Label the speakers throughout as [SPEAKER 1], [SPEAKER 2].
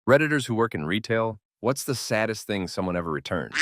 [SPEAKER 1] Redditors who work in retail, what's the saddest thing someone ever returned?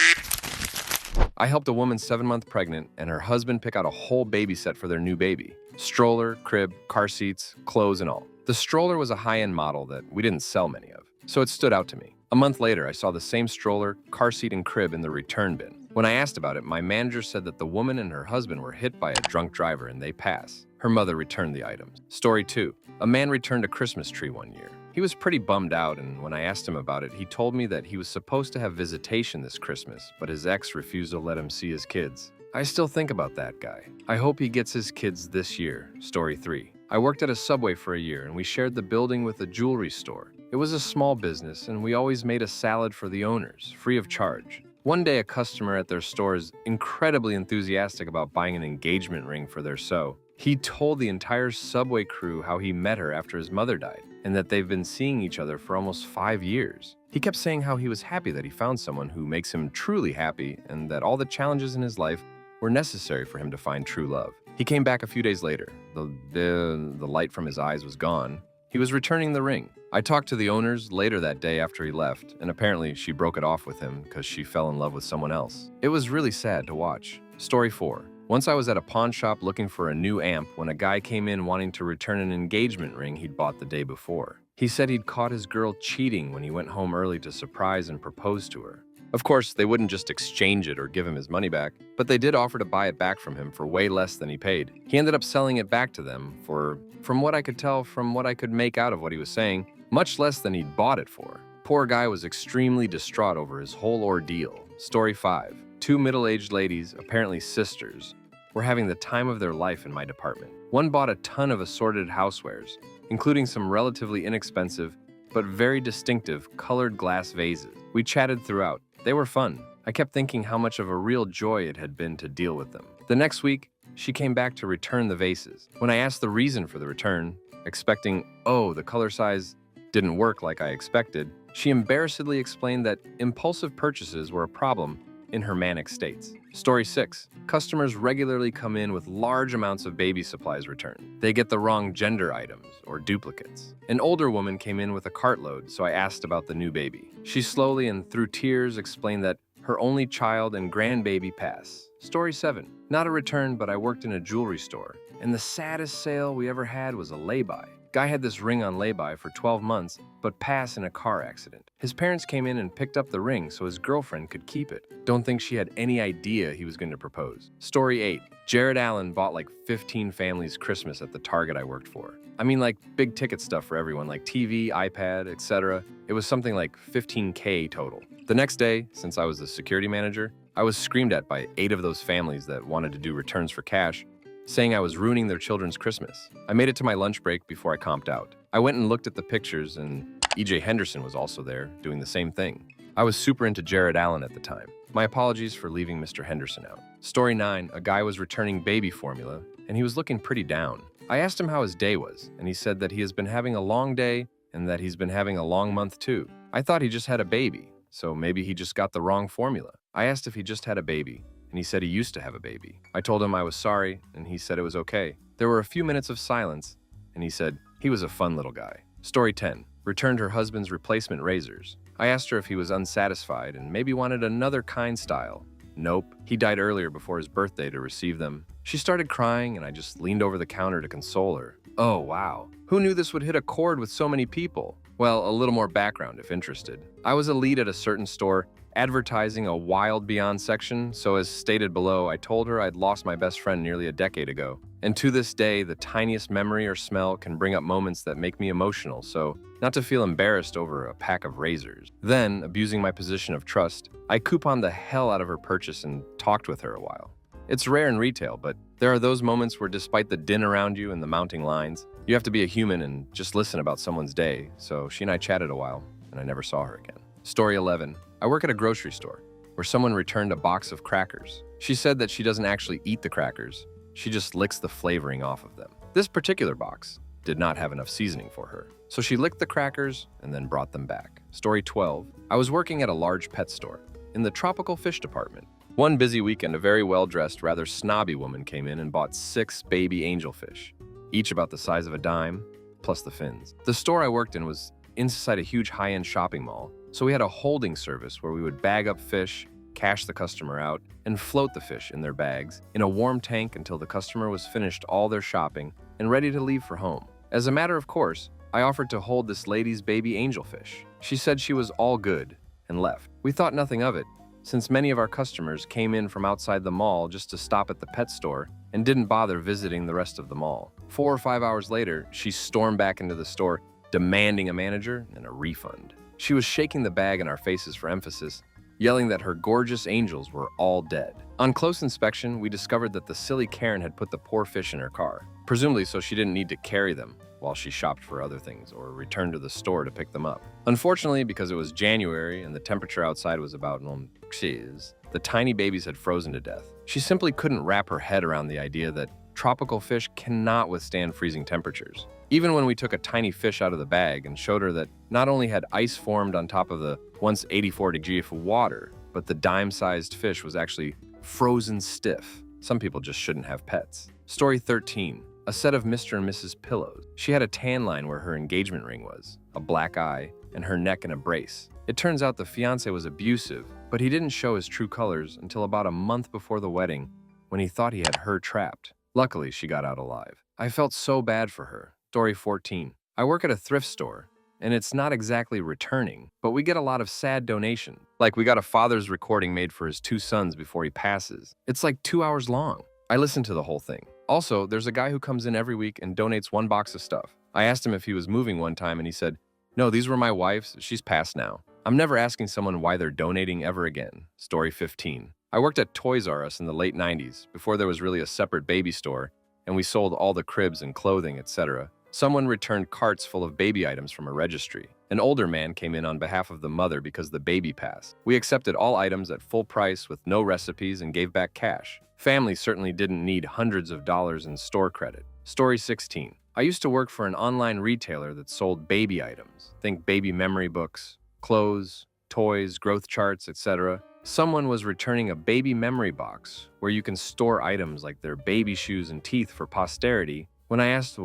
[SPEAKER 1] I helped a woman 7 months pregnant and her husband pick out a whole baby set for their new baby. Stroller, crib, car seats, clothes, and all. The stroller was a high-end model that we didn't sell many of, so it stood out to me. A month later, I saw the same stroller, car seat, and crib in the return bin. When I asked about it, my manager said that the woman and her husband were hit by a drunk driver and they pass. Her mother returned the items. Story 2. A man returned a Christmas tree one year. He was pretty bummed out, and when I asked him about it, he told me that he was supposed to have visitation this Christmas, but his ex refused to let him see his kids. I still think about that guy. I hope he gets his kids this year. Story 3. I worked at a Subway for a year, and we shared the building with a jewelry store. It was a small business, and we always made a salad for the owners, free of charge. One day, a customer at their store is incredibly enthusiastic about buying an engagement ring for their sew. He told the entire Subway crew how he met her after his mother died, and that they've been seeing each other for almost 5 years. He kept saying how he was happy that he found someone who makes him truly happy, and that all the challenges in his life were necessary for him to find true love. He came back a few days later. The light from his eyes was gone. He was returning the ring. I talked to the owners later that day after he left, and apparently she broke it off with him because she fell in love with someone else. It was really sad to watch. Story 4. Once I was at a pawn shop looking for a new amp when a guy came in wanting to return an engagement ring he'd bought the day before. He said he'd caught his girl cheating when he went home early to surprise and propose to her. Of course, they wouldn't just exchange it or give him his money back, but they did offer to buy it back from him for way less than he paid. He ended up selling it back to them for, from what I could tell from what I could make out of what he was saying, much less than he'd bought it for. Poor guy was extremely distraught over his whole ordeal. Story 5. Two middle-aged ladies, apparently sisters, were having the time of their life in my department. One bought a ton of assorted housewares, including some relatively inexpensive but very distinctive colored glass vases. We chatted throughout. They were fun. I kept thinking how much of a real joy it had been to deal with them. The next week, she came back to return the vases. When I asked the reason for the return, expecting, oh, the color size didn't work like I expected, she embarrassedly explained that impulsive purchases were a problem in her manic states. Story 6. Customers regularly come in with large amounts of baby supplies returned. They get the wrong gender items or duplicates. An older woman came in with a cartload, so I asked about the new baby. She slowly and through tears explained that her only child and grandbaby pass. Story 7. Not a return, but I worked in a jewelry store, and the saddest sale we ever had was a lay-by. Guy had this ring on lay-by for 12 months, but passed in a car accident. His parents came in and picked up the ring so his girlfriend could keep it. Don't think she had any idea he was going to propose. Story 8. Jared Allen bought like 15 families Christmas at the Target I worked for. I mean like big ticket stuff for everyone, like TV, iPad, etc. It was something like $15K total. The next day, since I was the security manager, I was screamed at by 8 of those families that wanted to do returns for cash, saying I was ruining their children's Christmas. I made it to my lunch break before I comped out. I went and looked at the pictures, and E.J. Henderson was also there, doing the same thing. I was super into Jared Allen at the time. My apologies for leaving Mr. Henderson out. Story 9. A guy was returning baby formula, and he was looking pretty down. I asked him how his day was, and he said that he has been having a long day and that he's been having a long month too. I thought he just had a baby, so maybe he just got the wrong formula. I asked if he just had a baby, and he said he used to have a baby. I told him I was sorry, and he said it was okay. There were a few minutes of silence, and he said he was a fun little guy. Story 10. Returned her husband's replacement razors. I asked her if he was unsatisfied and maybe wanted another kind style. Nope, he died earlier before his birthday to receive them. She started crying, and I just leaned over the counter to console her. Oh, wow. Who knew this would hit a chord with so many people? Well, a little more background if interested. I was a lead at a certain store, advertising a Wild Beyond section, so as stated below, I told her I'd lost my best friend nearly a decade ago. And to this day, the tiniest memory or smell can bring up moments that make me emotional, so not to feel embarrassed over a pack of razors. Then, abusing my position of trust, I couponed the hell out of her purchase and talked with her a while. It's rare in retail, but there are those moments where despite the din around you and the mounting lines, you have to be a human and just listen about someone's day, so she and I chatted a while, and I never saw her again. Story 11. I work at a grocery store where someone returned a box of crackers. She said that she doesn't actually eat the crackers, she just licks the flavoring off of them. This particular box did not have enough seasoning for her, so she licked the crackers and then brought them back. Story 12. I was working at a large pet store in the tropical fish department. One busy weekend, a very well-dressed, rather snobby woman came in and bought 6 baby angelfish, each about the size of a dime, plus the fins. The store I worked in was inside a huge high-end shopping mall, so we had a holding service where we would bag up fish, cash the customer out, and float the fish in their bags in a warm tank until the customer was finished all their shopping and ready to leave for home. As a matter of course, I offered to hold this lady's baby angelfish. She said she was all good and left. We thought nothing of it, since many of our customers came in from outside the mall just to stop at the pet store and didn't bother visiting the rest of the mall. 4 or 5 hours later, she stormed back into the store, demanding a manager and a refund. She was shaking the bag in our faces for emphasis, yelling that her gorgeous angels were all dead. On close inspection, we discovered that the silly Karen had put the poor fish in her car, presumably so she didn't need to carry them while she shopped for other things or returned to the store to pick them up. Unfortunately, because it was January and the temperature outside was about, the tiny babies had frozen to death. She simply couldn't wrap her head around the idea that tropical fish cannot withstand freezing temperatures. Even when we took a tiny fish out of the bag and showed her that not only had ice formed on top of the once 84-degree water, but the dime-sized fish was actually frozen stiff. Some people just shouldn't have pets. Story 13. A set of Mr. and Mrs. pillows. She had a tan line where her engagement ring was, a black eye, and her neck in a brace. It turns out the fiancé was abusive, but he didn't show his true colors until about a month before the wedding when he thought he had her trapped. Luckily, she got out alive. I felt so bad for her. Story 14. I work at a thrift store, and it's not exactly returning, but we get a lot of sad donations. Like we got a father's recording made for his 2 sons before he passes. It's like 2 hours long. I listened to the whole thing. Also, there's a guy who comes in every week and donates 1 box of stuff. I asked him if he was moving one time, and he said, "No, these were my wife's. She's passed now." I'm never asking someone why they're donating ever again. Story 15. I worked at Toys R Us in the late 90s, before there was really a separate baby store, and we sold all the cribs and clothing, etc. Someone returned carts full of baby items from a registry. An older man came in on behalf of the mother because the baby passed. We accepted all items at full price with no recipes and gave back cash. Family certainly didn't need hundreds of dollars in store credit. Story 16. I used to work for an online retailer that sold baby items. Think baby memory books, clothes, toys, growth charts, etc. Someone was returning a baby memory box where you can store items like their baby shoes and teeth for posterity. When I asked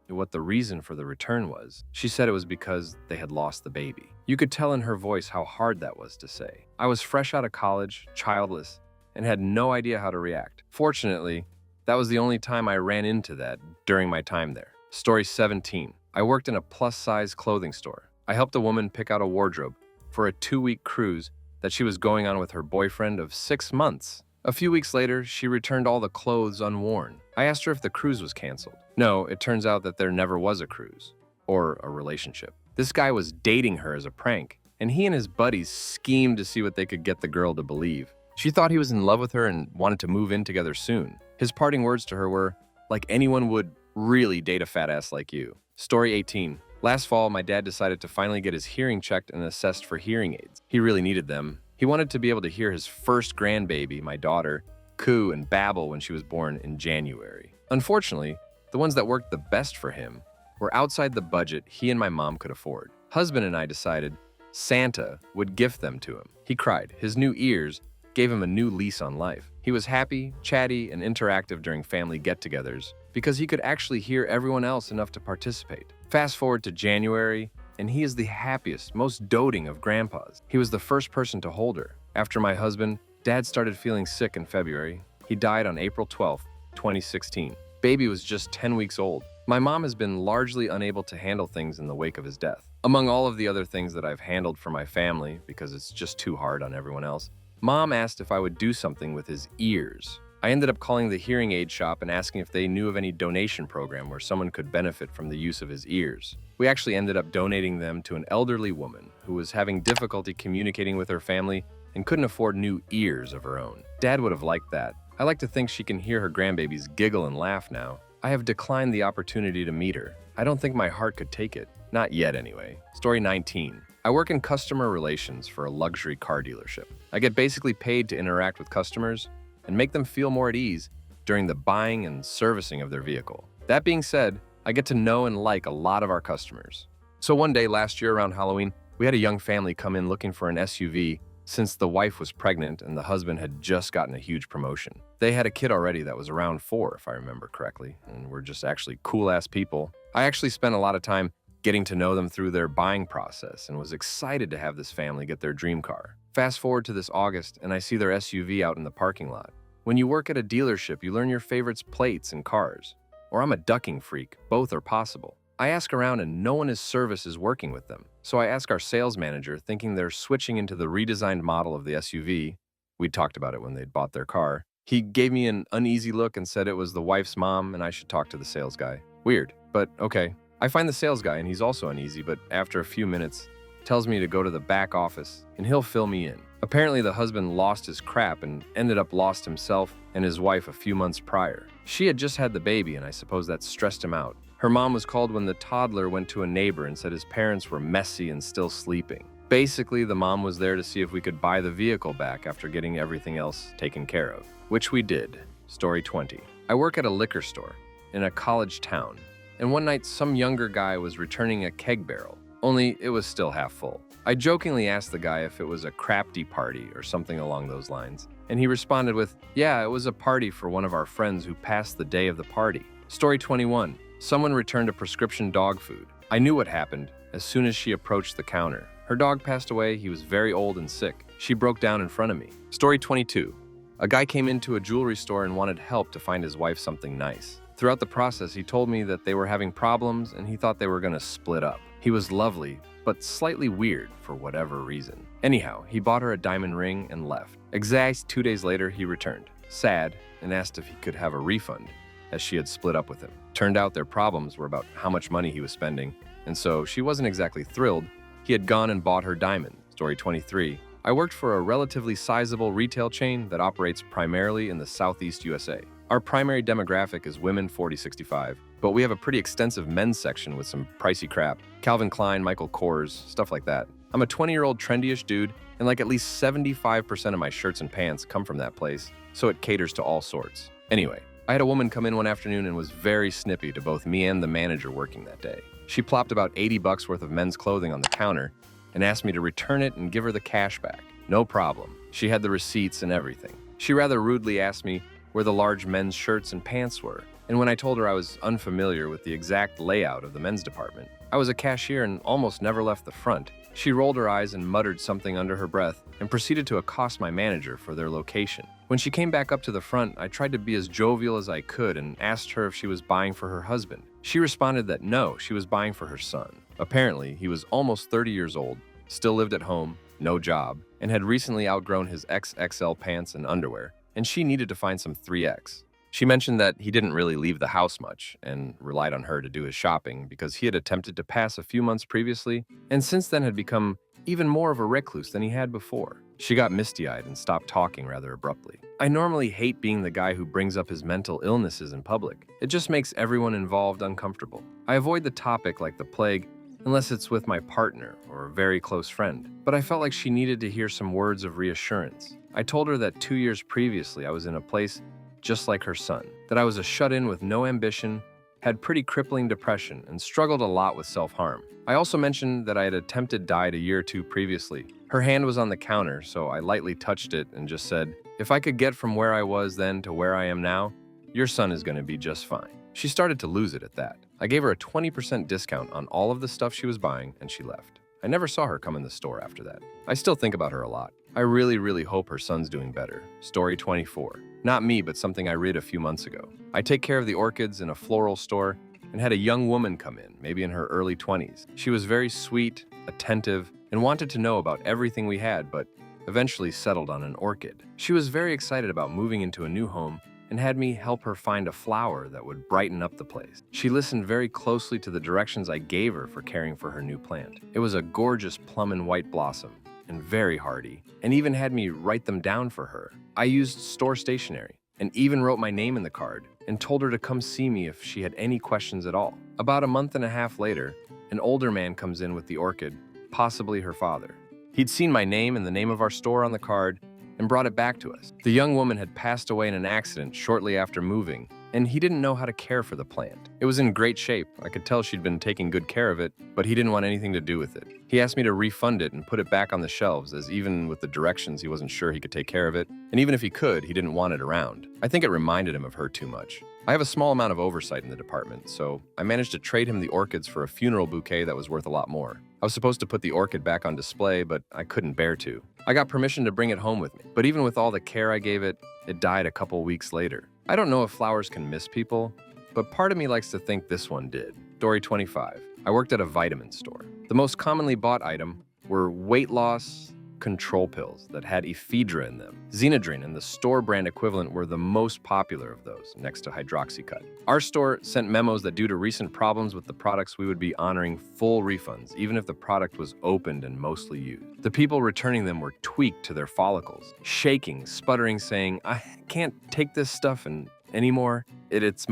[SPEAKER 1] what the reason for the return was, she said it was because they had lost the baby. You could tell in her voice how hard that was to say. I was fresh out of college, childless, and had no idea how to react. Fortunately, that was the only time I ran into that during my time there. Story 17. I worked in a plus-size clothing store. I helped a woman pick out a wardrobe for a 2-week cruise that she was going on with her boyfriend of 6 months. A few weeks later, she returned all the clothes unworn. I asked her if the cruise was canceled. No, it turns out that there never was a cruise or a relationship. This guy was dating her as a prank, and he and his buddies schemed to see what they could get the girl to believe. She thought he was in love with her and wanted to move in together soon. His parting words to her were, "Like anyone would really date a fat ass like you." Story 18. Last fall, my dad decided to finally get his hearing checked and assessed for hearing aids. He really needed them. He wanted to be able to hear his first grandbaby, my daughter, coo and babble when she was born in January. Unfortunately, the ones that worked the best for him were outside the budget he and my mom could afford. Husband and I decided Santa would gift them to him. He cried. His new ears gave him a new lease on life. He was happy, chatty, and interactive during family get-togethers because he could actually hear everyone else enough to participate. Fast forward to January, and he is the happiest, most doting of grandpas. He was the first person to hold her. After my husband, Dad started feeling sick in February. He died on April 12, 2016. Baby was just 10 weeks old. My mom has been largely unable to handle things in the wake of his death. Among all of the other things that I've handled for my family, because it's just too hard on everyone else, Mom asked if I would do something with his ears. I ended up calling the hearing aid shop and asking if they knew of any donation program where someone could benefit from the use of his ears. We actually ended up donating them to an elderly woman who was having difficulty communicating with her family and couldn't afford new ears of her own. Dad would have liked that. I like to think she can hear her grandbabies giggle and laugh now. I have declined the opportunity to meet her. I don't think my heart could take it. Not yet, anyway. Story 19. I work in customer relations for a luxury car dealership. I get basically paid to interact with customers and make them feel more at ease during the buying and servicing of their vehicle. That being said, I get to know and like a lot of our customers. So one day last year around Halloween, we had a young family come in looking for an SUV since the wife was pregnant and the husband had just gotten a huge promotion. They had a kid already that was around 4, if I remember correctly, and were just actually cool-ass people. I actually spent a lot of time getting to know them through their buying process, and was excited to have this family get their dream car. Fast forward to this August, and I see their SUV out in the parking lot. When you work at a dealership, you learn your favorites' plates and cars. Or I'm a ducking freak, both are possible. I ask around and no one in service is working with them. So I ask our sales manager, thinking they're switching into the redesigned model of the SUV. We'd talked about it when they'd bought their car. He gave me an uneasy look and said it was the wife's mom and I should talk to the sales guy. Weird, but okay. I find the sales guy and he's also uneasy, but after a few minutes, tells me to go to the back office and he'll fill me in. Apparently the husband lost his crap and ended up lost himself and his wife a few months prior. She had just had the baby and I suppose that stressed him out. Her mom was called when the toddler went to a neighbor and said his parents were messy and still sleeping. Basically, the mom was there to see if we could buy the vehicle back after getting everything else taken care of, which we did. Story 20. I work at a liquor store in a college town, and one night some younger guy was returning a keg barrel, only it was still half full. I jokingly asked the guy if it was a crafty party or something along those lines, and he responded with, "Yeah, it was a party for one of our friends who passed the day of the party." Story 21. Someone returned a prescription dog food. I knew what happened as soon as she approached the counter. Her dog passed away. He was very old and sick. She broke down in front of me. Story 22. A guy came into a jewelry store and wanted help to find his wife something nice. Throughout the process, he told me that they were having problems and he thought they were going to split up. He was lovely, but slightly weird for whatever reason. Anyhow, he bought her a diamond ring and left. Exact 2 days later, he returned, sad, and asked if he could have a refund, as she had split up with him. Turned out their problems were about how much money he was spending, and so she wasn't exactly thrilled. He had gone and bought her diamond. Story 23. I worked for a relatively sizable retail chain that operates primarily in the Southeast USA. Our primary demographic is women 40-65, but we have a pretty extensive men's section with some pricey crap. Calvin Klein, Michael Kors, stuff like that. I'm a 20-year-old trendy-ish dude, and like at least 75% of my shirts and pants come from that place, so it caters to all sorts. Anyway, I had a woman come in one afternoon and was very snippy to both me and the manager working that day. She plopped about $80 worth of men's clothing on the counter and asked me to return it and give her the cash back. No problem. She had the receipts and everything. She rather rudely asked me where the large men's shirts and pants were, and when I told her I was unfamiliar with the exact layout of the men's department, I was a cashier and almost never left the front, she rolled her eyes and muttered something under her breath and proceeded to accost my manager for their location. When she came back up to the front, I tried to be as jovial as I could and asked her if she was buying for her husband. She responded that no, she was buying for her son. Apparently, he was almost 30 years old, still lived at home, no job, and had recently outgrown his XXL pants and underwear, and she needed to find some 3X. She mentioned that he didn't really leave the house much and relied on her to do his shopping because he had attempted to pass a few months previously and since then had become even more of a recluse than he had before. She got misty-eyed and stopped talking rather abruptly. I normally hate being the guy who brings up his mental illnesses in public. It just makes everyone involved uncomfortable. I avoid the topic like the plague unless it's with my partner or a very close friend, but I felt like she needed to hear some words of reassurance. I told her that 2 years previously I was in a place just like her son, that I was a shut-in with no ambition, had pretty crippling depression, and struggled a lot with self-harm. I also mentioned that I had attempted diet a year or two previously. Her hand was on the counter, so I lightly touched it and just said, "If I could get from where I was then to where I am now, your son is going to be just fine." She started to lose it at that. I gave her a 20% discount on all of the stuff she was buying, and she left. I never saw her come in the store after that. I still think about her a lot. I really hope her son's doing better. Story 24. Not me, but something I read a few months ago. I take care of the orchids in a floral store and had a young woman come in, maybe in her early 20s. She was very sweet, attentive, and wanted to know about everything we had, but eventually settled on an orchid. She was very excited about moving into a new home and had me help her find a flower that would brighten up the place. She listened very closely to the directions I gave her for caring for her new plant. It was a gorgeous plum and white blossom, and very hardy, and even had me write them down for her. I used store stationery, and even wrote my name in the card, and told her to come see me if she had any questions at all. About a month and a half later, an older man comes in with the orchid, possibly her father. He'd seen my name and the name of our store on the card, and brought it back to us. The young woman had passed away in an accident shortly after moving, and he didn't know how to care for the plant. It was in great shape. I could tell she'd been taking good care of it, but he didn't want anything to do with it. He asked me to refund it and put it back on the shelves, as even with the directions, he wasn't sure he could take care of it, and even if he could, he didn't want it around. I think it reminded him of her too much. I have a small amount of oversight in the department, so I managed to trade him the orchids for a funeral bouquet that was worth a lot more. I was supposed to put the orchid back on display, but I couldn't bear to. I got permission to bring it home with me, but even with all the care I gave it, it died a couple weeks later. I don't know if flowers can miss people, but part of me likes to think this one did. Story 25. I worked at a vitamin store. The most commonly bought item were weight loss control pills that had ephedra in them. Xenadrine and the store brand equivalent were the most popular of those, next to hydroxycut. Our store sent memos that due to recent problems with the products, we would be honoring full refunds, even if the product was opened and mostly used. The people returning them were tweaked to their follicles, shaking, sputtering, saying, "I can't take this stuff anymore. It's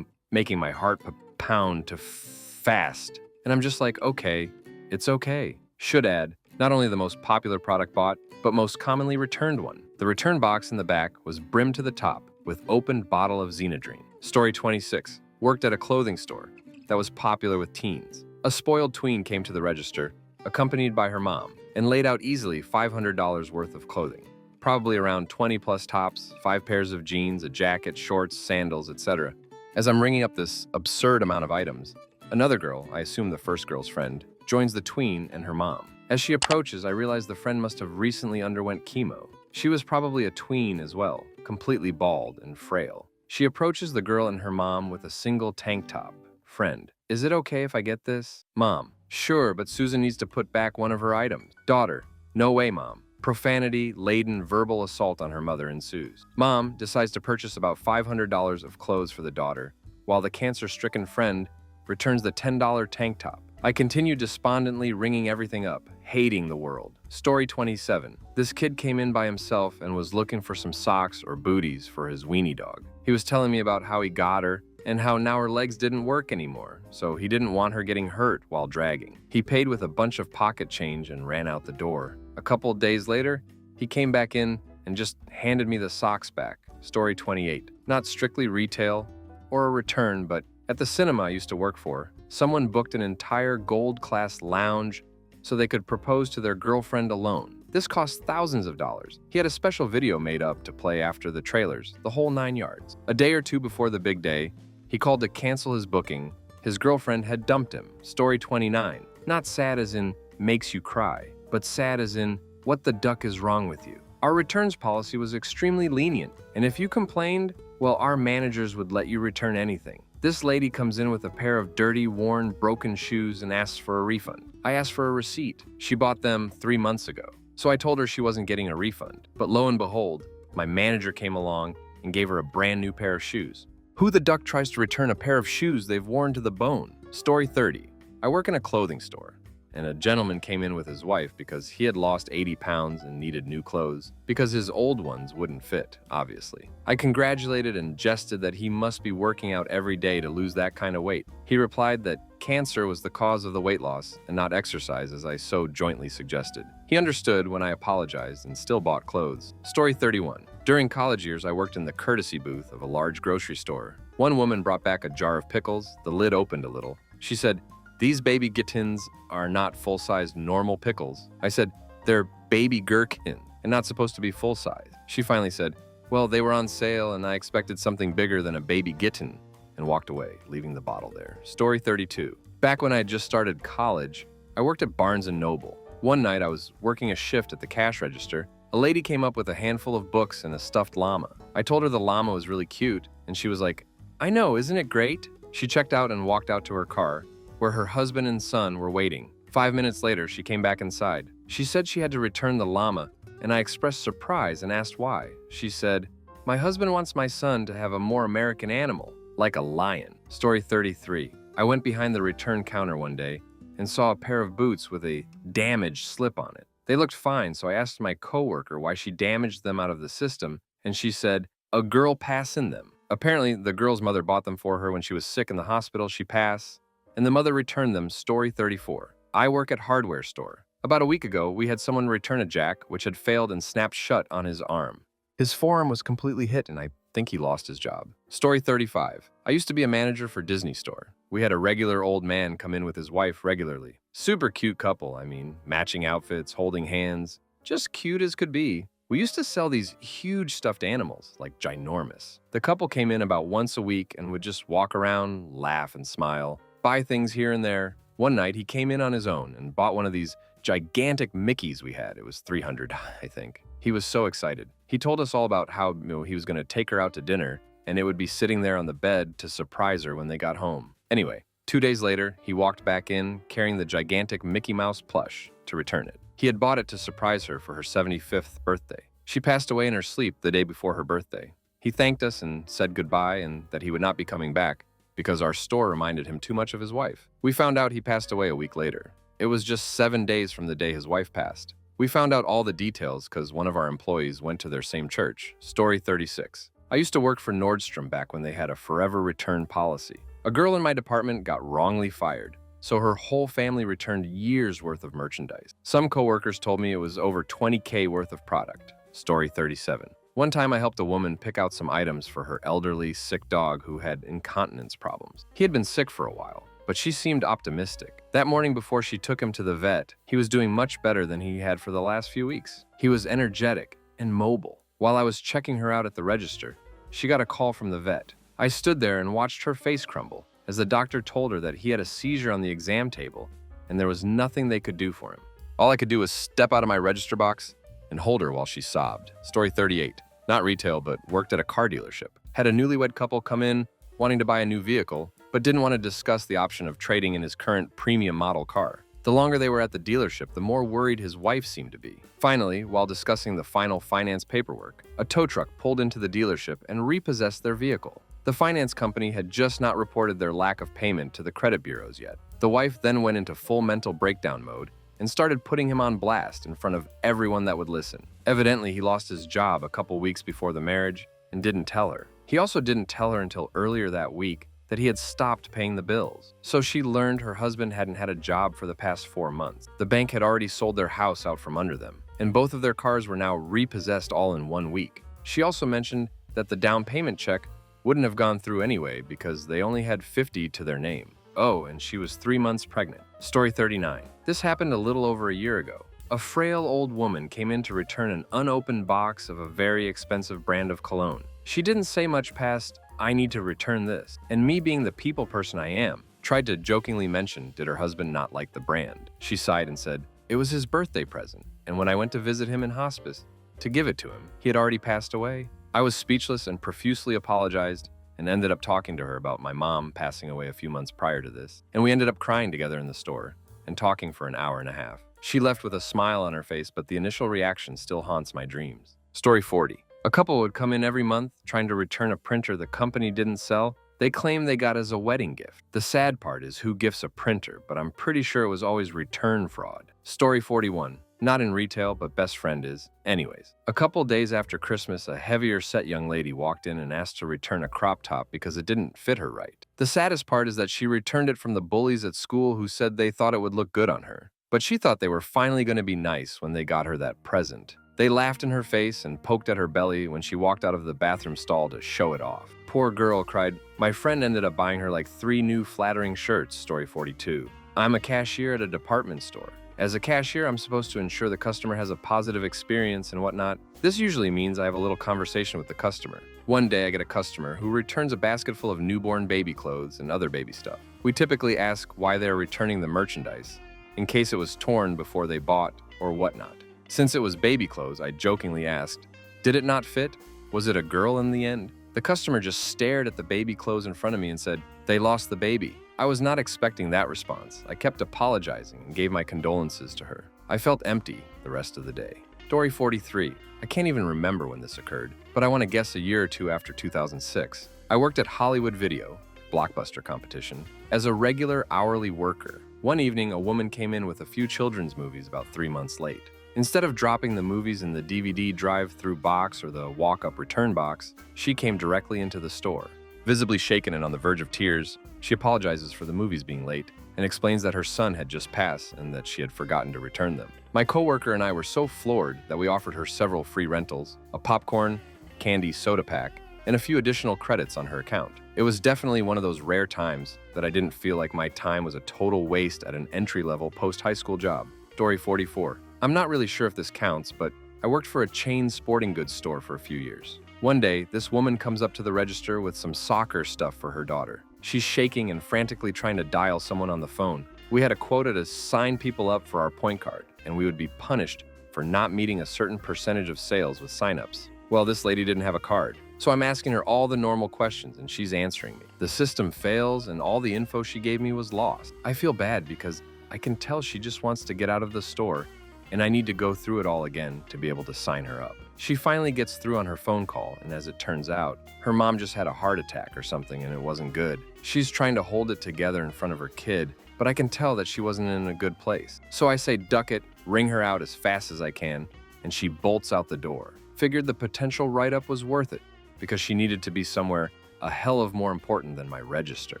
[SPEAKER 1] making my heart pound to fast." And I'm just like, okay, it's okay. Should add, not only the most popular product bought, but most commonly returned one. The return box in the back was brimmed to the top with opened bottle of Xenadrine. Story 26. Worked at a clothing store that was popular with teens. A spoiled tween came to the register, accompanied by her mom, and laid out easily $500 worth of clothing. Probably around 20 plus tops, 5 pairs of jeans, a jacket, shorts, sandals, etc. As I'm ringing up this absurd amount of items, another girl, I assume the first girl's friend, joins the tween and her mom. As she approaches, I realize the friend must have recently underwent chemo. She was probably a tween as well, completely bald and frail. She approaches the girl and her mom with a single tank top. Friend, is it okay if I get this? Mom, sure, but Susan needs to put back one of her items. Daughter, no way, Mom. Profanity-laden verbal assault on her mother ensues. Mom decides to purchase about $500 of clothes for the daughter, while the cancer-stricken friend returns the $10 tank top. I continue despondently ringing everything up, hating the world. Story 27. This kid came in by himself and was looking for some socks or booties for his weenie dog. He was telling me about how he got her and how now her legs didn't work anymore, so he didn't want her getting hurt while dragging. He paid with a bunch of pocket change and ran out the door. A couple days later, he came back in and just handed me the socks back. Story 28. Not strictly retail or a return, but at the cinema I used to work for, someone booked an entire gold-class lounge so they could propose to their girlfriend alone. This cost thousands of dollars. He had a special video made up to play after the trailers, the whole 9 yards. A day or two before the big day, he called to cancel his booking. His girlfriend had dumped him. Story 29. Not sad as in makes you cry, but sad as in what the duck is wrong with you. Our returns policy was extremely lenient, and if you complained, well, our managers would let you return anything. This lady comes in with a pair of dirty, worn, broken shoes and asks for a refund. I asked for a receipt. She bought them 3 months ago. So I told her she wasn't getting a refund. But lo and behold, my manager came along and gave her a brand new pair of shoes. Who the duck tries to return a pair of shoes they've worn to the bone? Story 30. I work in a clothing store, and a gentleman came in with his wife because he had lost 80 pounds and needed new clothes because his old ones wouldn't fit, obviously. I congratulated and jested that he must be working out every day to lose that kind of weight. He replied that cancer was the cause of the weight loss and not exercise, as I so jointly suggested. He understood when I apologized and still bought clothes. Story 31. During college years, I worked in the courtesy booth of a large grocery store. One woman brought back a jar of pickles. The lid opened a little. She said, "These baby gherkins are not full-size normal pickles." I said, "They're baby gherkin and not supposed to be full-size." She finally said, "Well, they were on sale and I expected something bigger than a baby gitten," and walked away, leaving the bottle there. Story 32. Back when I had just started college, I worked at Barnes & Noble. One night I was working a shift at the cash register. A lady came up with a handful of books and a stuffed llama. I told her the llama was really cute, and she was like, "I know, isn't it great?" She checked out and walked out to her car, where her husband and son were waiting. 5 minutes later, she came back inside. She said she had to return the llama, and I expressed surprise and asked why. She said, "My husband wants my son to have a more American animal, like a lion." Story 33. I went behind the return counter one day and saw a pair of boots with a damaged slip on it. They looked fine, so I asked my coworker why she damaged them out of the system, and she said, "A girl pass in them." Apparently, the girl's mother bought them for her when she was sick in the hospital. She passed, and the mother returned them. Story 34. I work at hardware store. About a week ago, we had someone return a jack which had failed and snapped shut on his arm. His forearm was completely hit, and I think he lost his job. Story 35. I used to be a manager for Disney store. We had a regular old man come in with his wife regularly. Super cute couple, matching outfits, holding hands, just cute as could be. We used to sell these huge stuffed animals, like ginormous. The couple came in about once a week and would just walk around, laugh and smile, buy things here and there. One night, he came in on his own and bought one of these gigantic Mickeys we had. It was 300, I think. He was so excited. He told us all about how he was going to take her out to dinner, and it would be sitting there on the bed to surprise her when they got home. Anyway, 2 days later, he walked back in carrying the gigantic Mickey Mouse plush to return it. He had bought it to surprise her for her 75th birthday. She passed away in her sleep the day before her birthday. He thanked us and said goodbye and that he would not be coming back because our store reminded him too much of his wife. We found out he passed away a week later. It was just 7 days from the day his wife passed. We found out all the details because one of our employees went to their same church. Story 36. I used to work for Nordstrom back when they had a forever return policy. A girl in my department got wrongly fired, so her whole family returned years worth of merchandise. Some coworkers told me it was over $20K worth of product. Story 37. One time I helped a woman pick out some items for her elderly, sick dog who had incontinence problems. He had been sick for a while, but she seemed optimistic. That morning before she took him to the vet, he was doing much better than he had for the last few weeks. He was energetic and mobile. While I was checking her out at the register, she got a call from the vet. I stood there and watched her face crumble as the doctor told her that he had a seizure on the exam table and there was nothing they could do for him. All I could do was step out of my register box and hold her while she sobbed. Story 38. Not retail, but worked at a car dealership. Had a newlywed couple come in wanting to buy a new vehicle, but didn't want to discuss the option of trading in his current premium model car. The longer they were at the dealership, the more worried his wife seemed to be. Finally, while discussing the final finance paperwork, a tow truck pulled into the dealership and repossessed their vehicle. The finance company had just not reported their lack of payment to the credit bureaus yet. The wife then went into full mental breakdown mode and started putting him on blast in front of everyone that would listen. Evidently, he lost his job a couple weeks before the marriage and didn't tell her. He also didn't tell her until earlier that week that he had stopped paying the bills. So she learned her husband hadn't had a job for the past 4 months. The bank had already sold their house out from under them, and both of their cars were now repossessed all in 1 week. She also mentioned that the down payment check wouldn't have gone through anyway because they only had 50 to their name. Oh, and she was 3 months pregnant. Story 39. This happened a little over a year ago. A frail old woman came in to return an unopened box of a very expensive brand of cologne. She didn't say much past, "I need to return this," and me being the people person I am, tried to jokingly mention did her husband not like the brand. She sighed and said, "It was his birthday present, and when I went to visit him in hospice to give it to him, he had already passed away." I was speechless and profusely apologized and ended up talking to her about my mom passing away a few months prior to this, and we ended up crying together in the store and talking for an hour and a half. She left with a smile on her face, but the initial reaction still haunts my dreams. Story 40. A couple would come in every month trying to return a printer the company didn't sell. They claim they got as a wedding gift. The sad part is who gifts a printer, but I'm pretty sure it was always return fraud. Story 41. Not in retail, but best friend is. Anyways, a couple days after Christmas, a heavier set young lady walked in and asked to return a crop top because it didn't fit her right. The saddest part is that she returned it from the bullies at school who said they thought it would look good on her. But she thought they were finally going to be nice when they got her that present. They laughed in her face and poked at her belly when she walked out of the bathroom stall to show it off. Poor girl cried. My friend ended up buying her like 3 new flattering shirts. Story 42. I'm a cashier at a department store. As a cashier, I'm supposed to ensure the customer has a positive experience and whatnot. This usually means I have a little conversation with the customer. One day I get a customer who returns a basket full of newborn baby clothes and other baby stuff. We typically ask why they are returning the merchandise, in case it was torn before they bought or whatnot. Since it was baby clothes, I jokingly asked, "Did it not fit? Was it a girl in the end?" The customer just stared at the baby clothes in front of me and said, "They lost the baby." I was not expecting that response. I kept apologizing and gave my condolences to her. I felt empty the rest of the day. Story 43. I can't even remember when this occurred, but I want to guess a year or two after 2006. I worked at Hollywood Video, Blockbuster competition, as a regular hourly worker. One evening, a woman came in with a few children's movies about 3 months late. Instead of dropping the movies in the DVD drive-through box or the walk-up return box, she came directly into the store. Visibly shaken and on the verge of tears, she apologizes for the movies being late and explains that her son had just passed and that she had forgotten to return them. My coworker and I were so floored that we offered her several free rentals, a popcorn, candy soda pack, and a few additional credits on her account. It was definitely one of those rare times that I didn't feel like my time was a total waste at an entry-level post-high school job. Story 44. I'm not really sure if this counts, but I worked for a chain sporting goods store for a few years. One day, this woman comes up to the register with some soccer stuff for her daughter. She's shaking and frantically trying to dial someone on the phone. We had a quota to sign people up for our point card, and we would be punished for not meeting a certain percentage of sales with signups. Well, this lady didn't have a card, so I'm asking her all the normal questions and she's answering me. The system fails and all the info she gave me was lost. I feel bad because I can tell she just wants to get out of the store and I need to go through it all again to be able to sign her up. She finally gets through on her phone call, and as it turns out, her mom just had a heart attack or something and it wasn't good. She's trying to hold it together in front of her kid, but I can tell that she wasn't in a good place. So I say duck it, ring her out as fast as I can, and she bolts out the door. Figured the potential write-up was worth it because she needed to be somewhere a hell of more important than my register.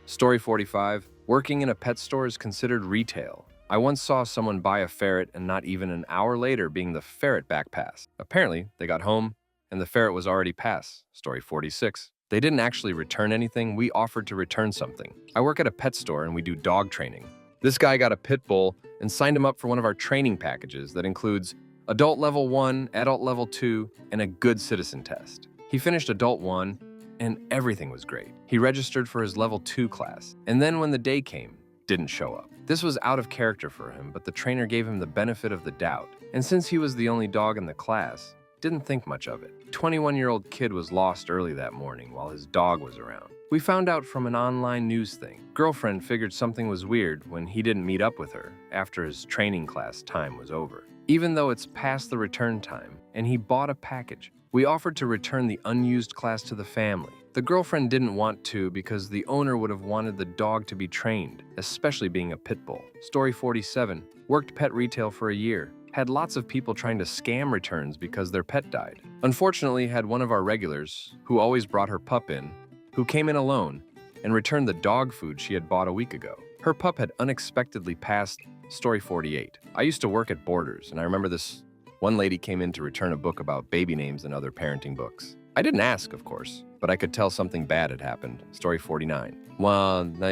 [SPEAKER 1] Story 45, working in a pet store is considered retail. I once saw someone buy a ferret and not even an hour later being the ferret back pass. Apparently, they got home and the ferret was already passed. Story 46. They didn't actually return anything, we offered to return something. I work at a pet store and we do dog training. This guy got a pit bull and signed him up for one of our training packages that includes Adult Level 1, Adult Level 2, and a Good Citizen test. He finished Adult 1 and everything was great. He registered for his Level 2 class, and then when the day came, didn't show up. This was out of character for him, but the trainer gave him the benefit of the doubt. And since he was the only dog in the class, didn't think much of it. 21-year-old kid was lost early that morning while his dog was around. We found out from an online news thing. Girlfriend figured something was weird when he didn't meet up with her after his training class time was over. Even though it's past the return time and he bought a package, we offered to return the unused class to the family. The girlfriend didn't want to because the owner would have wanted the dog to be trained, especially being a pit bull. Story 47, worked pet retail for a year. Had lots of people trying to scam returns because their pet died. Unfortunately, had one of our regulars, who always brought her pup in, who came in alone and returned the dog food she had bought a week ago. Her pup had unexpectedly passed. Story 48. I used to work at Borders, and I remember this one lady came in to return a book about baby names and other parenting books. I didn't ask, of course, but I could tell something bad had happened. Story 49. Well, the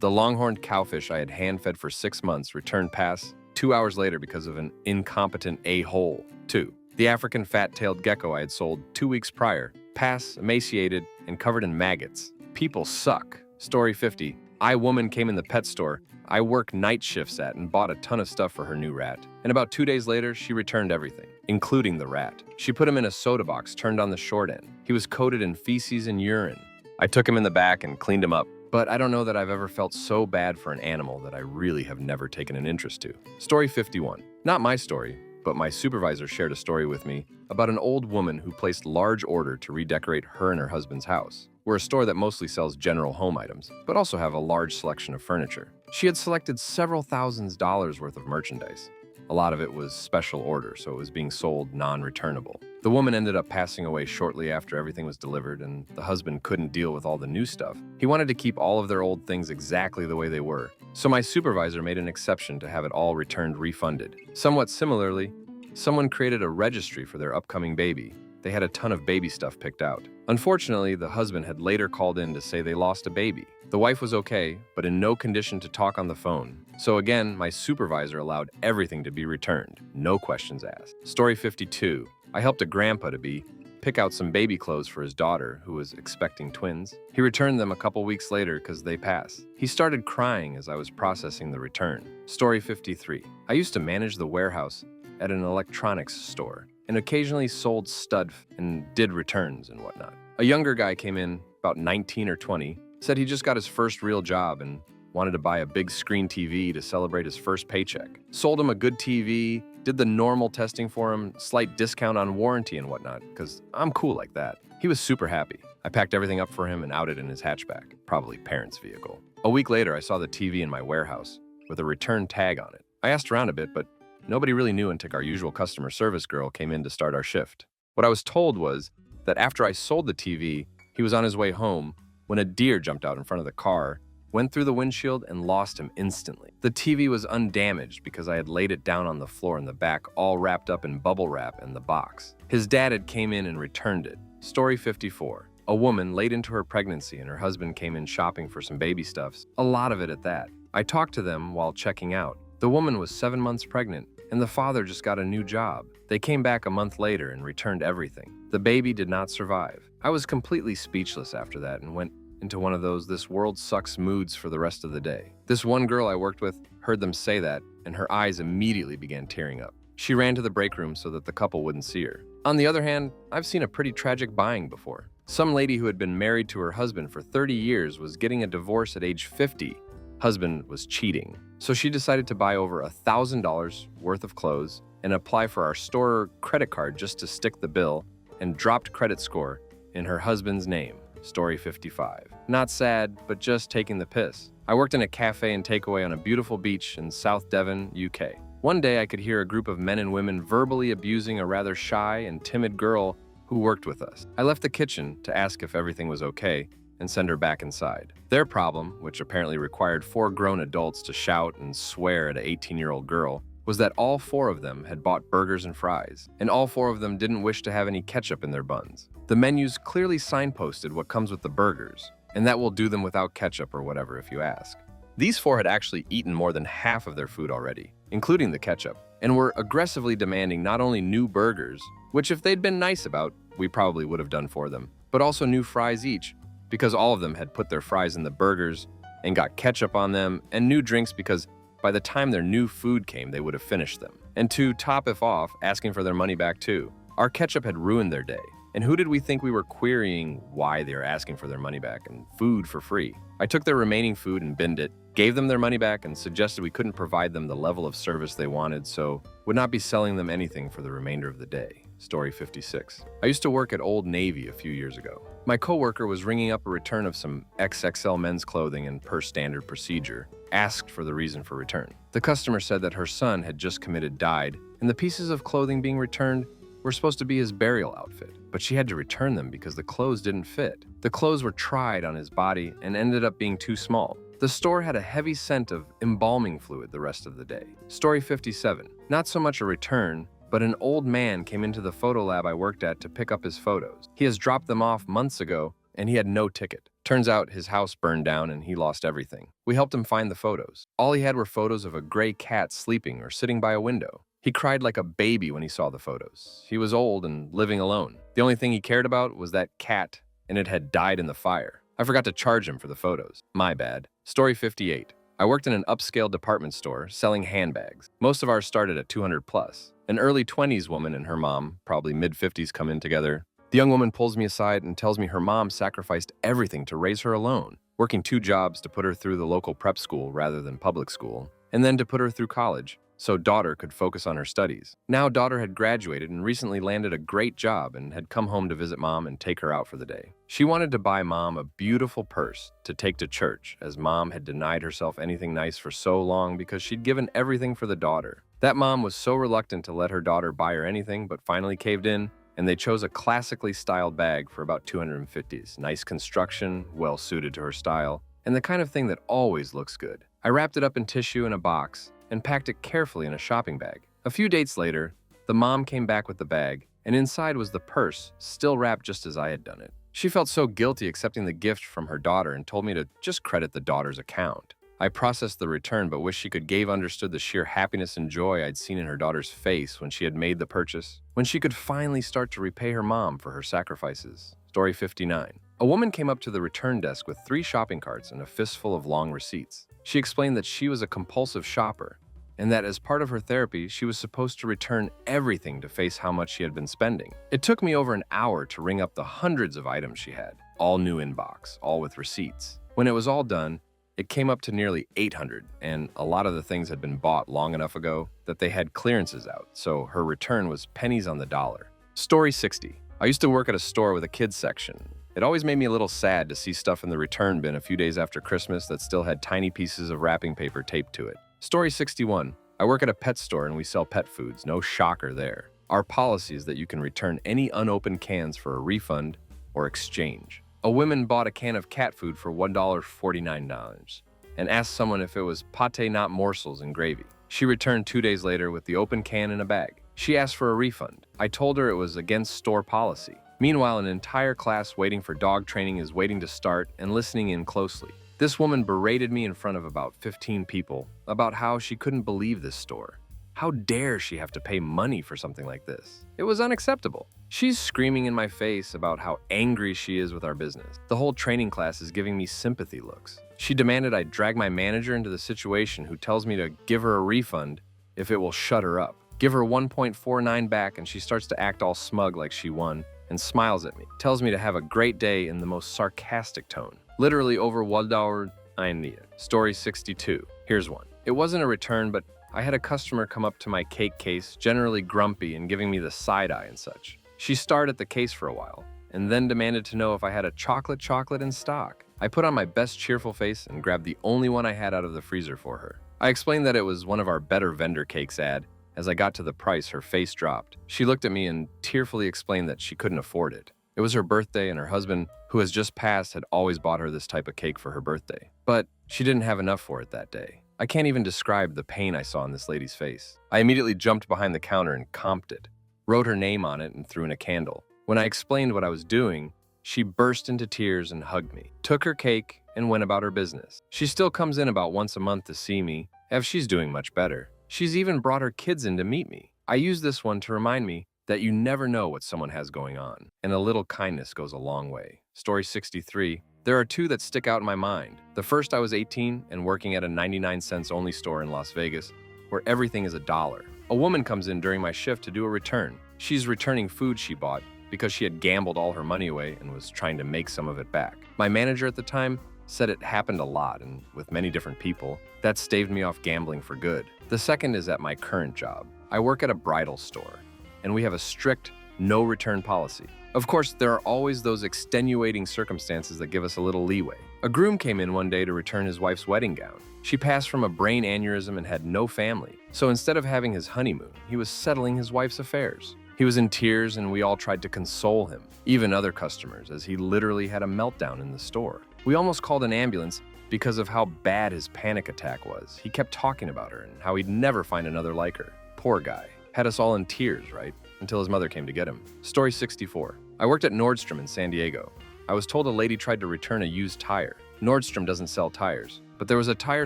[SPEAKER 1] longhorned cowfish I had hand-fed for 6 months returned pass 2 hours later because of an incompetent a-hole. 2. The African fat-tailed gecko I had sold 2 weeks prior, pass, emaciated, and covered in maggots. People suck. Story 50. Woman came in the pet store I work night shifts at and bought a ton of stuff for her new rat. And about 2 days later, she returned everything, including the rat. She put him in a soda box turned on the short end. He was coated in feces and urine. I took him in the back and cleaned him up, but I don't know that I've ever felt so bad for an animal that I really have never taken an interest to. Story 51. Not my story, but my supervisor shared a story with me about an old woman who placed large order to redecorate her and her husband's house. We're a store that mostly sells general home items, but also have a large selection of furniture. She had selected several $1000s worth of merchandise. A lot of it was special order, so it was being sold non-returnable. The woman ended up passing away shortly after everything was delivered, and the husband couldn't deal with all the new stuff. He wanted to keep all of their old things exactly the way they were, so my supervisor made an exception to have it all returned refunded. Somewhat similarly, someone created a registry for their upcoming baby. They had a ton of baby stuff picked out. Unfortunately, the husband had later called in to say they lost a baby. The wife was okay, but in no condition to talk on the phone. So again, my supervisor allowed everything to be returned, no questions asked. Story 52. I helped a grandpa-to-be pick out some baby clothes for his daughter, who was expecting twins. He returned them a couple weeks later because they passed. He started crying as I was processing the return. Story 53. I used to manage the warehouse at an electronics store and occasionally sold stuff and did returns and whatnot. A younger guy came in, about 19 or 20, said he just got his first real job and wanted to buy a big screen TV to celebrate his first paycheck. Sold him a good TV, did the normal testing for him, slight discount on warranty and whatnot, because I'm cool like that. He was super happy. I packed everything up for him and outed in his hatchback, probably parents' vehicle. A week later, I saw the TV in my warehouse with a return tag on it. I asked around a bit, but nobody really knew until our usual customer service girl came in to start our shift. What I was told was that after I sold the TV, he was on his way home when a deer jumped out in front of the car, went through the windshield, and lost him instantly. The TV was undamaged because I had laid it down on the floor in the back, all wrapped up in bubble wrap in the box. His dad had came in and returned it. Story 54. A woman late into her pregnancy and her husband came in shopping for some baby stuffs, a lot of it at that. I talked to them while checking out. The woman was 7 months pregnant and the father just got a new job. They came back a month later and returned everything. The baby did not survive. I was completely speechless after that and went into one of those "this world sucks" moods for the rest of the day. This one girl I worked with heard them say that, and her eyes immediately began tearing up. She ran to the break room so that the couple wouldn't see her. On the other hand, I've seen a pretty tragic buying before. Some lady who had been married to her husband for 30 years was getting a divorce at age 50. Husband was cheating. So she decided to buy over $1,000 worth of clothes and apply for our store credit card just to stick the bill, and dropped credit score in her husband's name. Story 55. Not sad, but just taking the piss. I worked in a cafe and takeaway on a beautiful beach in South Devon, UK. One day I could hear a group of men and women verbally abusing a rather shy and timid girl who worked with us. I left the kitchen to ask if everything was okay and send her back inside. Their problem, which apparently required 4 grown adults to shout and swear at an 18-year-old girl, was that all 4 of them had bought burgers and fries, and all 4 of them didn't wish to have any ketchup in their buns. The menus clearly signposted what comes with the burgers, and that will do them without ketchup or whatever if you ask. These 4 had actually eaten more than half of their food already, including the ketchup, and were aggressively demanding not only new burgers, which if they'd been nice about, we probably would have done for them, but also new fries each, because all of them had put their fries in the burgers and got ketchup on them, and new drinks because by the time their new food came, they would have finished them. And to top it off, asking for their money back too. Our ketchup had ruined their day. And who did we think we were querying why they were asking for their money back and food for free? I took their remaining food and binned it, gave them their money back, and suggested we couldn't provide them the level of service they wanted, so would not be selling them anything for the remainder of the day. Story 56. I used to work at Old Navy a few years ago. My coworker was ringing up a return of some XXL men's clothing and, per standard procedure, asked for the reason for return. The customer said that her son had just committed died, and the pieces of clothing being returned were supposed to be his burial outfit, but she had to return them because the clothes didn't fit. The clothes were tried on his body and ended up being too small. The store had a heavy scent of embalming fluid the rest of the day. Story 57. Not so much a return, but an old man came into the photo lab I worked at to pick up his photos. He has dropped them off months ago, and he had no ticket. Turns out his house burned down and he lost everything. We helped him find the photos. All he had were photos of a gray cat sleeping or sitting by a window. He cried like a baby when he saw the photos. He was old and living alone. The only thing he cared about was that cat, and it had died in the fire. I forgot to charge him for the photos. My bad. Story 58. I worked in an upscale department store selling handbags. Most of ours started at 200 plus. An early 20s woman and her mom, probably mid-50s, come in together. The young woman pulls me aside and tells me her mom sacrificed everything to raise her alone, working 2 jobs to put her through the local prep school rather than public school, and then to put her through college so daughter could focus on her studies. Now daughter had graduated and recently landed a great job and had come home to visit mom and take her out for the day. She wanted to buy mom a beautiful purse to take to church, as mom had denied herself anything nice for so long because she'd given everything for the daughter. That mom was so reluctant to let her daughter buy her anything, but finally caved in, and they chose a classically styled bag for about $250. Nice construction, well suited to her style, and the kind of thing that always looks good. I wrapped it up in tissue in a box and packed it carefully in a shopping bag. A few dates later, the mom came back with the bag, and inside was the purse, still wrapped just as I had done it. She felt so guilty accepting the gift from her daughter and told me to just credit the daughter's account. I processed the return, but wished she could have understood the sheer happiness and joy I'd seen in her daughter's face when she had made the purchase, when she could finally start to repay her mom for her sacrifices. Story 59. A woman came up to the return desk with 3 shopping carts and a fistful of long receipts. She explained that she was a compulsive shopper, and that as part of her therapy, she was supposed to return everything to face how much she had been spending. It took me over an hour to ring up the hundreds of items she had, all new in box, all with receipts. When it was all done, it came up to nearly 800, and a lot of the things had been bought long enough ago that they had clearances out, so her return was pennies on the dollar. Story 60. I used to work at a store with a kids section. It always made me a little sad to see stuff in the return bin a few days after Christmas that still had tiny pieces of wrapping paper taped to it. Story 61. I work at a pet store and we sell pet foods. No shocker there. Our policy is that you can return any unopened cans for a refund or exchange. A woman bought a can of cat food for $1.49 and asked someone if it was pate not morsels and gravy. She returned 2 days later with the open can in a bag. She asked for a refund. I told her it was against store policy. Meanwhile, an entire class waiting for dog training is waiting to start and listening in closely. This woman berated me in front of about 15 people about how she couldn't believe this store. How dare she have to pay money for something like this? It was unacceptable. She's screaming in my face about how angry she is with our business. The whole training class is giving me sympathy looks. She demanded I drag my manager into the situation, who tells me to give her a refund if it will shut her up. Give her 1.49 back, and she starts to act all smug like she won and smiles at me. Tells me to have a great day in the most sarcastic tone. Literally over $1 ein. Story 62. Here's one. It wasn't a return, but I had a customer come up to my cake case, generally grumpy and giving me the side eye and such. She stared at the case for a while, and then demanded to know if I had a chocolate in stock. I put on my best cheerful face and grabbed the only one I had out of the freezer for her. I explained that it was one of our better vendor cakes ad. As I got to the price, her face dropped. She looked at me and tearfully explained that she couldn't afford it. It was her birthday, and her husband, who has just passed, had always bought her this type of cake for her birthday. But she didn't have enough for it that day. I can't even describe the pain I saw in this lady's face. I immediately jumped behind the counter and comped it, wrote her name on it, and threw in a candle. When I explained what I was doing, she burst into tears and hugged me, took her cake, and went about her business. She still comes in about once a month to see me, if she's doing much better. She's even brought her kids in to meet me. I use this one to remind me that you never know what someone has going on, and a little kindness goes a long way. Story 63. There are two that stick out in my mind. The first, I was 18 and working at a 99-cents only store in Las Vegas, where everything is $1. A woman comes in during my shift to do a return. She's returning food she bought because she had gambled all her money away and was trying to make some of it back. My manager at the time said it happened a lot and with many different people. That staved me off gambling for good. The second is at my current job. I work at a bridal store, and we have a strict no return policy. Of course, there are always those extenuating circumstances that give us a little leeway. A groom came in one day to return his wife's wedding gown. She passed from a brain aneurysm and had no family. So instead of having his honeymoon, he was settling his wife's affairs. He was in tears, and we all tried to console him, even other customers, as he literally had a meltdown in the store. We almost called an ambulance because of how bad his panic attack was. He kept talking about her and how he'd never find another like her. Poor guy. Had us all in tears, right? Until his mother came to get him. Story 64. I worked at Nordstrom in San Diego. I was told a lady tried to return a used tire. Nordstrom doesn't sell tires, but there was a tire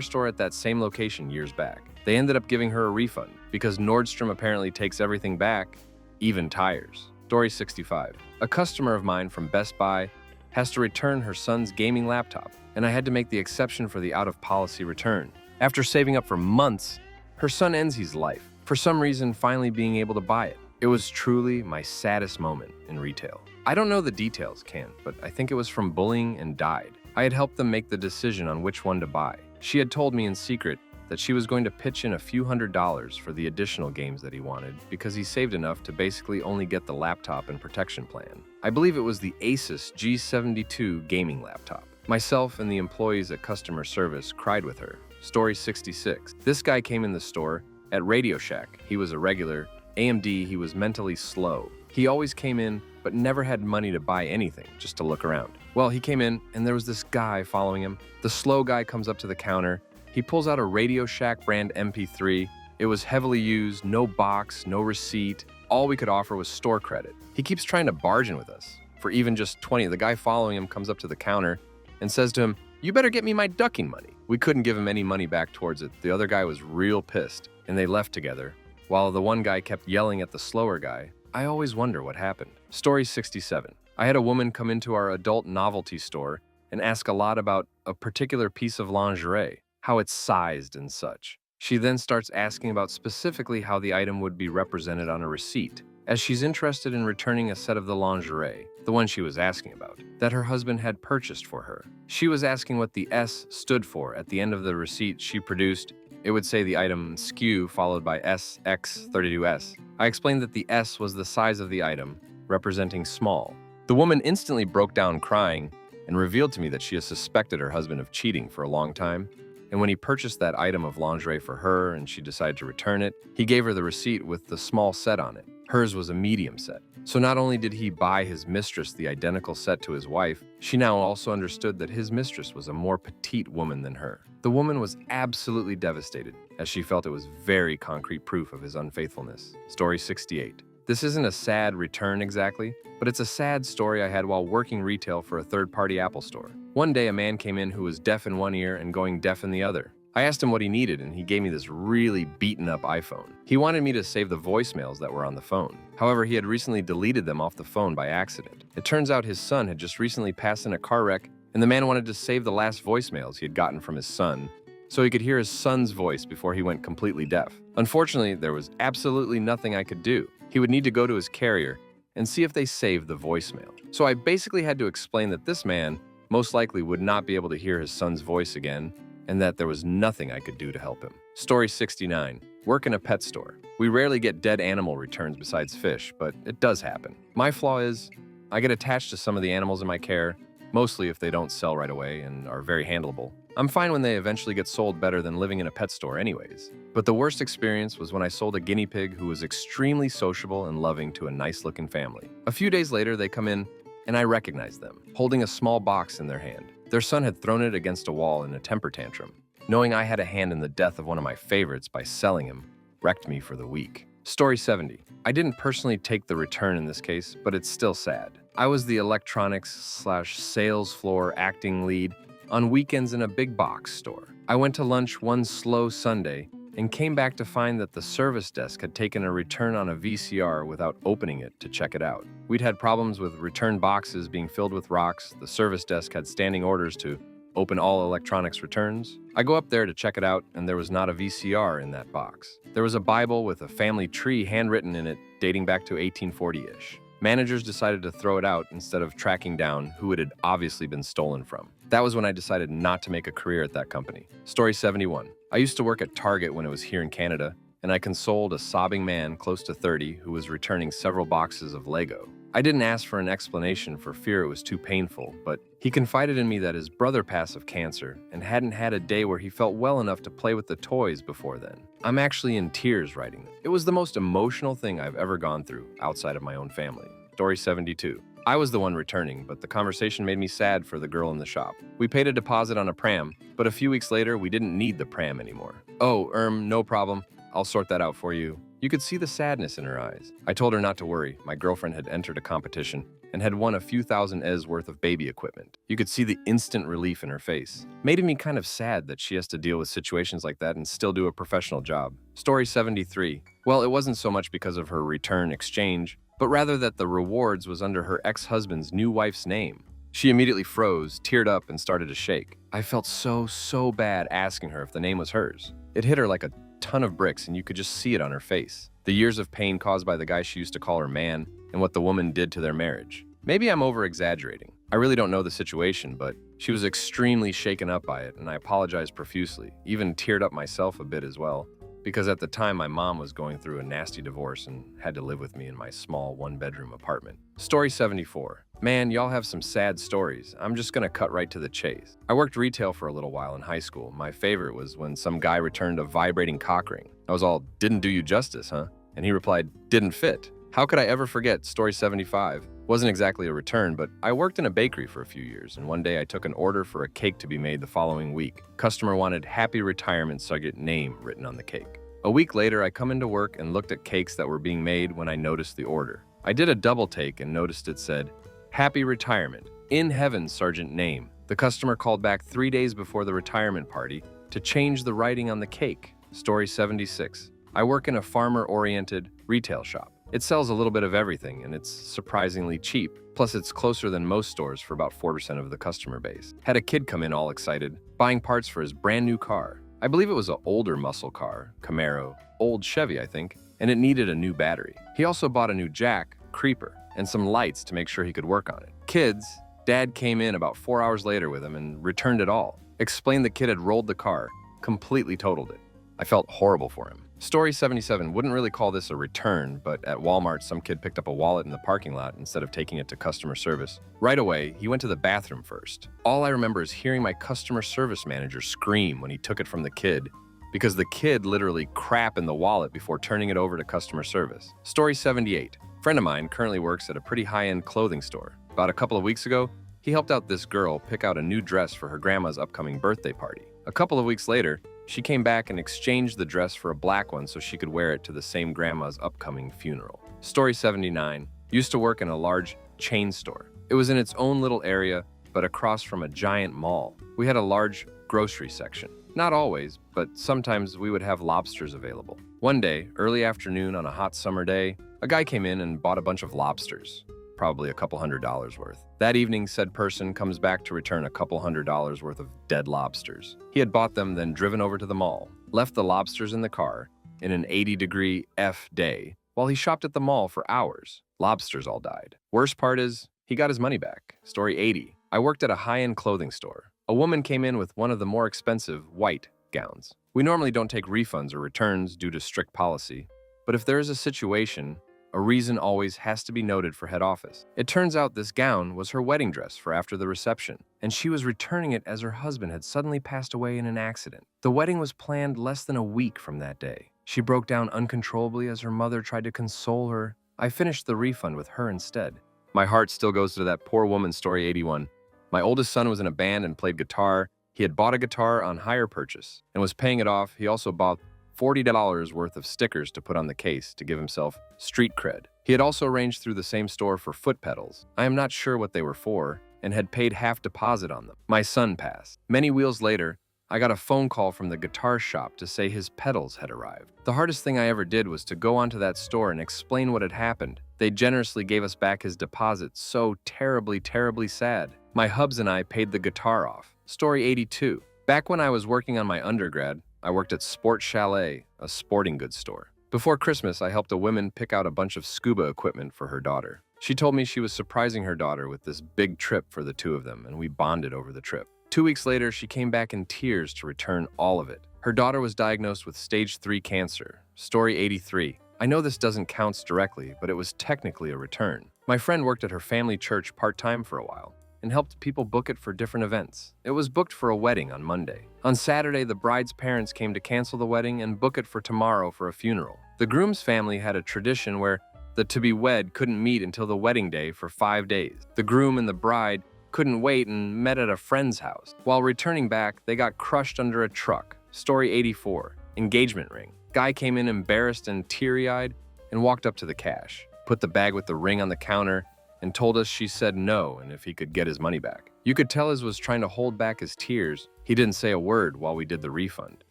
[SPEAKER 1] store at that same location years back. They ended up giving her a refund because Nordstrom apparently takes everything back, even tires. Story 65. A customer of mine from Best Buy has to return her son's gaming laptop, and I had to make the exception for the out-of-policy return. After saving up for months, her son ends his life, for some reason finally being able to buy it. It was truly my saddest moment in retail. I don't know the details, but I think it was from bullying and died. I had helped them make the decision on which one to buy. She had told me in secret that she was going to pitch in a few $100s for the additional games that he wanted because he saved enough to basically only get the laptop and protection plan. I believe it was the Asus G72 gaming laptop. Myself and the employees at customer service cried with her. Story 66. This guy came in the store at Radio Shack. He was a regular. AMD, he was mentally slow. He always came in, but never had money to buy anything, just to look around. Well, he came in, and there was this guy following him. The slow guy comes up to the counter. He pulls out a Radio Shack brand MP3. It was heavily used, no box, no receipt. All we could offer was store credit. He keeps trying to bargain with us for even just 20. The guy following him comes up to the counter and says to him, "You better get me my ducking money." We couldn't give him any money back towards it. The other guy was real pissed, and they left together. While the one guy kept yelling at the slower guy. I always wonder what happened. Story 67. I had a woman come into our adult novelty store and ask a lot about a particular piece of lingerie, how it's sized and such. She then starts asking about specifically how the item would be represented on a receipt, as she's interested in returning a set of the lingerie, the one she was asking about, that her husband had purchased for her. She was asking what the S stood for. At the end of the receipt she produced, it would say the item SKU followed by SX32S. I explained that the S was the size of the item, representing small. The woman instantly broke down crying and revealed to me that she has suspected her husband of cheating for a long time. And when he purchased that item of lingerie for her and she decided to return it, he gave her the receipt with the small set on it. Hers was a medium set. So not only did he buy his mistress the identical set to his wife, she now also understood that his mistress was a more petite woman than her. The woman was absolutely devastated, as she felt it was very concrete proof of his unfaithfulness. Story 68. This isn't a sad return exactly, but it's a sad story I had while working retail for a third-party Apple store. One day a man came in who was deaf in one ear and going deaf in the other. I asked him what he needed, and he gave me this really beaten-up iPhone. He wanted me to save the voicemails that were on the phone. However, he had recently deleted them off the phone by accident. It turns out his son had just recently passed in a car wreck, and the man wanted to save the last voicemails he had gotten from his son so he could hear his son's voice before he went completely deaf. Unfortunately, there was absolutely nothing I could do. He would need to go to his carrier and see if they saved the voicemail. So I basically had to explain that this man most likely would not be able to hear his son's voice again, and that there was nothing I could do to help him. Story 69. Work in a pet store. We rarely get dead animal returns besides fish, but it does happen. My flaw is I get attached to some of the animals in my care, mostly if they don't sell right away and are very handleable. I'm fine when they eventually get sold, better than living in a pet store anyways. But the worst experience was when I sold a guinea pig who was extremely sociable and loving to a nice-looking family. A few days later, they come in, and I recognize them, holding a small box in their hand. Their son had thrown it against a wall in a temper tantrum. Knowing I had a hand in the death of one of my favorites by selling him wrecked me for the week. Story 70. I didn't personally take the return in this case, but it's still sad. I was the electronics/sales floor acting lead on weekends in a big box store. I went to lunch one slow Sunday and came back to find that the service desk had taken a return on a VCR without opening it to check it out. We'd had problems with return boxes being filled with rocks. The service desk had standing orders to open all electronics returns. I go up there to check it out, and there was not a VCR in that box. There was a Bible with a family tree handwritten in it dating back to 1840-ish. Managers decided to throw it out instead of tracking down who it had obviously been stolen from. That was when I decided not to make a career at that company. Story 71. I used to work at Target when it was here in Canada, and I consoled a sobbing man close to 30 who was returning several boxes of Lego. I didn't ask for an explanation for fear it was too painful, but he confided in me that his brother passed of cancer and hadn't had a day where he felt well enough to play with the toys before then. I'm actually in tears writing them. It was the most emotional thing I've ever gone through outside of my own family. Story 72. I was the one returning, but the conversation made me sad for the girl in the shop. We paid a deposit on a pram, but a few weeks later, we didn't need the pram anymore. Oh, no problem. I'll sort that out for you. You could see the sadness in her eyes. I told her not to worry. My girlfriend had entered a competition and had won a few thousand ES worth of baby equipment. You could see the instant relief in her face. Made me kind of sad that she has to deal with situations like that and still do a professional job. Story 73. Well, it wasn't so much because of her return exchange, but rather that the rewards was under her ex-husband's new wife's name. She immediately froze, teared up, and started to shake. I felt so bad asking her if the name was hers. It hit her like a ton of bricks, and you could just see it on her face. The years of pain caused by the guy she used to call her man, and what the woman did to their marriage. Maybe I'm over-exaggerating. I really don't know the situation, but she was extremely shaken up by it, and I apologized profusely, even teared up myself a bit as well, because at the time my mom was going through a nasty divorce and had to live with me in my small one-bedroom apartment. Story 74. Man, y'all have some sad stories. I'm just gonna cut right to the chase. I worked retail for a little while in high school. My favorite was when some guy returned a vibrating cock ring. I was all, "Didn't do you justice, huh?" And he replied, "Didn't fit." How could I ever forget Story 75? Wasn't exactly a return, but I worked in a bakery for a few years, and one day I took an order for a cake to be made the following week. Customer wanted "Happy Retirement Subject Name" written on the cake. A week later, I come into work and looked at cakes that were being made when I noticed the order. I did a double take and noticed it said, "Happy Retirement. In heaven, Sergeant Name." The customer called back 3 days before the retirement party to change the writing on the cake. Story 76. I work in a farmer-oriented retail shop. It sells a little bit of everything, and it's surprisingly cheap. Plus, it's closer than most stores for about 4% of the customer base. Had a kid come in all excited, buying parts for his brand new car. I believe it was an older muscle car, Camaro, old Chevy, I think, and it needed a new battery. He also bought a new jack, creeper, and some lights to make sure he could work on it. Kids, Dad came in about 4 hours later with him and returned it all. Explained the kid had rolled the car, completely totaled it. I felt horrible for him. Story 77. Wouldn't really call this a return, but at Walmart, some kid picked up a wallet in the parking lot instead of taking it to customer service. Right away, he went to the bathroom first. All I remember is hearing my customer service manager scream when he took it from the kid, because the kid literally crapped in the wallet before turning it over to customer service. Story 78. A friend of mine currently works at a pretty high-end clothing store. About a couple of weeks ago, he helped out this girl pick out a new dress for her grandma's upcoming birthday party. A couple of weeks later, she came back and exchanged the dress for a black one so she could wear it to the same grandma's upcoming funeral. Story 79. Used to work in a large chain store. It was in its own little area, but across from a giant mall. We had a large grocery section. Not always, but sometimes we would have lobsters available. One day, early afternoon on a hot summer day, a guy came in and bought a bunch of lobsters, probably a couple $100 worth. That evening, said person comes back to return a couple $100 worth of dead lobsters. He had bought them, then driven over to the mall, left the lobsters in the car in an 80-degree F day while he shopped at the mall for hours. Lobsters all died. Worst part is, he got his money back. Story 80. I worked at a high-end clothing store. A woman came in with one of the more expensive white gowns. We normally don't take refunds or returns due to strict policy, but if there is a situation, a reason always has to be noted for head office. It turns out this gown was her wedding dress for after the reception, and she was returning it as her husband had suddenly passed away in an accident. The wedding was planned less than a week from that day. She broke down uncontrollably as her mother tried to console her. I finished the refund with her instead. My heart still goes to that poor woman. Story 81. My oldest son was in a band and played guitar. He had bought a guitar on hire purchase and was paying it off. He also bought $40 worth of stickers to put on the case to give himself street cred. He had also arranged through the same store for foot pedals. I am not sure what they were for and had paid half deposit on them. My son passed. Many wheels later, I got a phone call from the guitar shop to say his pedals had arrived. The hardest thing I ever did was to go onto that store and explain what had happened. They generously gave us back his deposit. So terribly, terribly sad. My hubs and I paid the guitar off. Story 82. Back when I was working on my undergrad, I worked at Sport Chalet, a sporting goods store. Before Christmas, I helped a woman pick out a bunch of scuba equipment for her daughter. She told me she was surprising her daughter with this big trip for the two of them, and we bonded over the trip. 2 weeks later, she came back in tears to return all of it. Her daughter was diagnosed with stage 3 cancer. Story 83. I know this doesn't count directly, but it was technically a return. My friend worked at her family church part-time for a while and helped people book it for different events. It was booked for a wedding on Monday. On Saturday, the bride's parents came to cancel the wedding and book it for tomorrow for a funeral. The groom's family had a tradition where the to-be-wed couldn't meet until the wedding day for 5 days. The groom and the bride couldn't wait and met at a friend's house. While returning back, they got crushed under a truck. Story 84. Engagement ring. Guy came in embarrassed and teary-eyed and walked up to the cash, put the bag with the ring on the counter, and told us she said no and if he could get his money back. You could tell he was trying to hold back his tears. He didn't say a word while we did the refund.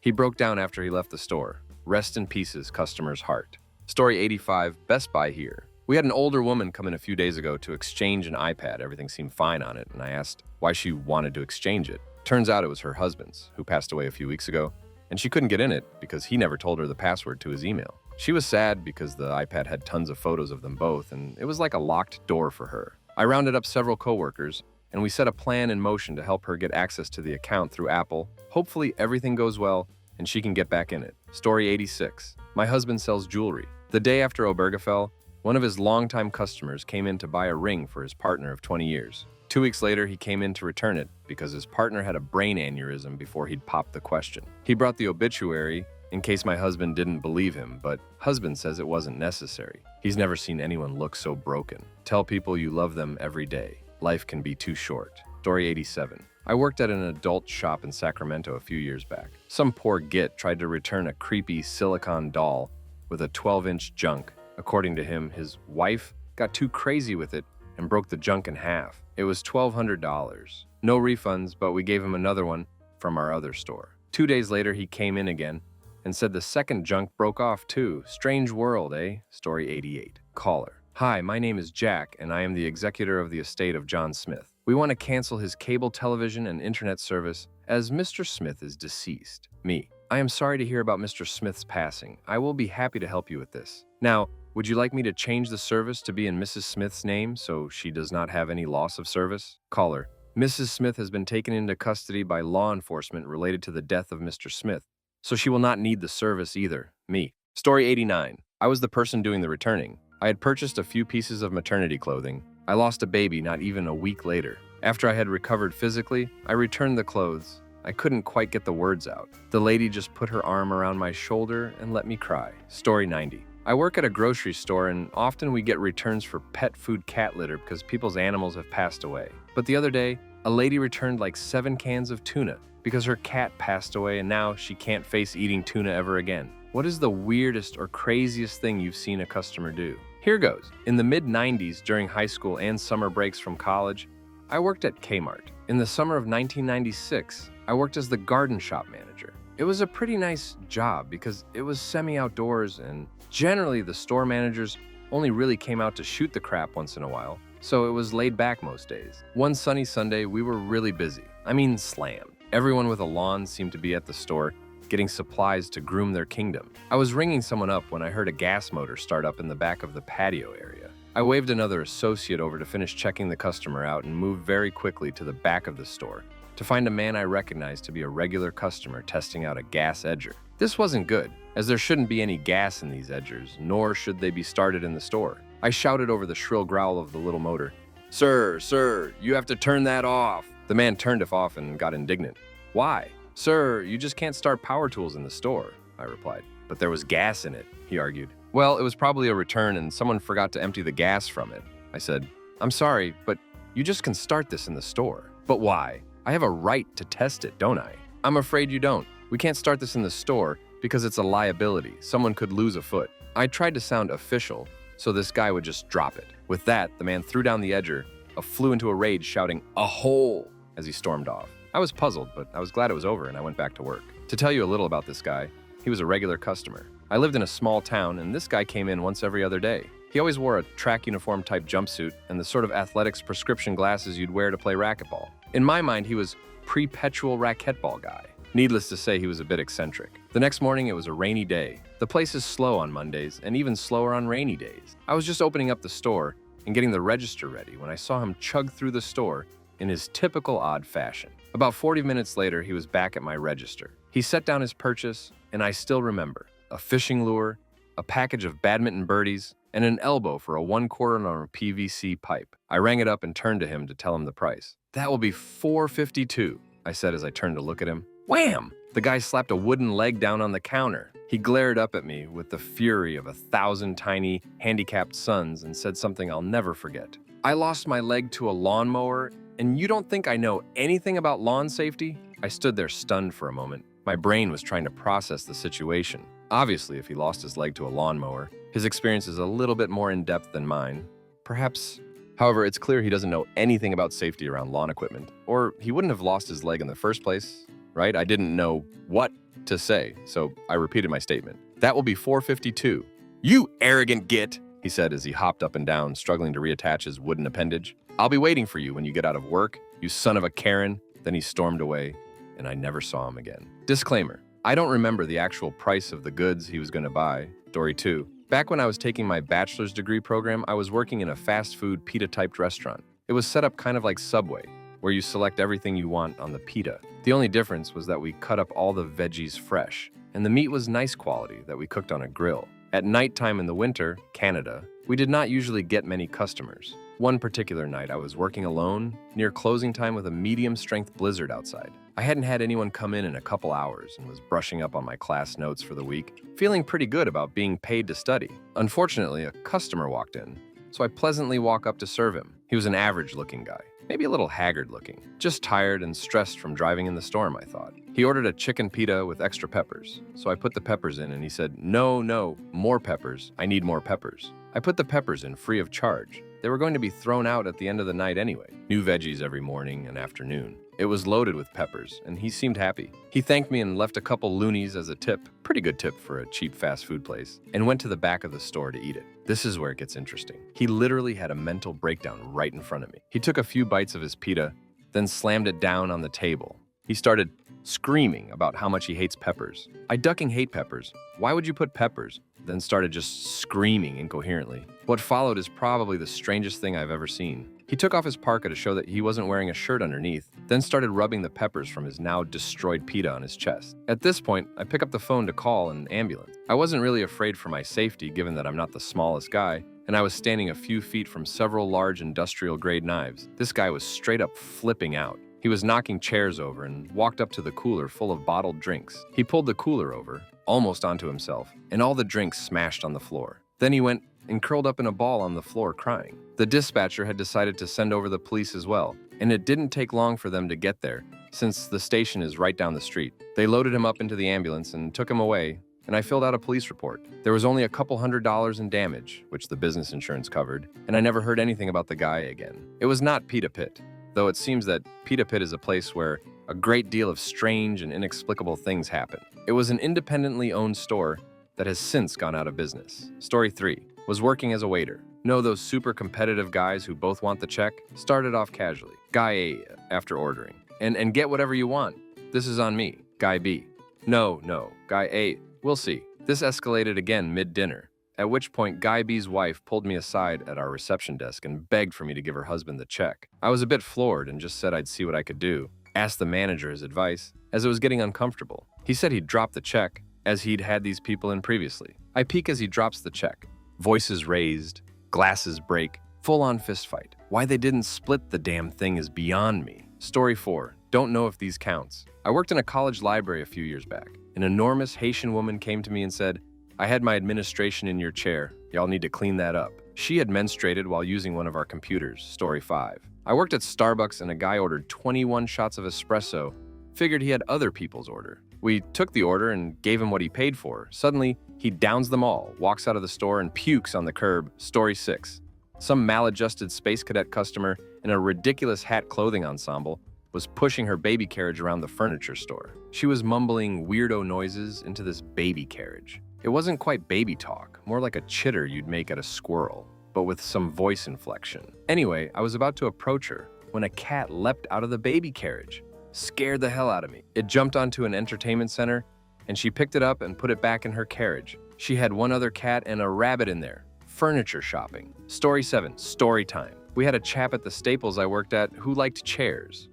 [SPEAKER 1] He broke down after he left the store. Rest in pieces, customer's heart. Story 85, Best Buy here. We had an older woman come in a few days ago to exchange an iPad. Everything seemed fine on it, and I asked why she wanted to exchange it. Turns out it was her husband's, who passed away a few weeks ago, and she couldn't get in it because he never told her the password to his email. She was sad because the iPad had tons of photos of them both, and it was like a locked door for her. I rounded up several coworkers, and we set a plan in motion to help her get access to the account through Apple. Hopefully everything goes well, and she can get back in it. Story 86. My husband sells jewelry. The day after Obergefell, one of his longtime customers came in to buy a ring for his partner of 20 years. 2 weeks later, he came in to return it because his partner had a brain aneurysm before he'd popped the question. He brought the obituary in case my husband didn't believe him, but husband says it wasn't necessary. He's never seen anyone look so broken. Tell people you love them every day. Life can be too short. Story 87. I worked at an adult shop in Sacramento a few years back. Some poor git tried to return a creepy silicone doll with a 12-inch junk. According to him, his wife got too crazy with it and broke the junk in half. It was $1,200. No refunds, but we gave him another one from our other store. 2 days later, he came in again and said the second junk broke off too. Strange world, eh? Story 88. Caller. Hi, my name is Jack, and I am the executor of the estate of John Smith. We want to cancel his cable television and internet service as Mr. Smith is deceased. Me. I am sorry to hear about Mr. Smith's passing. I will be happy to help you with this. Now, would you like me to change the service to be in Mrs. Smith's name so she does not have any loss of service? Caller. Mrs. Smith has been taken into custody by law enforcement related to the death of Mr. Smith, so she will not need the service either. Me. Story 89. I was the person doing the returning. I had purchased a few pieces of maternity clothing. I lost a baby not even a week later. After I had recovered physically, I returned the clothes. I couldn't quite get the words out. The lady just put her arm around my shoulder and let me cry. Story 90. I work at a grocery store, and often we get returns for pet food cat litter because people's animals have passed away. But the other day, a lady returned like 7 cans of tuna because her cat passed away and now she can't face eating tuna ever again. What is the weirdest or craziest thing you've seen a customer do? Here goes. In the mid-90s, during high school and summer breaks from college, I worked at Kmart. In the summer of 1996, I worked as the garden shop manager. It was a pretty nice job because it was semi-outdoors, and generally the store managers only really came out to shoot the crap once in a while, so it was laid back most days. One sunny Sunday, we were really busy. I mean slammed. Everyone with a lawn seemed to be at the store, getting supplies to groom their kingdom. I was ringing someone up when I heard a gas motor start up in the back of the patio area. I waved another associate over to finish checking the customer out and moved very quickly to the back of the store to find a man I recognized to be a regular customer testing out a gas edger. This wasn't good, as there shouldn't be any gas in these edgers, nor should they be started in the store. I shouted over the shrill growl of the little motor, Sir, you have to turn that off." The man turned it off and got indignant. "Why?" "Sir, you just can't start power tools in the store," I replied. "But there was gas in it," he argued. "Well, it was probably a return and someone forgot to empty the gas from it," I said. "I'm sorry, but you just can start this in the store." "But why? I have a right to test it, don't I?" "I'm afraid you don't. We can't start this in the store because it's a liability. Someone could lose a foot." I tried to sound official, so this guy would just drop it. With that, the man threw down the edger, flew into a rage, shouting, "A hole!" as he stormed off. I was puzzled, but I was glad it was over and I went back to work. To tell you a little about this guy, he was a regular customer. I lived in a small town, and this guy came in once every other day. He always wore a track uniform type jumpsuit and the sort of athletics prescription glasses you'd wear to play racquetball. In my mind, he was perpetual racquetball guy. Needless to say, he was a bit eccentric. The next morning, it was a rainy day. The place is slow on Mondays and even slower on rainy days. I was just opening up the store and getting the register ready when I saw him chug through the store in his typical odd fashion. About 40 minutes later, he was back at my register. He set down his purchase, and I still remember a fishing lure, a package of badminton birdies, and an elbow for a 1/4 on a PVC pipe. I rang it up and turned to him to tell him the price. "That will be $4.52, I said as I turned to look at him. Wham! The guy slapped a wooden leg down on the counter. He glared up at me with the fury of 1,000 tiny, handicapped sons and said something I'll never forget. "I lost my leg to a lawnmower, and you don't think I know anything about lawn safety?" I stood there stunned for a moment. My brain was trying to process the situation. Obviously, if he lost his leg to a lawnmower, his experience is a little bit more in-depth than mine. Perhaps. However, it's clear he doesn't know anything about safety around lawn equipment, or he wouldn't have lost his leg in the first place, right? I didn't know what to say, so I repeated my statement. "That will be $4.52. "You arrogant git," he said as he hopped up and down, struggling to reattach his wooden appendage. "I'll be waiting for you when you get out of work, you son of a Karen." Then he stormed away, and I never saw him again. Disclaimer: I don't remember the actual price of the goods he was going to buy. Story 2. Back when I was taking my bachelor's degree program, I was working in a fast food pita-typed restaurant. It was set up kind of like Subway, where you select everything you want on the pita. The only difference was that we cut up all the veggies fresh, and the meat was nice quality that we cooked on a grill. At nighttime in the winter, Canada, we did not usually get many customers. One particular night, I was working alone, near closing time with a medium-strength blizzard outside. I hadn't had anyone come in a couple hours and was brushing up on my class notes for the week, feeling pretty good about being paid to study. Unfortunately, a customer walked in, so I pleasantly walked up to serve him. He was an average-looking guy, maybe a little haggard-looking, just tired and stressed from driving in the storm, I thought. He ordered a chicken pita with extra peppers, so I put the peppers in and he said, No, more peppers. I need more peppers." I put the peppers in free of charge. They were going to be thrown out at the end of the night anyway. New veggies every morning and afternoon. It was loaded with peppers, and he seemed happy. He thanked me and left a couple loonies as a tip, pretty good tip for a cheap fast food place, and went to the back of the store to eat it. This is where it gets interesting. He literally had a mental breakdown right in front of me. He took a few bites of his pita, then slammed it down on the table. He started screaming about how much he hates peppers. I ducking hate peppers. Why would you put peppers? Then started just screaming incoherently. What followed is probably the strangest thing I've ever seen. He took off his parka to show that he wasn't wearing a shirt underneath, then started rubbing the peppers from his now destroyed pita on his chest. At this point, I pick up the phone to call an ambulance. I wasn't really afraid for my safety given that I'm not the smallest guy, and I was standing a few feet from several large industrial-grade knives. This guy was straight up flipping out. He was knocking chairs over and walked up to the cooler full of bottled drinks. He pulled the cooler over, almost onto himself, and all the drinks smashed on the floor. Then he went and curled up in a ball on the floor crying. The dispatcher had decided to send over the police as well, and it didn't take long for them to get there, since the station is right down the street. They loaded him up into the ambulance and took him away, and I filled out a police report. There was only a couple $100 in damage, which the business insurance covered, and I never heard anything about the guy again. It was not Pita Pit, though it seems that Pita Pit is a place where a great deal of strange and inexplicable things happened. It was an independently owned store that has since gone out of business. Story 3. Was working as a waiter. Know those super competitive guys who both want the check? Started off casually. Guy A, after ordering. And get whatever you want. This is on me. Guy B. No. Guy A. We'll see. This escalated again mid-dinner, at which point Guy B's wife pulled me aside at our reception desk and begged for me to give her husband the check. I was a bit floored and just said I'd see what I could do. Asked the manager his advice, as it was getting uncomfortable. He said he'd drop the check, as he'd had these people in previously. I peek as he drops the check. Voices raised, glasses break, full-on fistfight. Why they didn't split the damn thing is beyond me. Story 4. Don't know if these counts. I worked in a college library a few years back. An enormous Haitian woman came to me and said, I had my administration in your chair. Y'all need to clean that up. She had menstruated while using one of our computers. Story 5. I worked at Starbucks and a guy ordered 21 shots of espresso. Figured he had other people's order. We took the order and gave him what he paid for. Suddenly, he downs them all, walks out of the store, and pukes on the curb. Story 6. Some maladjusted space cadet customer in a ridiculous hat clothing ensemble was pushing her baby carriage around the furniture store. She was mumbling weirdo noises into this baby carriage. It wasn't quite baby talk, more like a chitter you'd make at a squirrel, but with some voice inflection. Anyway, I was about to approach her when a cat leapt out of the baby carriage. Scared the hell out of me. It jumped onto an entertainment center, and she picked it up and put it back in her carriage. She had one other cat and a rabbit in there. Furniture shopping. Story 7. Story time. We had a chap at the Staples I worked at who liked chairs.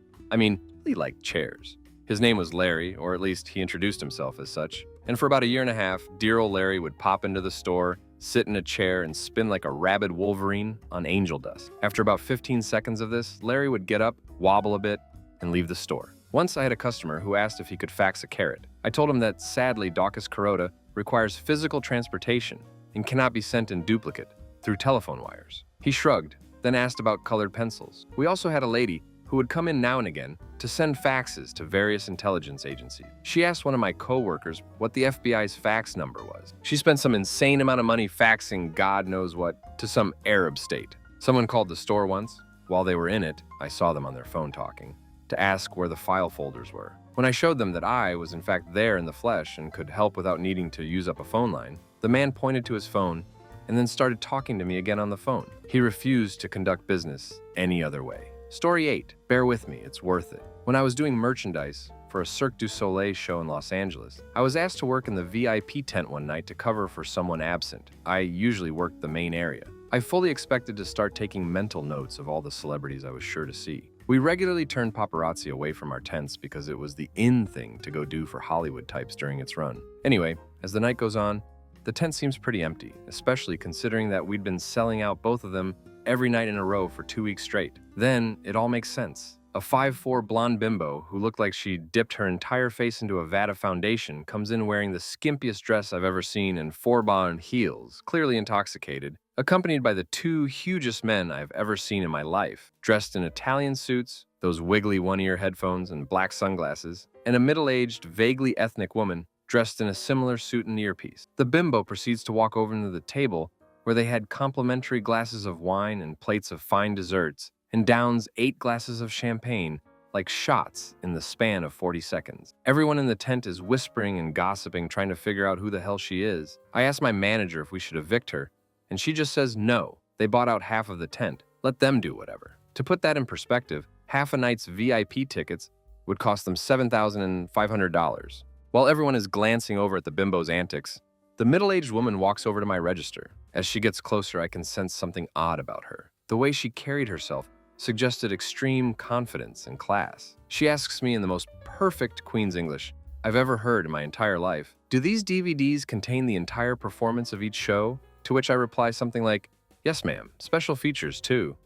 [SPEAKER 1] He liked chairs. His name was Larry, or at least he introduced himself as such. And for about a year and a half, dear old Larry would pop into the store, sit in a chair, and spin like a rabid Wolverine on angel dust. After about 15 seconds of this, Larry would get up, wobble a bit, and leave the store. Once I had a customer who asked if he could fax a carrot. I told him that sadly Daucus carota requires physical transportation and cannot be sent in duplicate through telephone wires. He shrugged, then asked about colored pencils. We also had a lady who would come in now and again to send faxes to various intelligence agencies. She asked one of my co-workers what the FBI's fax number was. She spent some insane amount of money faxing God knows what to some Arab state. Someone called the store once. While they were in it, I saw them on their phone talking, to ask where the file folders were. When I showed them that I was in fact there in the flesh and could help without needing to use up a phone line, the man pointed to his phone and then started talking to me again on the phone. He refused to conduct business any other way. Story 8. Bear with me, it's worth it. When I was doing merchandise for a Cirque du Soleil show in Los Angeles, I was asked to work in the VIP tent one night to cover for someone absent. I usually worked the main area. I fully expected to start taking mental notes of all the celebrities I was sure to see. We regularly turned paparazzi away from our tents because it was the in thing to go do for Hollywood types during its run. Anyway, as the night goes on, the tent seems pretty empty, especially considering that we'd been selling out both of them every night in a row for 2 weeks straight. Then it all makes sense. A 5'4" blonde bimbo who looked like she dipped her entire face into a vat of foundation comes in wearing the skimpiest dress I've ever seen and 4-bar heels, clearly intoxicated, accompanied by the 2 hugest men I've ever seen in my life, dressed in Italian suits, those wiggly one-ear headphones and black sunglasses, and a middle-aged, vaguely ethnic woman dressed in a similar suit and earpiece. The bimbo proceeds to walk over to the table where they had complimentary glasses of wine and plates of fine desserts, and downs 8 glasses of champagne like shots in the span of 40 seconds. Everyone in the tent is whispering and gossiping, trying to figure out who the hell she is. I asked my manager if we should evict her, and she just says no. They bought out half of the tent. Let them do whatever. To put that in perspective, half a night's VIP tickets would cost them $7,500. While everyone is glancing over at the bimbo's antics, the middle-aged woman walks over to my register. As she gets closer, I can sense something odd about her. The way she carried herself suggested extreme confidence and class. She asks me in the most perfect Queen's English I've ever heard in my entire life, "Do these DVDs contain the entire performance of each show?" To which I reply something like, "Yes, ma'am. Special features, too."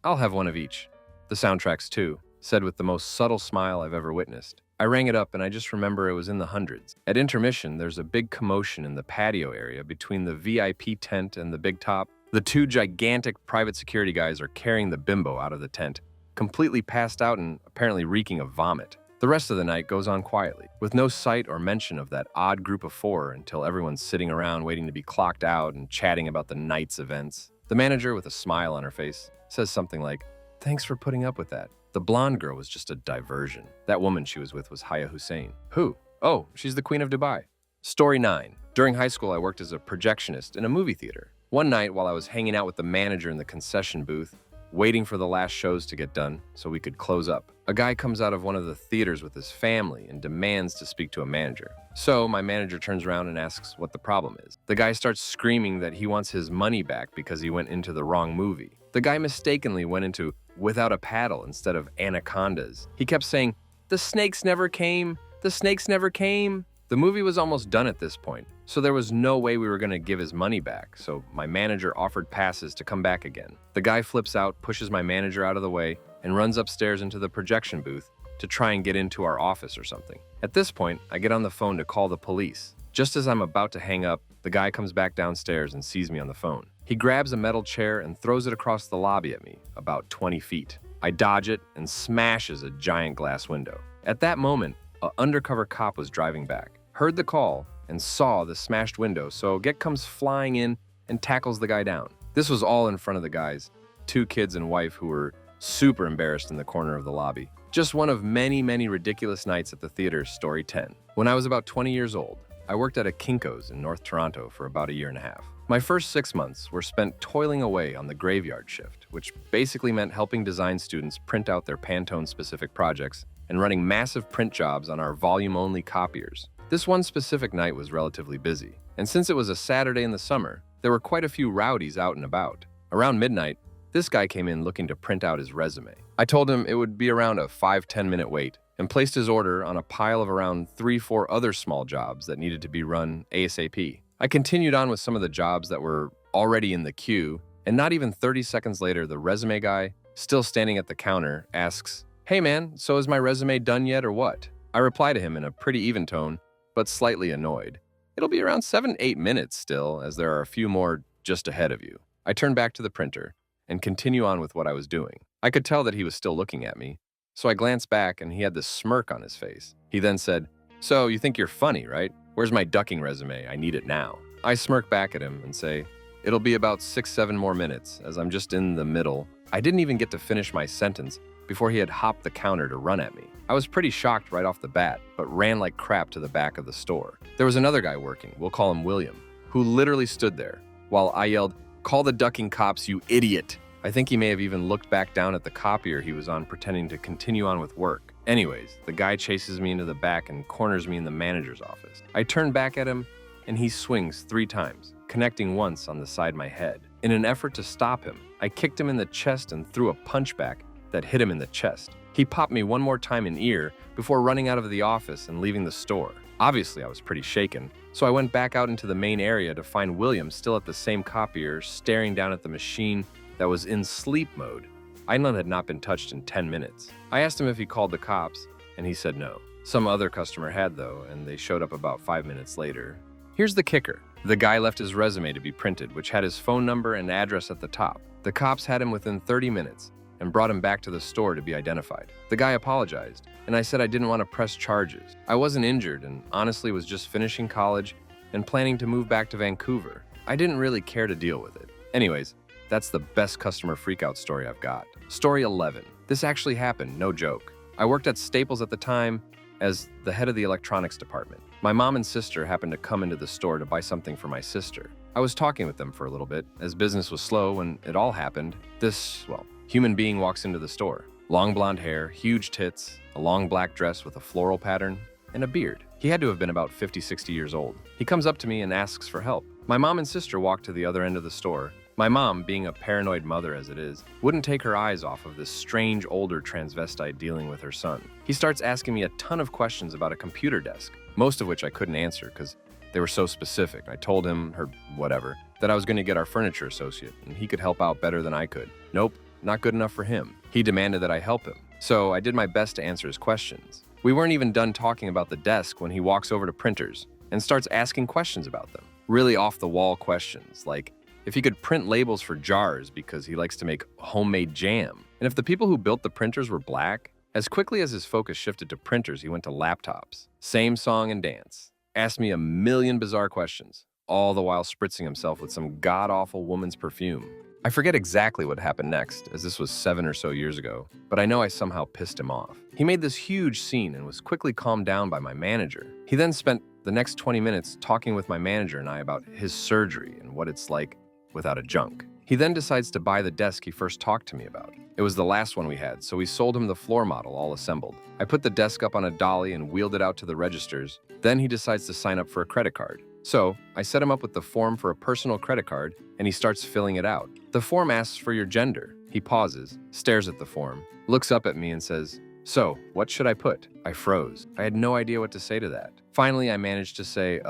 [SPEAKER 1] I'll have one of each. The soundtracks, too," said with the most subtle smile I've ever witnessed. I rang it up and I just remember it was in the hundreds. At intermission, there's a big commotion in the patio area between the VIP tent and the big top. The 2 gigantic private security guys are carrying the bimbo out of the tent, completely passed out and apparently reeking of vomit. The rest of the night goes on quietly, with no sight or mention of that odd group of 4 until everyone's sitting around waiting to be clocked out and chatting about the night's events. The manager, with a smile on her face, says something like, "Thanks for putting up with that." The blonde girl was just a diversion. That woman she was with was Haya Hussein. Who? Oh, she's the Queen of Dubai. Story 9. During high school, I worked as a projectionist in a movie theater. One night, while I was hanging out with the manager in the concession booth, waiting for the last shows to get done so we could close up, a guy comes out of one of the theaters with his family and demands to speak to a manager. So my manager turns around and asks what the problem is. The guy starts screaming that he wants his money back because he went into the wrong movie. The guy mistakenly went into Without a Paddle instead of Anacondas. He kept saying, "The snakes never came, the snakes never came." The movie was almost done at this point, so there was no way we were going to give his money back, so my manager offered passes to come back again. The guy flips out, pushes my manager out of the way, and runs upstairs into the projection booth to try and get into our office or something. At this point, I get on the phone to call the police. Just as I'm about to hang up, the guy comes back downstairs and sees me on the phone. He grabs a metal chair and throws it across the lobby at me, about 20 feet. I dodge it and smashes a giant glass window. At that moment, an undercover cop was driving back, heard the call, and saw the smashed window, so comes flying in and tackles the guy down. This was all in front of the guys, 2 kids and wife who were super embarrassed in the corner of the lobby. Just one of many, many ridiculous nights at the theater, story 10. When I was about 20 years old, I worked at a Kinko's in North Toronto for about a year and a half. My first 6 months were spent toiling away on the graveyard shift, which basically meant helping design students print out their Pantone-specific projects and running massive print jobs on our volume-only copiers. This one specific night was relatively busy, and since it was a Saturday in the summer, there were quite a few rowdies out and about. Around midnight, this guy came in looking to print out his resume. I told him it would be around a 5-10 minute wait and placed his order on a pile of around 3-4 other small jobs that needed to be run ASAP. I continued on with some of the jobs that were already in the queue, and not even 30 seconds later, the resume guy, still standing at the counter, asks, "Hey man, so is my resume done yet or what?" I reply to him in a pretty even tone, but slightly annoyed. "It'll be around 7-8 minutes still, as there are a few more just ahead of you." I turn back to the printer and continue on with what I was doing. I could tell that he was still looking at me, so I glanced back and he had this smirk on his face. He then said, "So you think you're funny, right? Where's my ducking resume? I need it now." I smirk back at him and say, "It'll be about 6-7 more minutes, as I'm just in the middle." I didn't even get to finish my sentence before he had hopped the counter to run at me. I was pretty shocked right off the bat, but ran like crap to the back of the store. There was another guy working, we'll call him William, who literally stood there while I yelled, "Call the ducking cops, you idiot!" I think he may have even looked back down at the copier he was on, pretending to continue on with work. Anyways, the guy chases me into the back and corners me in the manager's office. I turn back at him, and he swings 3 times, connecting once on the side of my head. In an effort to stop him, I kicked him in the chest and threw a punch back that hit him in the chest. He popped me one more time in ear before running out of the office and leaving the store. Obviously, I was pretty shaken, so I went back out into the main area to find William still at the same copier, staring down at the machine that was in sleep mode. Island had not been touched in 10 minutes. I asked him if he called the cops, and he said no. Some other customer had, though, and they showed up about 5 minutes later. Here's the kicker. The guy left his resume to be printed, which had his phone number and address at the top. The cops had him within 30 minutes and brought him back to the store to be identified. The guy apologized, and I said I didn't want to press charges. I wasn't injured and honestly was just finishing college and planning to move back to Vancouver. I didn't really care to deal with it. Anyways, that's the best customer freakout story I've got. Story 11. This actually happened, no joke. I worked at Staples at the time as the head of the electronics department. My mom and sister happened to come into the store to buy something for my sister. I was talking with them for a little bit, as business was slow when it all happened. This, human being walks into the store. Long blonde hair, huge tits, a long black dress with a floral pattern, and a beard. He had to have been about 50-60 years old. He comes up to me and asks for help. My mom and sister walk to the other end of the store. My mom, being a paranoid mother as it is, wouldn't take her eyes off of this strange older transvestite dealing with her son. He starts asking me a ton of questions about a computer desk, most of which I couldn't answer because they were so specific. I told him, or whatever, that I was going to get our furniture associate and he could help out better than I could. Nope, not good enough for him. He demanded that I help him, so I did my best to answer his questions. We weren't even done talking about the desk when he walks over to printers and starts asking questions about them. Really off-the-wall questions, like if he could print labels for jars because he likes to make homemade jam, and if the people who built the printers were black. As quickly as his focus shifted to printers, he went to laptops. Same song and dance. Asked me a million bizarre questions, all the while spritzing himself with some god-awful woman's perfume. I forget exactly what happened next, as this was 7 or so years ago, but I know I somehow pissed him off. He made this huge scene and was quickly calmed down by my manager. He then spent the next 20 minutes talking with my manager and I about his surgery and what it's like without a junk. He then decides to buy the desk he first talked to me about. It was the last one we had, so we sold him the floor model all assembled. I put the desk up on a dolly and wheeled it out to the registers. Then he decides to sign up for a credit card. So I set him up with the form for a personal credit card and he starts filling it out. The form asks for your gender. He pauses, stares at the form, looks up at me and says, "So, what should I put?" I froze. I had no idea what to say to that. Finally, I managed to say,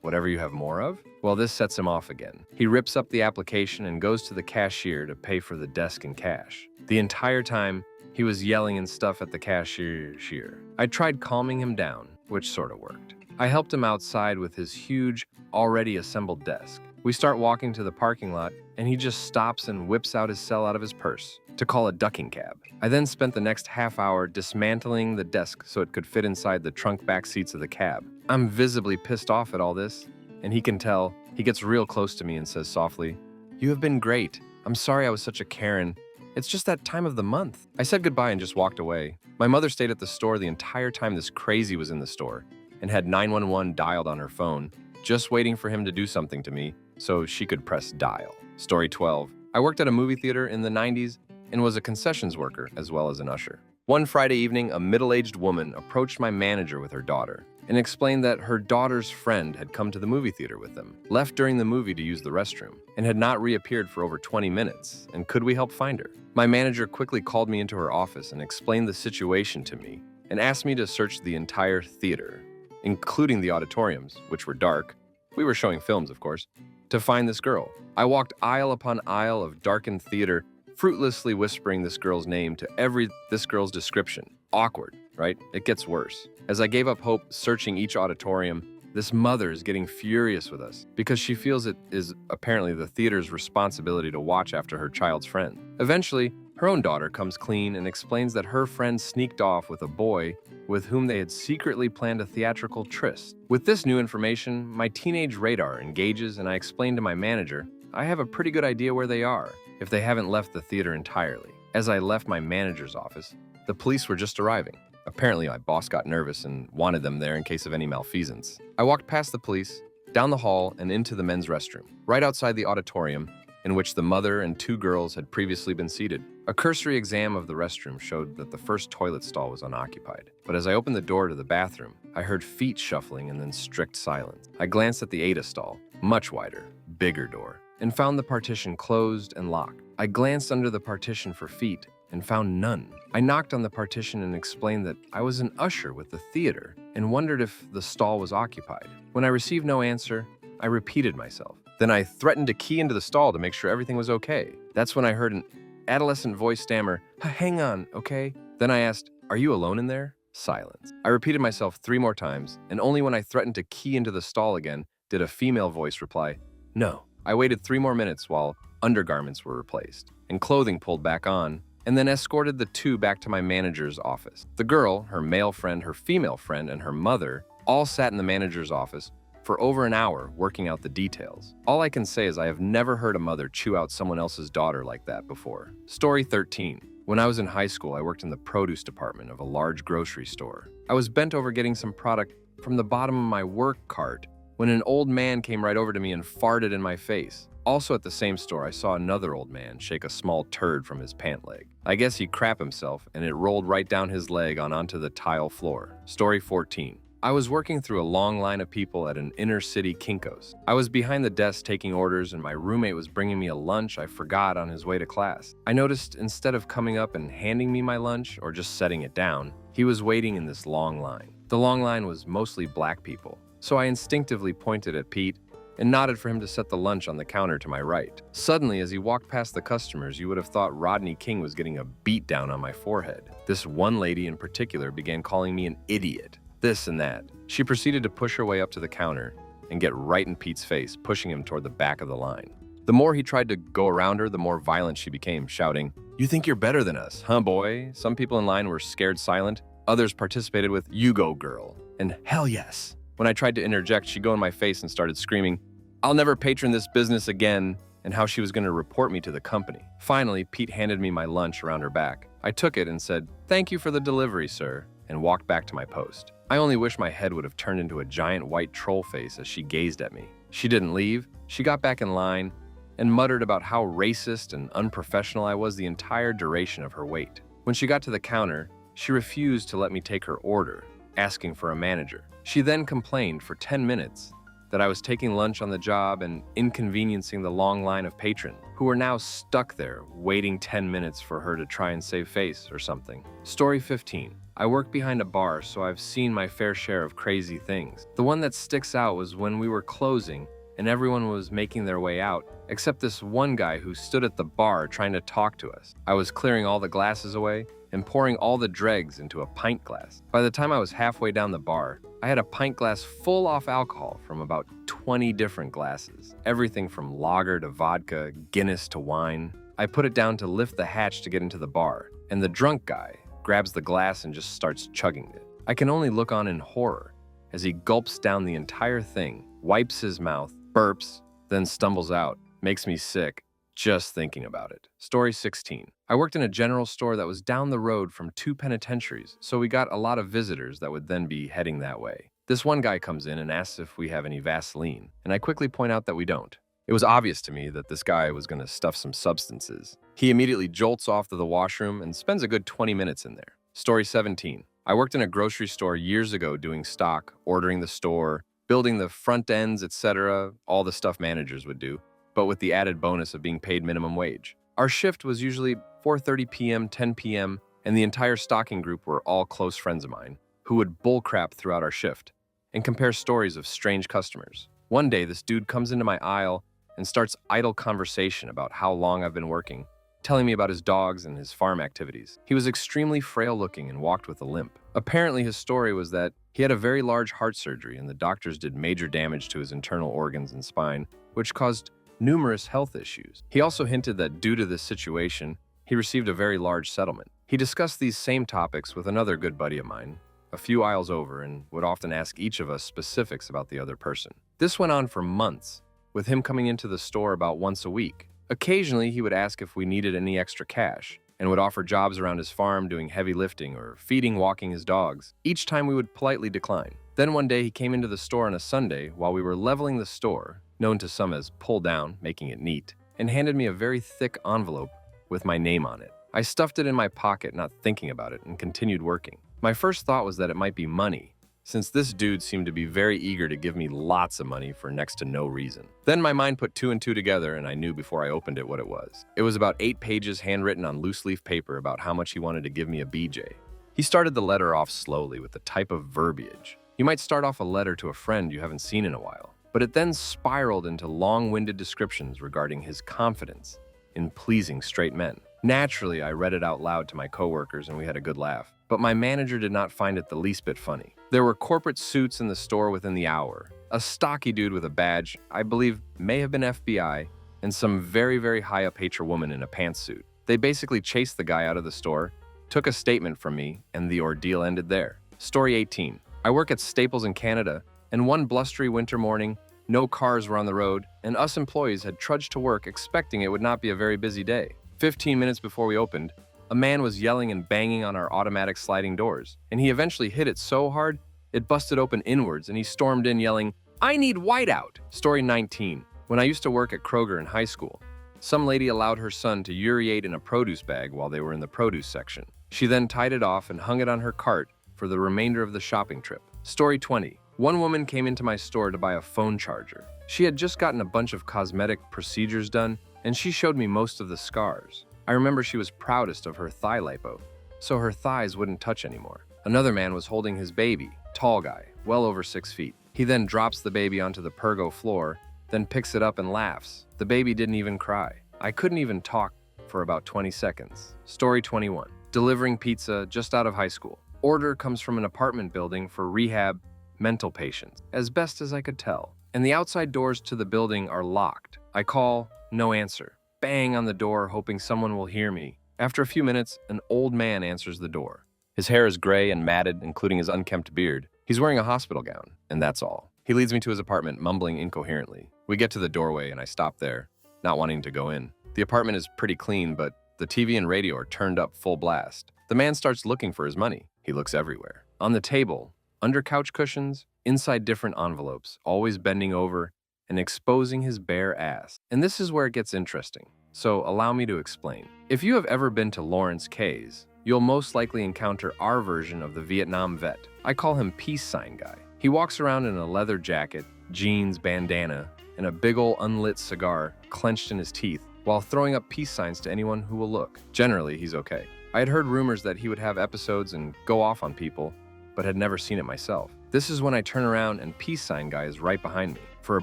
[SPEAKER 1] whatever you have more of? Well, this sets him off again. He rips up the application and goes to the cashier to pay for the desk in cash. The entire time, he was yelling and stuff at the cashier. I tried calming him down, which sort of worked. I helped him outside with his huge, already assembled desk. We start walking to the parking lot, and he just stops and whips out his cell out of his purse to call a ducking cab. I then spent the next half hour dismantling the desk so it could fit inside the trunk back seats of the cab. I'm visibly pissed off at all this, and he can tell. He gets real close to me and says softly, "You have been great. I'm sorry I was such a Karen. It's just that time of the month." I said goodbye and just walked away. My mother stayed at the store the entire time this crazy was in the store and had 911 dialed on her phone, just waiting for him to do something to me so she could press dial. Story 12. I worked at a movie theater in the 90s and was a concessions worker as well as an usher. One Friday evening, a middle-aged woman approached my manager with her daughter and explained that her daughter's friend had come to the movie theater with them, left during the movie to use the restroom, and had not reappeared for over 20 minutes, and could we help find her? My manager quickly called me into her office and explained the situation to me and asked me to search the entire theater, including the auditoriums, which were dark. We were showing films, of course, to find this girl. I walked aisle upon aisle of darkened theater, fruitlessly whispering this girl's name to this girl's description. Awkward, right? It gets worse. As I gave up hope searching each auditorium, this mother is getting furious with us because she feels it is apparently the theater's responsibility to watch after her child's friend. Eventually, her own daughter comes clean and explains that her friend sneaked off with a boy with whom they had secretly planned a theatrical tryst. With this new information, my teenage radar engages and I explain to my manager, I have a pretty good idea where they are, if they haven't left the theater entirely. As I left my manager's office, the police were just arriving. Apparently, my boss got nervous and wanted them there in case of any malfeasance. I walked past the police, down the hall, and into the men's restroom, right outside the auditorium in which the mother and two girls had previously been seated. A cursory exam of the restroom showed that the first toilet stall was unoccupied. But as I opened the door to the bathroom, I heard feet shuffling and then strict silence. I glanced at the ADA stall, much wider, bigger door, and found the partition closed and locked. I glanced under the partition for feet and found none. I knocked on the partition and explained that I was an usher with the theater and wondered if the stall was occupied. When I received no answer, I repeated myself. Then I threatened to key into the stall to make sure everything was okay. That's when I heard an adolescent voice stammer, "Hang on, okay?" Then I asked, "Are you alone in there?" Silence. I repeated myself 3 more times, and only when I threatened to key into the stall again did a female voice reply, "No." I waited 3 more minutes while undergarments were replaced and clothing pulled back on, and then escorted the two back to my manager's office. The girl, her male friend, her female friend, and her mother all sat in the manager's office for over an hour working out the details. All I can say is I have never heard a mother chew out someone else's daughter like that before. Story 13. When I was in high school, I worked in the produce department of a large grocery store. I was bent over getting some product from the bottom of my work cart when an old man came right over to me and farted in my face. Also at the same store, I saw another old man shake a small turd from his pant leg. I guess he crapped himself and it rolled right down his leg onto the tile floor. Story 14. I was working through a long line of people at an inner-city Kinko's. I was behind the desk taking orders and my roommate was bringing me a lunch I forgot on his way to class. I noticed instead of coming up and handing me my lunch or just setting it down, he was waiting in this long line. The long line was mostly black people, so I instinctively pointed at Pete and nodded for him to set the lunch on the counter to my right. Suddenly, as he walked past the customers, you would have thought Rodney King was getting a beat down on my forehead. This one lady in particular began calling me an idiot. This and that. She proceeded to push her way up to the counter and get right in Pete's face, pushing him toward the back of the line. The more he tried to go around her, the more violent she became, shouting, "You think you're better than us, huh, boy?" Some people in line were scared silent. Others participated with, "You go, girl," and "Hell yes." When I tried to interject, she'd go in my face and started screaming, "I'll never patron this business again." and how she was going to report me to the company. Finally, Pete handed me my lunch around her back. I took it and said, "Thank you for the delivery, sir," and walked back to my post. I only wish my head would have turned into a giant white troll face as she gazed at me. She didn't leave. She got back in line and muttered about how racist and unprofessional I was the entire duration of her wait. When she got to the counter, she refused to let me take her order, asking for a manager. She then complained for 10 minutes that I was taking lunch on the job and inconveniencing the long line of patrons, who were now stuck there waiting 10 minutes for her to try and save face or something. Story 15. I work behind a bar, so I've seen my fair share of crazy things. The one that sticks out was when we were closing and everyone was making their way out, except this one guy who stood at the bar trying to talk to us. I was clearing all the glasses away and pouring all the dregs into a pint glass. By the time I was halfway down the bar, I had a pint glass full off alcohol from about 20 different glasses. Everything from lager to vodka, Guinness to wine. I put it down to lift the hatch to get into the bar, and the drunk guy grabs the glass and just starts chugging it. I can only look on in horror as he gulps down the entire thing, wipes his mouth, burps, then stumbles out. Makes me sick just thinking about it. Story 16. I worked in a general store that was down the road from 2 penitentiaries, so we got a lot of visitors that would then be heading that way. This one guy comes in and asks if we have any Vaseline, and I quickly point out that we don't. It was obvious to me that this guy was going to stuff some substances. He immediately jolts off to the washroom and spends a good 20 minutes in there. Story 17. I worked in a grocery store years ago doing stock, ordering the store, building the front ends, etc., all the stuff managers would do, but with the added bonus of being paid minimum wage. Our shift was usually 4:30 p.m., 10 p.m., and the entire stocking group were all close friends of mine who would bullcrap throughout our shift and compare stories of strange customers. One day, this dude comes into my aisle and starts idle conversation about how long I've been working, telling me about his dogs and his farm activities. He was extremely frail-looking and walked with a limp. Apparently, his story was that he had a very large heart surgery and the doctors did major damage to his internal organs and spine, which caused numerous health issues. He also hinted that due to this situation, he received a very large settlement. He discussed these same topics with another good buddy of mine, a few aisles over, and would often ask each of us specifics about the other person. This went on for months, with him coming into the store about once a week. Occasionally, he would ask if we needed any extra cash, and would offer jobs around his farm doing heavy lifting or feeding, walking his dogs. Each time we would politely decline. Then one day he came into the store on a Sunday while we were leveling the store, known to some as pull down, making it neat, and handed me a very thick envelope with my name on it. I stuffed it in my pocket, not thinking about it, and continued working. My first thought was that it might be money, since this dude seemed to be very eager to give me lots of money for next to no reason. Then my mind put 2 and 2 together and I knew before I opened it what it was. It was about 8 pages handwritten on loose leaf paper about how much he wanted to give me a BJ. He started the letter off slowly with the type of verbiage. You might start off a letter to a friend you haven't seen in a while, but it then spiraled into long-winded descriptions regarding his confidence in pleasing straight men. Naturally, I read it out loud to my coworkers and we had a good laugh, but my manager did not find it the least bit funny. There were corporate suits in the store within the hour, a stocky dude with a badge, I believe may have been FBI, and some very, very high-up HR woman in a pantsuit. They basically chased the guy out of the store, took a statement from me, and the ordeal ended there. Story 18. I work at Staples in Canada, and one blustery winter morning, no cars were on the road, and us employees had trudged to work expecting it would not be a very busy day. 15 minutes before we opened, a man was yelling and banging on our automatic sliding doors, and he eventually hit it so hard, it busted open inwards, and he stormed in yelling, "I need whiteout!" Story 19. When I used to work at Kroger in high school, some lady allowed her son to urinate in a produce bag while they were in the produce section. She then tied it off and hung it on her cart for the remainder of the shopping trip. Story 20. One woman came into my store to buy a phone charger. She had just gotten a bunch of cosmetic procedures done, and she showed me most of the scars. I remember she was proudest of her thigh lipo, so her thighs wouldn't touch anymore. Another man was holding his baby, tall guy, well over 6 feet. He then drops the baby onto the pergo floor, then picks it up and laughs. The baby didn't even cry. I couldn't even talk for about 20 seconds. Story 21. Delivering pizza just out of high school. Order comes from an apartment building for rehab mental patients, as best as I could tell. And the outside doors to the building are locked. I call, no answer. Bang on the door, hoping someone will hear me. After a few minutes, an old man answers the door. His hair is gray and matted, including his unkempt beard. He's wearing a hospital gown, and that's all. He leads me to his apartment, mumbling incoherently. We get to the doorway, and I stop there. not wanting to go in. The apartment is pretty clean, but the TV and radio are turned up full blast. The man starts looking for his money. He looks everywhere. On the table, under couch cushions, inside different envelopes, always bending over and exposing his bare ass. And this is where it gets interesting. So allow me to explain. If you have ever been to Lawrence K's, you'll most likely encounter our version of the Vietnam vet. I call him Peace Sign Guy. He walks around in a leather jacket, jeans, bandana, and a big ol' unlit cigar clenched in his teeth while throwing up peace signs to anyone who will look. Generally, he's okay. I had heard rumors that he would have episodes and go off on people, but had never seen it myself. This is when I turn around and Peace Sign Guy is right behind me. For a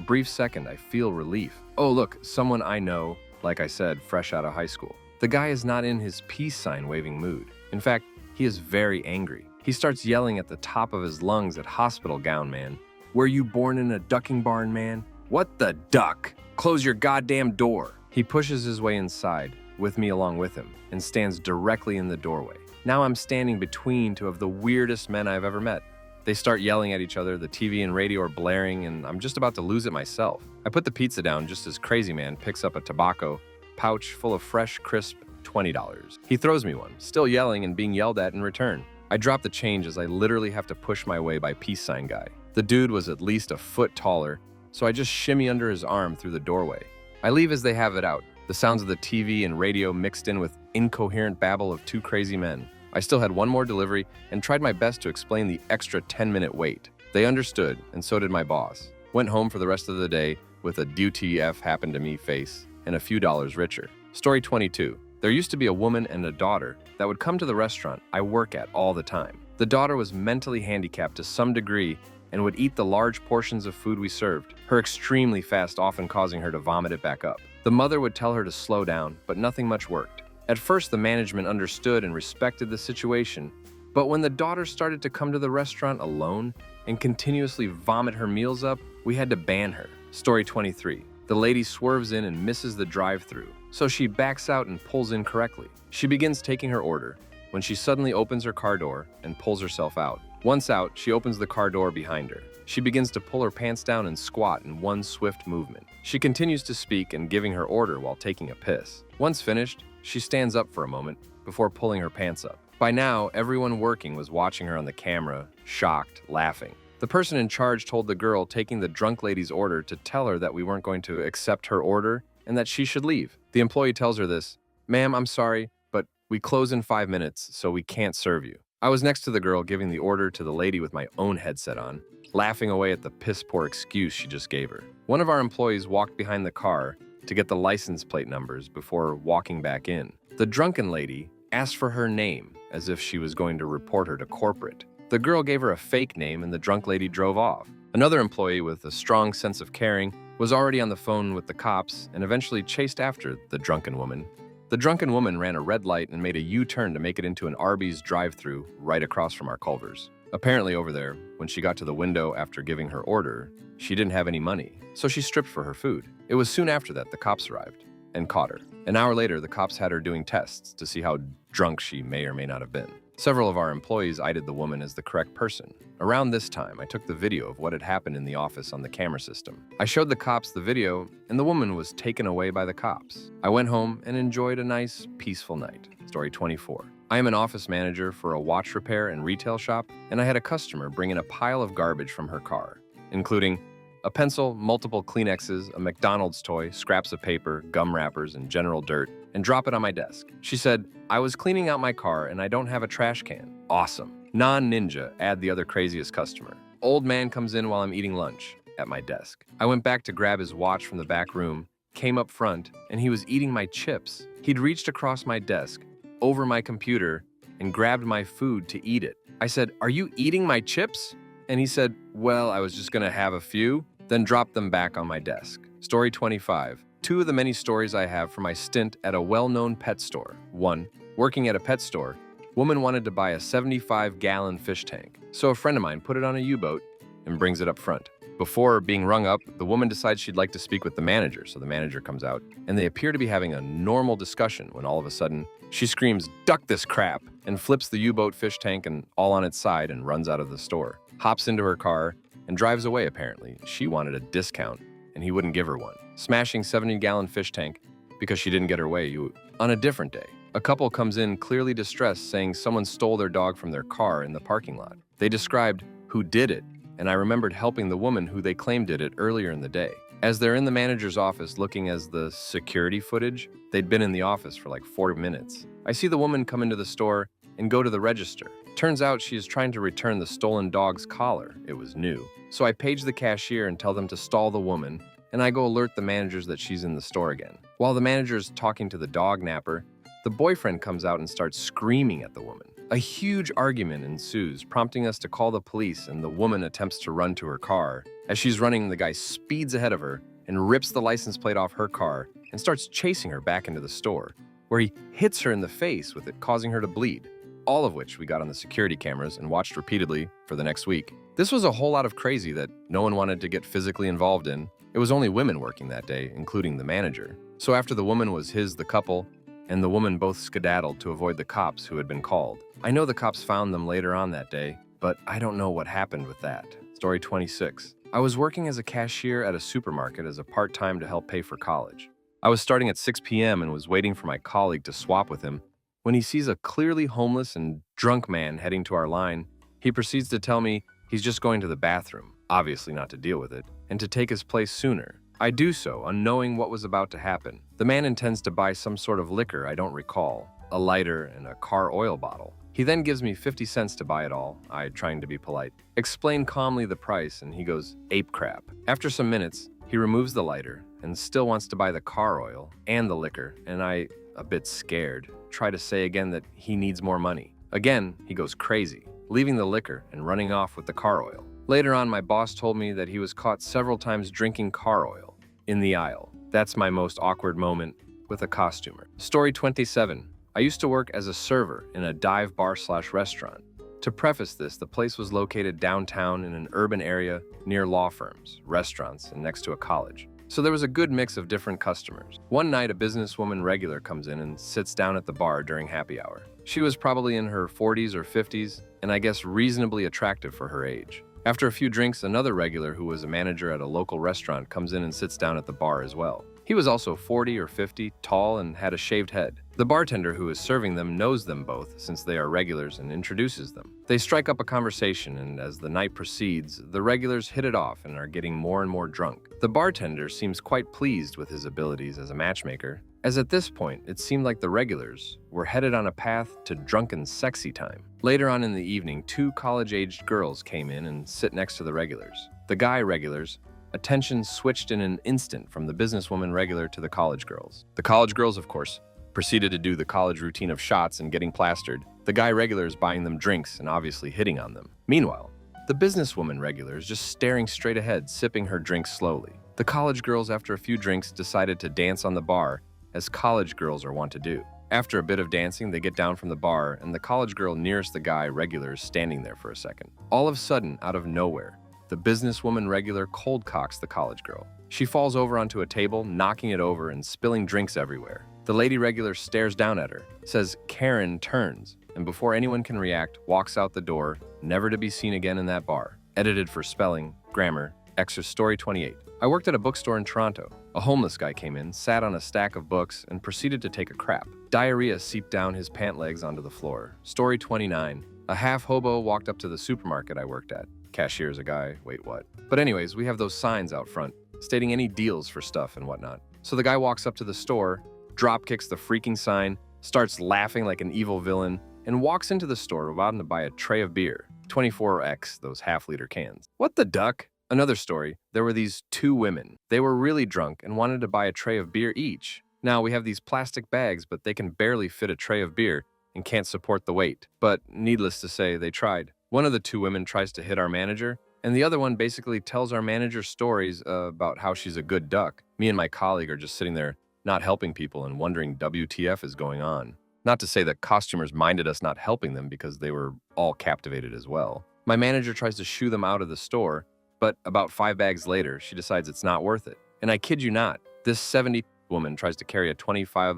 [SPEAKER 1] brief second, I feel relief. Oh look, someone I know, like I said, fresh out of high school. The guy is not in his peace sign waving mood. In fact, he is very angry. He starts yelling at the top of his lungs at Hospital Gown Man. Were you born in a ducking barn, man? What the duck? Close your goddamn door. He pushes his way inside, with me along with him, and stands directly in the doorway. Now I'm standing between two of the weirdest men I've ever met. They start yelling at each other, the TV and radio are blaring, and I'm just about to lose it myself. I put the pizza down just as Crazy Man picks up a tobacco pouch full of fresh, crisp $20. He throws me one, still yelling and being yelled at in return. I drop the change as I literally have to push my way by Peace Sign Guy. The dude was at least a foot taller, so I just shimmy under his arm through the doorway. I leave as they have it out, the sounds of the TV and radio mixed in with incoherent babble of two crazy men. I still had one more delivery and tried my best to explain the extra 10-minute wait. They understood, and so did my boss. Went home for the rest of the day with a WTF happened to me face and a few dollars richer. Story 22. There used to be a woman and a daughter that would come to the restaurant I work at all the time. The daughter was mentally handicapped to some degree and would eat the large portions of food we served, her extremely fast often causing her to vomit it back up. The mother would tell her to slow down, but nothing much worked. At first, the management understood and respected the situation, but when the daughter started to come to the restaurant alone and continuously vomit her meals up, we had to ban her. Story 23. The lady swerves in and misses the drive-thru, so she backs out and pulls in correctly. She begins taking her order when she suddenly opens her car door and pulls herself out. Once out, she opens the car door behind her. She begins to pull her pants down and squat in one swift movement. She continues to speak and giving her order while taking a piss. Once finished, she stands up for a moment before pulling her pants up. By now, everyone working was watching her on the camera, shocked, laughing. The person in charge told the girl taking the drunk lady's order to tell her that we weren't going to accept her order and that she should leave. The employee tells her this, "Ma'am, I'm sorry, but we close in 5 minutes, so we can't serve you." I was next to the girl giving the order to the lady with my own headset on, laughing away at the piss-poor excuse she just gave her. One of our employees walked behind the car to get the license plate numbers before walking back in. The drunken lady asked for her name as if she was going to report her to corporate. The girl gave her a fake name and the drunk lady drove off. Another employee with a strong sense of caring was already on the phone with the cops and eventually chased after the drunken woman. The drunken woman ran a red light and made a U-turn to make it into an Arby's drive-thru right across from our Culvers. Apparently over there, when she got to the window after giving her order, she didn't have any money, so she stripped for her food. It was soon after that the cops arrived and caught her. An hour later, the cops had her doing tests to see how drunk she may or may not have been. Several of our employees eyed the woman as the correct person. Around this time, I took the video of what had happened in the office on the camera system. I showed the cops the video, and the woman was taken away by the cops. I went home and enjoyed a nice, peaceful night. Story 24. I am an office manager for a watch repair and retail shop, and I had a customer bring in a pile of garbage from her car, including a pencil, multiple Kleenexes, a McDonald's toy, scraps of paper, gum wrappers, and general dirt, and drop it on my desk. She said, "I was cleaning out my car and I don't have a trash can." Awesome. Non-ninja, add the other craziest customer. Old man comes in while I'm eating lunch at my desk. I went back to grab his watch from the back room, came up front, and he was eating my chips. He'd reached across my desk, over my computer, and grabbed my food to eat it. I said, "Are you eating my chips?" And he said, "Well, I was just gonna have a few," then dropped them back on my desk. Story 25. Two of the many stories I have from my stint at a well-known pet store. 1. Working at a pet store, woman wanted to buy a 75-gallon fish tank, so a friend of mine put it on a U-boat and brings it up front. Before being rung up, the woman decides she'd like to speak with the manager, so the manager comes out, and they appear to be having a normal discussion when all of a sudden, she screams, "Duck this crap!" and flips the U-boat fish tank and all on its side and runs out of the store. Hops into her car and drives away apparently. She wanted a discount and he wouldn't give her one. Smashing 70-gallon fish tank because she didn't get her way. On a different day, a couple comes in clearly distressed, saying someone stole their dog from their car in the parking lot. They described who did it, and I remembered helping the woman who they claimed did it earlier in the day. As they're in the manager's office looking at the security footage, they'd been in the office for like 40 minutes. I see the woman come into the store and go to the register. Turns out she is trying to return the stolen dog's collar. It was new. So I page the cashier and tell them to stall the woman, and I go alert the managers that she's in the store again. While the manager is talking to the dog napper, the boyfriend comes out and starts screaming at the woman. A huge argument ensues, prompting us to call the police, and the woman attempts to run to her car. As she's running, the guy speeds ahead of her and rips the license plate off her car and starts chasing her back into the store, where he hits her in the face with it, causing her to bleed. All of which we got on the security cameras and watched repeatedly for the next week. This was a whole lot of crazy that no one wanted to get physically involved in. It was only women working that day, including the manager. So after the woman was the couple, and the woman both skedaddled to avoid the cops who had been called. I know the cops found them later on that day, but I don't know what happened with that. Story 26. I was working as a cashier at a supermarket as a part-time to help pay for college. I was starting at 6 p.m. and was waiting for my colleague to swap with him when he sees a clearly homeless and drunk man heading to our line. He proceeds to tell me he's just going to the bathroom, obviously not to deal with it, and to take his place sooner. I do so, unknowing what was about to happen. The man intends to buy some sort of liquor I don't recall, a lighter and a car oil bottle. He then gives me 50 cents to buy it all, I trying to be polite. Explain calmly the price, and he goes ape crap. After some minutes, he removes the lighter and still wants to buy the car oil and the liquor, and I, a bit scared, try to say again that he needs more money. Again, he goes crazy, leaving the liquor and running off with the car oil. Later on, my boss told me that he was caught several times drinking car oil in the aisle. That's my most awkward moment with a costumer. Story 27. I used to work as a server in a dive bar/restaurant. To preface this, the place was located downtown in an urban area near law firms, restaurants, and next to a college. So there was a good mix of different customers. One night, a businesswoman regular comes in and sits down at the bar during happy hour. She was probably in her 40s or 50s, and I guess reasonably attractive for her age. After a few drinks, another regular who was a manager at a local restaurant comes in and sits down at the bar as well. He was also 40 or 50, tall, and had a shaved head. The bartender who is serving them knows them both since they are regulars and introduces them. They strike up a conversation, and as the night proceeds, the regulars hit it off and are getting more and more drunk. The bartender seems quite pleased with his abilities as a matchmaker, as at this point, it seemed like the regulars were headed on a path to drunken sexy time. Later on in the evening, 2 college-aged girls came in and sit next to the regulars. The guy regulars, attention switched in an instant from the businesswoman regular to the college girls. The college girls, of course, proceeded to do the college routine of shots and getting plastered. The guy regulars buying them drinks and obviously hitting on them. Meanwhile, the businesswoman regular is just staring straight ahead, sipping her drink slowly. The college girls, after a few drinks, decided to dance on the bar, as college girls are wont to do. After a bit of dancing, they get down from the bar, and the college girl nearest the guy regular is standing there for a second. All of a sudden, out of nowhere, the businesswoman regular cold cocks the college girl. She falls over onto a table, knocking it over and spilling drinks everywhere. The lady regular stares down at her, says Karen, turns, and before anyone can react, walks out the door, never to be seen again in that bar. Edited for spelling, grammar, extra. Story 28. I worked at a bookstore in Toronto. A homeless guy came in, sat on a stack of books, and proceeded to take a crap. Diarrhea seeped down his pant legs onto the floor. Story 29. A half hobo walked up to the supermarket I worked at. Cashier's a guy, wait what? But anyways, we have those signs out front, stating any deals for stuff and whatnot. So the guy walks up to the store, drop kicks the freaking sign, starts laughing like an evil villain, and walks into the store about to buy a tray of beer. 24X, those half-liter cans. What the duck? Another story, there were these 2 women. They were really drunk and wanted to buy a tray of beer each. Now we have these plastic bags, but they can barely fit a tray of beer and can't support the weight. But needless to say, they tried. One of the 2 women tries to hit our manager, and the other one basically tells our manager stories about how she's a good duck. Me and my colleague are just sitting there not helping people and wondering WTF is going on. Not to say that costumers minded us not helping them because they were all captivated as well. My manager tries to shoo them out of the store, but about 5 bags later, she decides it's not worth it. And I kid you not, this 70 woman tries to carry a 25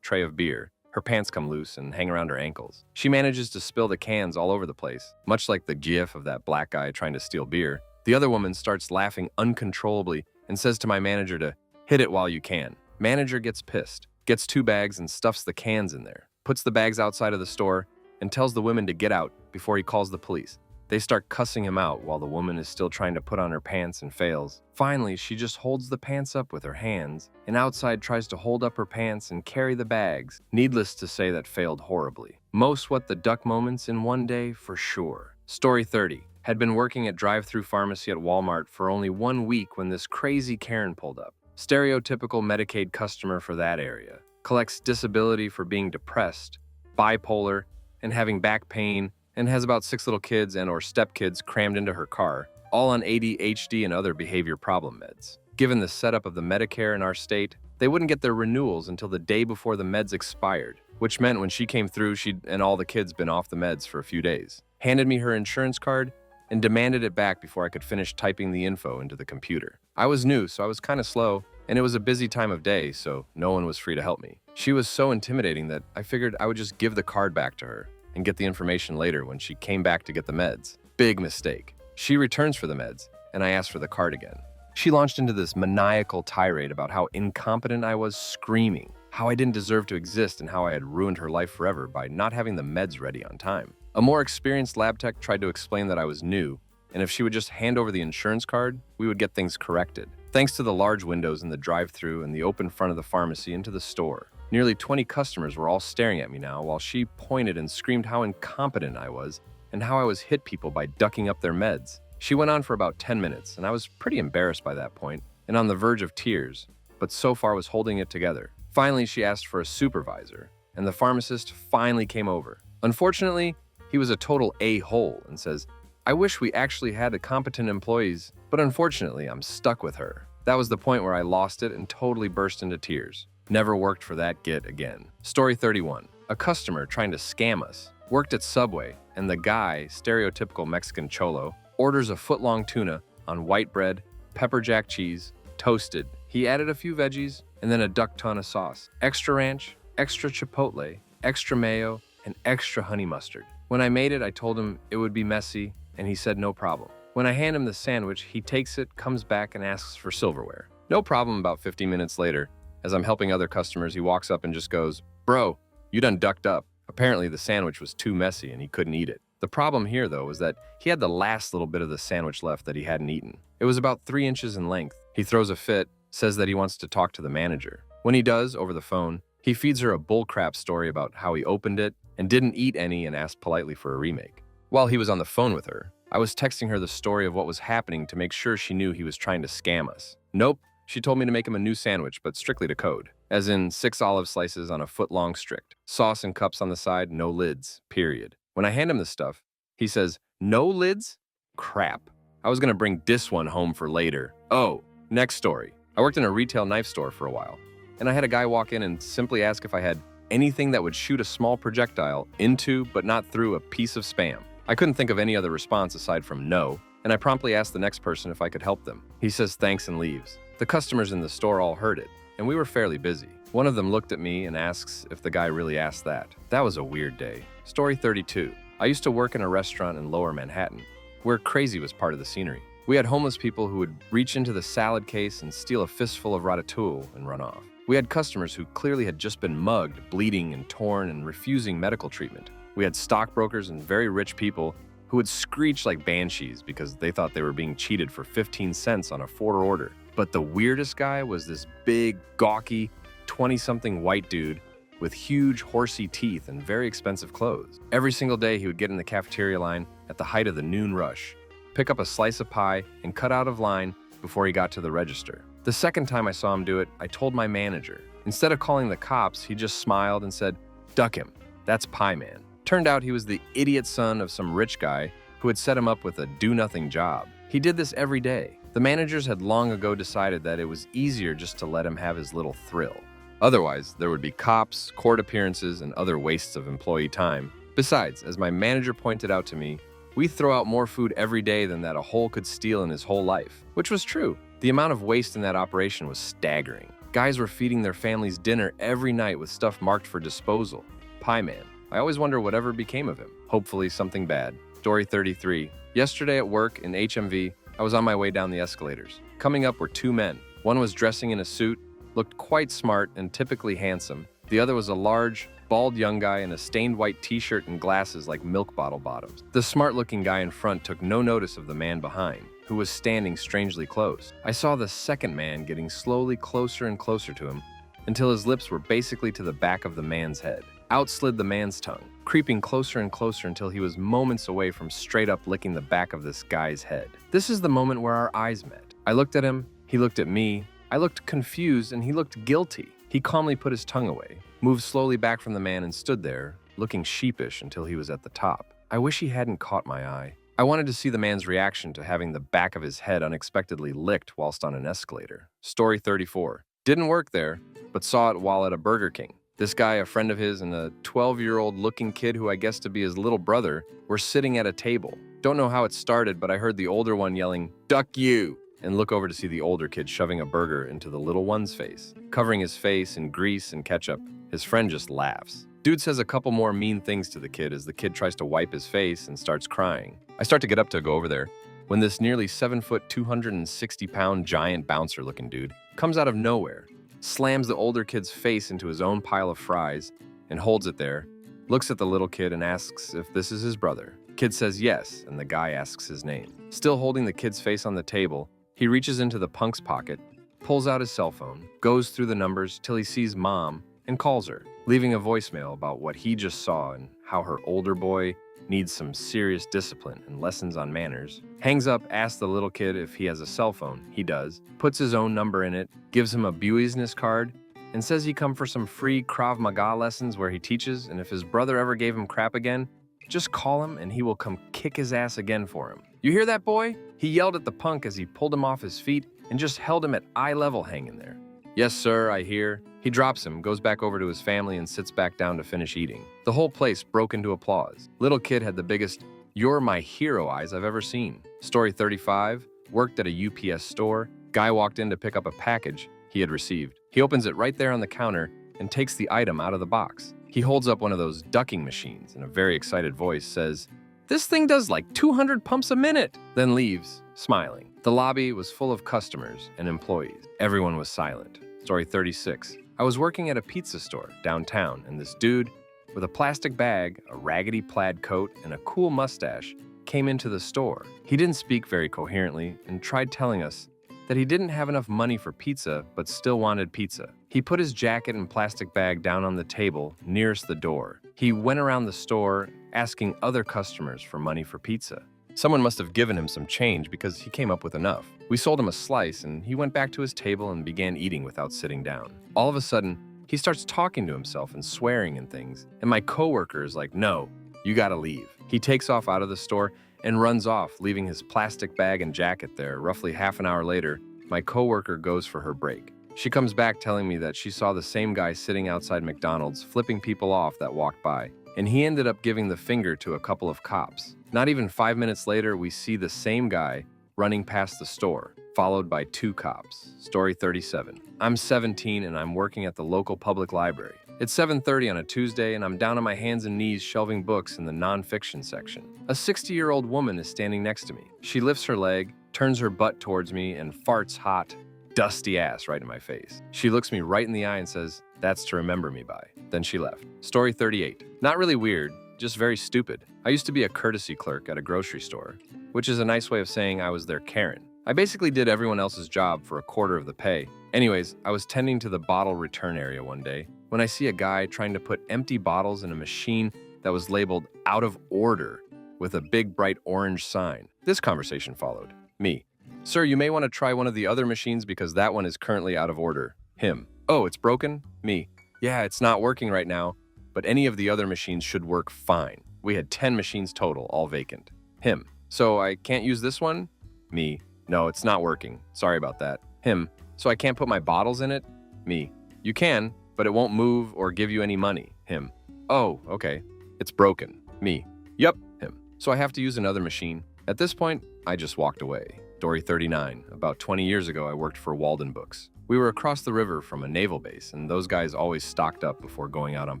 [SPEAKER 1] tray of beer. Her pants come loose and hang around her ankles. She manages to spill the cans all over the place, much like the gif of that black guy trying to steal beer. The other woman starts laughing uncontrollably and says to my manager to hit it while you can. Manager gets pissed, gets 2 bags and stuffs the cans in there, puts the bags outside of the store, and tells the women to get out before he calls the police. They start cussing him out while the woman is still trying to put on her pants and fails. Finally, she just holds the pants up with her hands, and outside tries to hold up her pants and carry the bags. Needless to say, that failed horribly. Most what the duck moments in one day for sure. Story 30. Had been working at drive-through pharmacy at Walmart for only 1 week when this crazy Karen pulled up. Stereotypical Medicaid customer for that area. Collects disability for being depressed, bipolar, and having back pain, and has about 6 little kids and or stepkids crammed into her car, all on ADHD and other behavior problem meds. Given the setup of the Medicare in our state, they wouldn't get their renewals until the day before the meds expired, which meant when she came through, she'd and all the kids been off the meds for a few days. Handed me her insurance card and demanded it back before I could finish typing the info into the computer. I was new, so I was kind of slow, and it was a busy time of day, so no one was free to help me. She was so intimidating that I figured I would just give the card back to her and get the information later when she came back to get the meds. Big mistake. She returns for the meds, and I asked for the card again. She launched into this maniacal tirade about how incompetent I was, screaming, how I didn't deserve to exist, and how I had ruined her life forever by not having the meds ready on time. A more experienced lab tech tried to explain that I was new, and if she would just hand over the insurance card, we would get things corrected. Thanks to the large windows in the drive-thru and the open front of the pharmacy into the store, nearly 20 customers were all staring at me now while she pointed and screamed how incompetent I was and how I was hit people by ducking up their meds. She went on for about 10 minutes, and I was pretty embarrassed by that point and on the verge of tears, but so far was holding it together. Finally, she asked for a supervisor, and the pharmacist finally came over. Unfortunately, he was a total a-hole and says, "I wish we actually had competent employees, but unfortunately, I'm stuck with her." That was the point where I lost it and totally burst into tears. Never worked for that git again. Story 31. A customer trying to scam us. Worked at Subway, and the guy, stereotypical Mexican cholo, orders a foot-long tuna on white bread, pepper jack cheese, toasted. He added a few veggies, and then a duck ton of sauce. Extra ranch, extra chipotle, extra mayo, and extra honey mustard. When I made it, I told him it would be messy, and he said no problem. When I hand him the sandwich, he takes it, comes back, and asks for silverware. No problem. About 15 minutes later, as I'm helping other customers, he walks up and just goes, "Bro, you done ducked up." Apparently the sandwich was too messy and he couldn't eat it. The problem here, though, was that he had the last little bit of the sandwich left that he hadn't eaten. It was about 3 inches in length. He throws a fit, says that he wants to talk to the manager. When he does, over the phone, he feeds her a bullcrap story about how he opened it and didn't eat any and asked politely for a remake. While he was on the phone with her, I was texting her the story of what was happening to make sure she knew he was trying to scam us. Nope, she told me to make him a new sandwich, but strictly to code. As in 6 olive slices on a foot-long strict. Sauce and cups on the side, no lids, period. When I hand him the stuff, he says, "No lids? Crap. I was gonna bring this one home for later." Oh, next story. I worked in a retail knife store for a while, and I had a guy walk in and simply ask if I had anything that would shoot a small projectile into, but not through, a piece of Spam. I couldn't think of any other response aside from no, and I promptly asked the next person if I could help them. He says thanks and leaves. The customers in the store all heard it, and we were fairly busy. One of them looked at me and asks if the guy really asked that. That was a weird day. Story 32. I used to work in a restaurant in Lower Manhattan, where crazy was part of the scenery. We had homeless people who would reach into the salad case and steal a fistful of ratatouille and run off. We had customers who clearly had just been mugged, bleeding and torn and refusing medical treatment. We had stockbrokers and very rich people who would screech like banshees because they thought they were being cheated for 15 cents on a 4 order. But the weirdest guy was this big, gawky, 20-something white dude with huge, horsey teeth and very expensive clothes. Every single day he would get in the cafeteria line at the height of the noon rush, pick up a slice of pie, and cut out of line before he got to the register. The second time I saw him do it, I told my manager. Instead of calling the cops, he just smiled and said, "Duck him. That's Pie Man." Turned out he was the idiot son of some rich guy who had set him up with a do-nothing job. He did this every day. The managers had long ago decided that it was easier just to let him have his little thrill. Otherwise, there would be cops, court appearances, and other wastes of employee time. Besides, as my manager pointed out to me, we throw out more food every day than that a hole could steal in his whole life. Which was true. The amount of waste in that operation was staggering. Guys were feeding their families dinner every night with stuff marked for disposal. Pie Man. I always wonder whatever became of him. Hopefully something bad. Story 33. Yesterday at work in HMV, I was on my way down the escalators. Coming up were two men. One was dressing in a suit, looked quite smart and typically handsome. The other was a large, bald young guy in a stained white t-shirt and glasses like milk bottle bottoms. The smart-looking guy in front took no notice of the man behind, who was standing strangely close. I saw the second man getting slowly closer and closer to him until his lips were basically to the back of the man's head. Out slid the man's tongue, creeping closer and closer until he was moments away from straight up licking the back of this guy's head. This is the moment where our eyes met. I looked at him, he looked at me, I looked confused, and he looked guilty. He calmly put his tongue away, moved slowly back from the man, and stood there, looking sheepish until he was at the top. I wish he hadn't caught my eye. I wanted to see the man's reaction to having the back of his head unexpectedly licked whilst on an escalator. Story 34. Didn't work there, but saw it while at a Burger King. This guy, a friend of his, and a 12-year-old looking kid who I guessed to be his little brother were sitting at a table. Don't know how it started, but I heard the older one yelling, "Duck you!" and look over to see the older kid shoving a burger into the little one's face. Covering his face in grease and ketchup, his friend just laughs. Dude says a couple more mean things to the kid as the kid tries to wipe his face and starts crying. I start to get up to go over there when this nearly 7-foot, 260-pound giant bouncer-looking dude comes out of nowhere, slams the older kid's face into his own pile of fries and holds it there, looks at the little kid and asks if this is his brother. Kid says yes, and the guy asks his name. Still holding the kid's face on the table, he reaches into the punk's pocket, pulls out his cell phone, goes through the numbers till he sees Mom and calls her, leaving a voicemail about what he just saw and how her older boy needs some serious discipline and lessons on manners. Hangs up, asks the little kid if he has a cell phone. He does. Puts his own number in it, gives him a business card, and says he come for some free Krav Maga lessons where he teaches, and if his brother ever gave him crap again, just call him and he will come kick his ass again for him. You hear that, boy? He yelled at the punk as he pulled him off his feet and just held him at eye level hanging there. Yes, sir, I hear. He drops him, goes back over to his family, and sits back down to finish eating. The whole place broke into applause. Little kid had the biggest "you're my hero" eyes I've ever seen. Story 35. Worked at a UPS store. Guy walked in to pick up a package he had received. He opens it right there on the counter and takes the item out of the box. He holds up one of those ducking machines and a very excited voice says, "This thing does like 200 pumps a minute," then leaves, smiling. The lobby was full of customers and employees. Everyone was silent. Story 36. I was working at a pizza store downtown, and this dude with a plastic bag, a raggedy plaid coat, and a cool mustache came into the store. He didn't speak very coherently and tried telling us that he didn't have enough money for pizza but still wanted pizza. He put his jacket and plastic bag down on the table nearest the door. He went around the store asking other customers for money for pizza. Someone must have given him some change because he came up with enough. We sold him a slice and he went back to his table and began eating without sitting down. All of a sudden, he starts talking to himself and swearing and things, and my coworker is like, "No, you gotta leave." He takes off out of the store and runs off, leaving his plastic bag and jacket there. Roughly half an hour later, my coworker goes for her break. She comes back telling me that she saw the same guy sitting outside McDonald's flipping people off that walked by, and he ended up giving the finger to a couple of cops. Not even 5 minutes later, we see the same guy running past the store, followed by 2 cops. Story 37. I'm 17 and I'm working at the local public library. It's 7:30 on a Tuesday and I'm down on my hands and knees shelving books in the nonfiction section. A 60-year-old woman is standing next to me. She lifts her leg, turns her butt towards me, and farts hot, dusty ass right in my face. She looks me right in the eye and says, "That's to remember me by." Then she left. Story 38. Not really weird, just very stupid. I used to be a courtesy clerk at a grocery store, which is a nice way of saying I was their Karen. I basically did everyone else's job for a quarter of the pay. Anyways, I was tending to the bottle return area one day when I see a guy trying to put empty bottles in a machine that was labeled "out of order" with a big bright orange sign. This conversation followed. Me: "Sir, you may want to try one of the other machines because that one is currently out of order." Him: "Oh, it's broken?" Me: "Yeah, it's not working right now, but any of the other machines should work fine." We had 10 machines total, all vacant. Him: "So I can't use this one?" Me: "No, it's not working. Sorry about that." Him: "So I can't put my bottles in it?" Me: "You can, but it won't move or give you any money." Him: "Oh, okay. It's broken." Me: "Yup." Him: "So I have to use another machine." At this point, I just walked away. Story 39. About 20 years ago, I worked for Walden Books. We were across the river from a naval base, and those guys always stocked up before going out on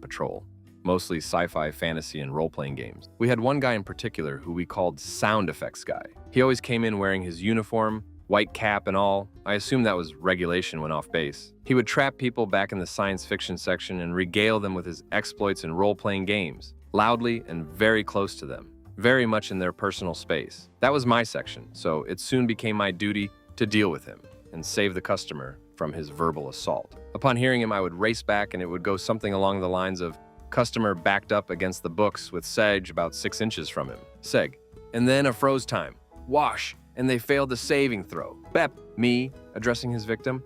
[SPEAKER 1] patrol. Mostly sci-fi, fantasy, and role-playing games. We had one guy in particular who we called Sound Effects Guy. He always came in wearing his uniform, white cap and all. I assume that was regulation when off base. He would trap people back in the science fiction section and regale them with his exploits in role-playing games, loudly and very close to them, very much in their personal space. That was my section, so it soon became my duty to deal with him and save the customer from his verbal assault. Upon hearing him, I would race back and it would go something along the lines of, customer backed up against the books with Seg about 6 inches from him. Seg. And then a froze time. Wash. And they failed the saving throw. Bep. Me, addressing his victim.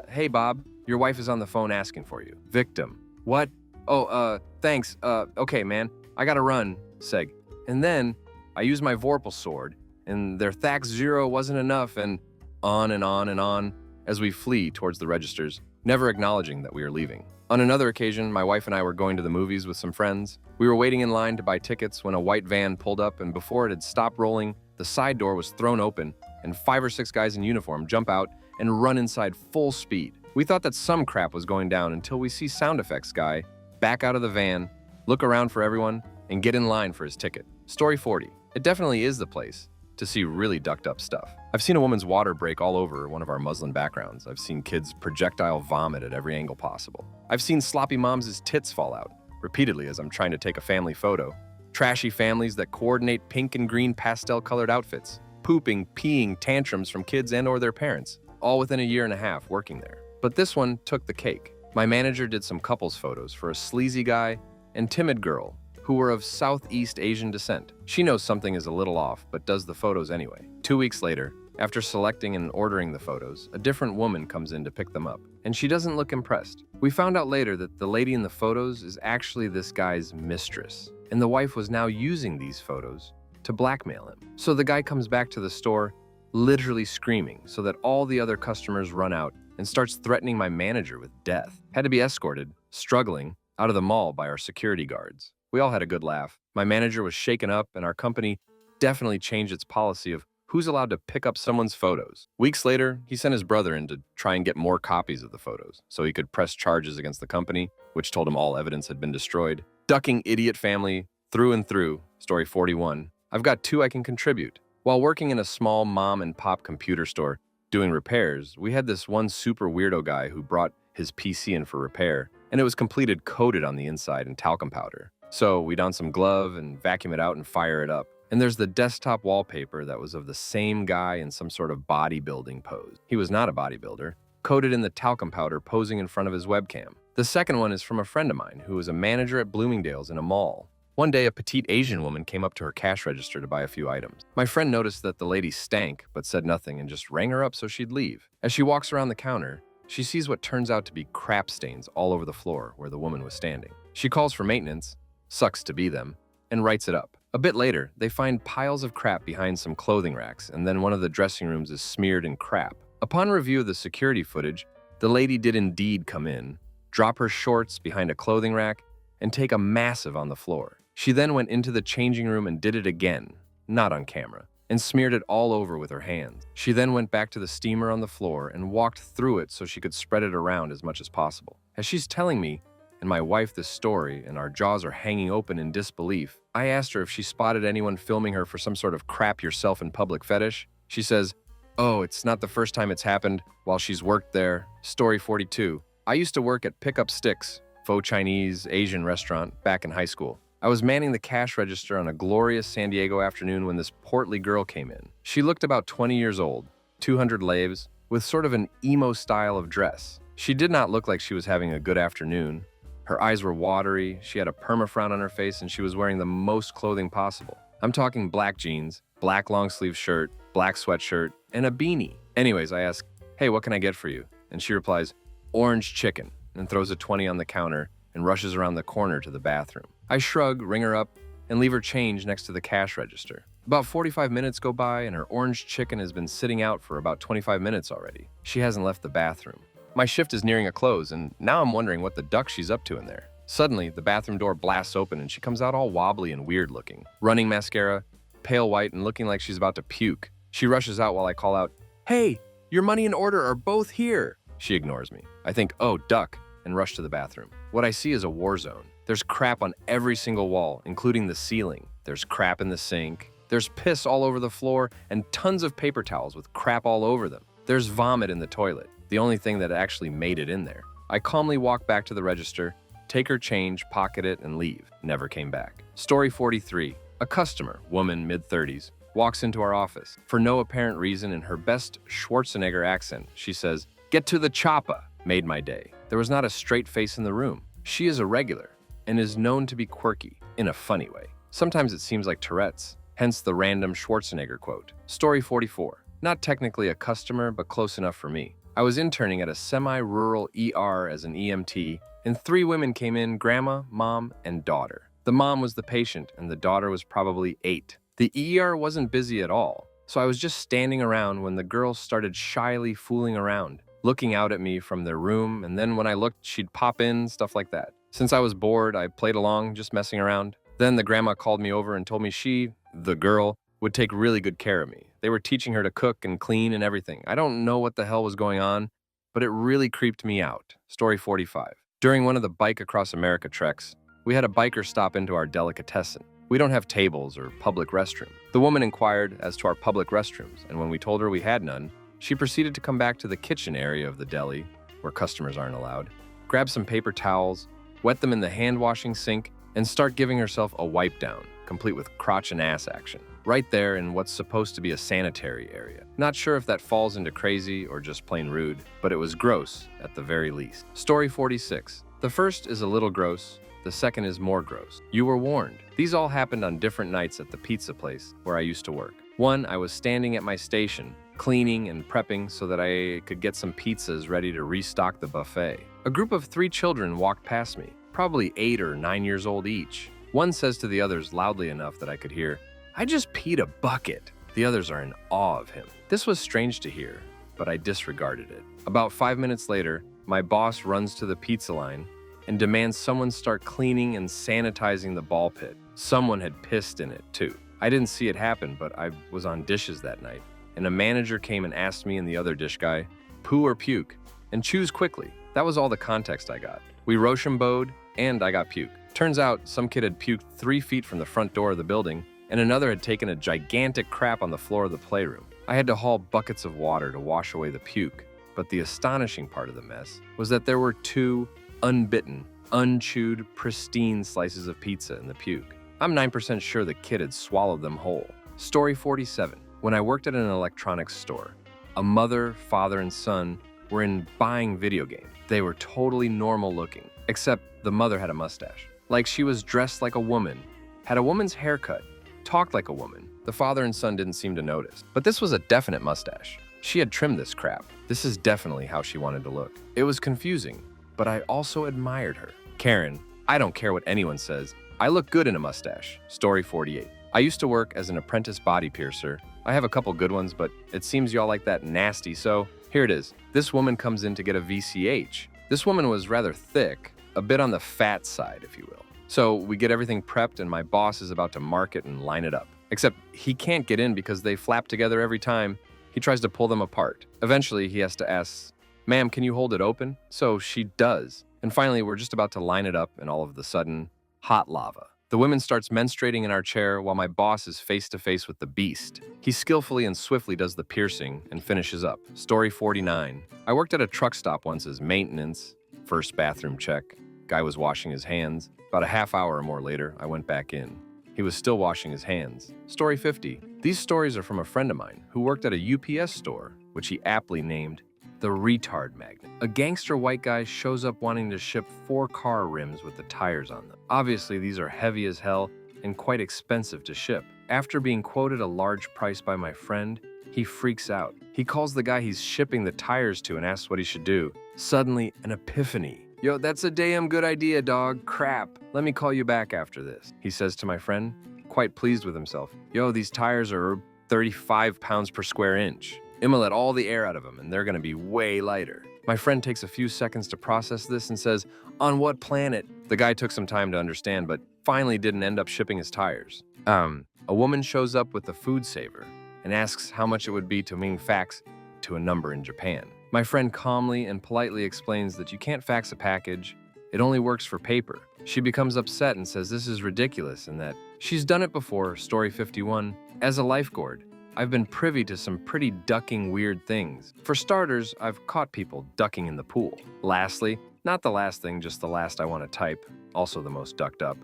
[SPEAKER 1] Hey Bob, your wife is on the phone asking for you. Victim. What? Oh, thanks. Okay, man. I gotta run. Seg. And then I used my Vorpal sword, and their Thax 0 wasn't enough, and on and on and on as we flee towards the registers, never acknowledging that we are leaving. On another occasion, my wife and I were going to the movies with some friends. We were waiting in line to buy tickets when a white van pulled up, and before it had stopped rolling, the side door was thrown open, and 5 or 6 guys in uniform jump out and run inside full speed. We thought that some crap was going down until we see sound effects guy back out of the van, look around for everyone, and get in line for his ticket. Story 40. It definitely is the place to see really ducked up stuff. I've seen a woman's water break all over one of our Muslim backgrounds. I've seen kids projectile vomit at every angle possible. I've seen sloppy moms' tits fall out repeatedly as I'm trying to take a family photo. Trashy families that coordinate pink and green pastel-colored outfits. Pooping, peeing tantrums from kids and or their parents, all within a year and a half working there. But this one took the cake. My manager did some couples photos for a sleazy guy and timid girl who were of Southeast Asian descent. She knows something is a little off, but does the photos anyway. 2 weeks later, after selecting and ordering the photos, a different woman comes in to pick them up, and she doesn't look impressed. We found out later that the lady in the photos is actually this guy's mistress, and the wife was now using these photos to blackmail him. So the guy comes back to the store, literally screaming, so that all the other customers run out and starts threatening my manager with death. Had to be escorted, struggling, out of the mall by our security guards. We all had a good laugh. My manager was shaken up, and our company definitely changed its policy of who's allowed to pick up someone's photos. Weeks later, he sent his brother in to try and get more copies of the photos so he could press charges against the company, which told him all evidence had been destroyed. Ducking idiot family through and through. Story 41. I've got 2 I can contribute. While working in a small mom-and-pop computer store doing repairs, we had this one super weirdo guy who brought his PC in for repair, and it was completed coated on the inside in talcum powder. So we don some glove and vacuum it out and fire it up. And there's the desktop wallpaper that was of the same guy in some sort of bodybuilding pose. He was not a bodybuilder, coated in the talcum powder posing in front of his webcam. The second one is from a friend of mine who was a manager at Bloomingdale's in a mall. One day, a petite Asian woman came up to her cash register to buy a few items. My friend noticed that the lady stank, but said nothing and just rang her up so she'd leave. As she walks around the counter, she sees what turns out to be crap stains all over the floor where the woman was standing. She calls for maintenance, sucks to be them, and writes it up. A bit later, they find piles of crap behind some clothing racks, and then one of the dressing rooms is smeared in crap. Upon review of the security footage, the lady did indeed come in, drop her shorts behind a clothing rack, and take a massive on the floor. She then went into the changing room and did it again, not on camera, and smeared it all over with her hands. She then went back to the steamer on the floor and walked through it so she could spread it around as much as possible. As she's telling me and my wife this story, and our jaws are hanging open in disbelief, I asked her if she spotted anyone filming her for some sort of crap yourself in public fetish. She says, "Oh, it's not the first time it's happened while she's worked there." Story 42. I used to work at Pick Up Sticks, faux Chinese, Asian restaurant, back in high school. I was manning the cash register on a glorious San Diego afternoon when this portly girl came in. She looked about 20 years old, 200 laves, with sort of an emo style of dress. She did not look like she was having a good afternoon. Her eyes were watery, she had a perma-frown on her face, and she was wearing the most clothing possible. I'm talking black jeans, black long-sleeve shirt, black sweatshirt, and a beanie. Anyways, I ask, "Hey, what can I get for you?" And she replies, "Orange chicken," and throws a 20 on the counter and rushes around the corner to the bathroom. I shrug, ring her up, and leave her change next to the cash register. About 45 minutes go by, and her orange chicken has been sitting out for about 25 minutes already. She hasn't left the bathroom. My shift is nearing a close, and now I'm wondering what the duck she's up to in there. Suddenly, the bathroom door blasts open, and she comes out all wobbly and weird looking. Running mascara, pale white, and looking like she's about to puke. She rushes out while I call out, "Hey, your money and order are both here." She ignores me. I think, "Oh, duck," and rush to the bathroom. What I see is a war zone. There's crap on every single wall, including the ceiling. There's crap in the sink, There's piss all over the floor and tons of paper towels with crap all over them. There's vomit in the toilet, the only thing that actually made it in there. I calmly walk back to the register, take her change, pocket it, and leave. Never came back. Story 43. A customer, woman, mid-30s, walks into our office. For no apparent reason, in her best Schwarzenegger accent, she says, "Get to the choppa." Made my day. There was not a straight face in the room. She is a regular and is known to be quirky, in a funny way. Sometimes it seems like Tourette's, hence the random Schwarzenegger quote. Story 44. Not technically a customer, but close enough for me. I was interning at a semi-rural ER as an EMT, and 3 women came in, grandma, mom, and daughter. The mom was the patient, and the daughter was probably 8. The ER wasn't busy at all, so I was just standing around when the girls started shyly fooling around, looking out at me from their room, and then when I looked, she'd pop in, stuff like that. Since I was bored, I played along, just messing around. Then the grandma called me over and told me she, the girl, would take really good care of me. They were teaching her to cook and clean and everything. I don't know what the hell was going on, but it really creeped me out. Story 45. During one of the Bike Across America treks, we had a biker stop into our delicatessen. We don't have tables or public restrooms. The woman inquired as to our public restrooms, and when we told her we had none, she proceeded to come back to the kitchen area of the deli, where customers aren't allowed, grab some paper towels, wet them in the hand-washing sink, and start giving herself a wipe down, complete with crotch and ass action, right there in what's supposed to be a sanitary area. Not sure if that falls into crazy or just plain rude, but it was gross at the very least. Story 46. The first is a little gross, the second is more gross. You were warned. These all happened on different nights at the pizza place where I used to work. One, I was standing at my station, cleaning and prepping so that I could get some pizzas ready to restock the buffet. A group of 3 children walked past me, probably 8 or 9 years old each. One says to the others loudly enough that I could hear, "I just peed a bucket." The others are in awe of him. This was strange to hear, but I disregarded it. About 5 minutes later, my boss runs to the pizza line and demands someone start cleaning and sanitizing the ball pit. Someone had pissed in it too. I didn't see it happen, but I was on dishes that night, and a manager came and asked me and the other dish guy, "Poo or puke?" And choose quickly. That was all the context I got. We Rochambeau'd, and I got puke. Turns out some kid had puked 3 feet from the front door of the building, and another had taken a gigantic crap on the floor of the playroom. I had to haul buckets of water to wash away the puke, but the astonishing part of the mess was that there were 2 unbitten, unchewed, pristine slices of pizza in the puke. I'm 9% sure the kid had swallowed them whole. Story 47. When I worked at an electronics store, a mother, father, and son were in buying video games. They were totally normal looking, except the mother had a mustache. Like she was dressed like a woman, had a woman's haircut, talked like a woman. The father and son didn't seem to notice, but this was a definite mustache. She had trimmed this crap. This is definitely how she wanted to look. It was confusing, but I also admired her. Karen, I don't care what anyone says. I look good in a mustache. Story 48. I used to work as an apprentice body piercer. I have a couple good ones, but it seems y'all like that nasty, so here it is. This woman comes in to get a VCH. This woman was rather thick, a bit on the fat side, if you will. So we get everything prepped and my boss is about to mark it and line it up. Except he can't get in because they flap together every time. He tries to pull them apart. Eventually, he has to ask, "Ma'am, can you hold it open?" So she does. And finally, we're just about to line it up and all of a sudden, hot lava. The woman starts menstruating in our chair while my boss is face to face with the beast. He skillfully and swiftly does the piercing and finishes up. Story 49. I worked at a truck stop once as maintenance. First bathroom check. Guy was washing his hands. About a half hour or more later, I went back in. He was still washing his hands. Story 50. These stories are from a friend of mine who worked at a UPS store, which he aptly named the Retard Magnet. A gangster white guy shows up wanting to ship 4 car rims with the tires on them. Obviously, these are heavy as hell and quite expensive to ship. After being quoted a large price by my friend, he freaks out. He calls the guy he's shipping the tires to and asks what he should do. Suddenly, an epiphany. "Yo, that's a damn good idea, dog. Crap. Let me call you back after this," he says to my friend, quite pleased with himself. "Yo, these tires are 35 pounds per square inch. I'ma let all the air out of them, and they're gonna be way lighter." My friend takes a few seconds to process this and says, "On what planet?" The guy took some time to understand, but finally didn't end up shipping his tires. A woman shows up with a food saver and asks how much it would be to wing fax to a number in Japan. My friend calmly and politely explains that you can't fax a package, it only works for paper. She becomes upset and says this is ridiculous and that she's done it before. Story 51. As a lifeguard, I've been privy to some pretty ducking weird things. For starters, I've caught people ducking in the pool. Lastly, not the last thing, just the last I want to type, also the most ducked up.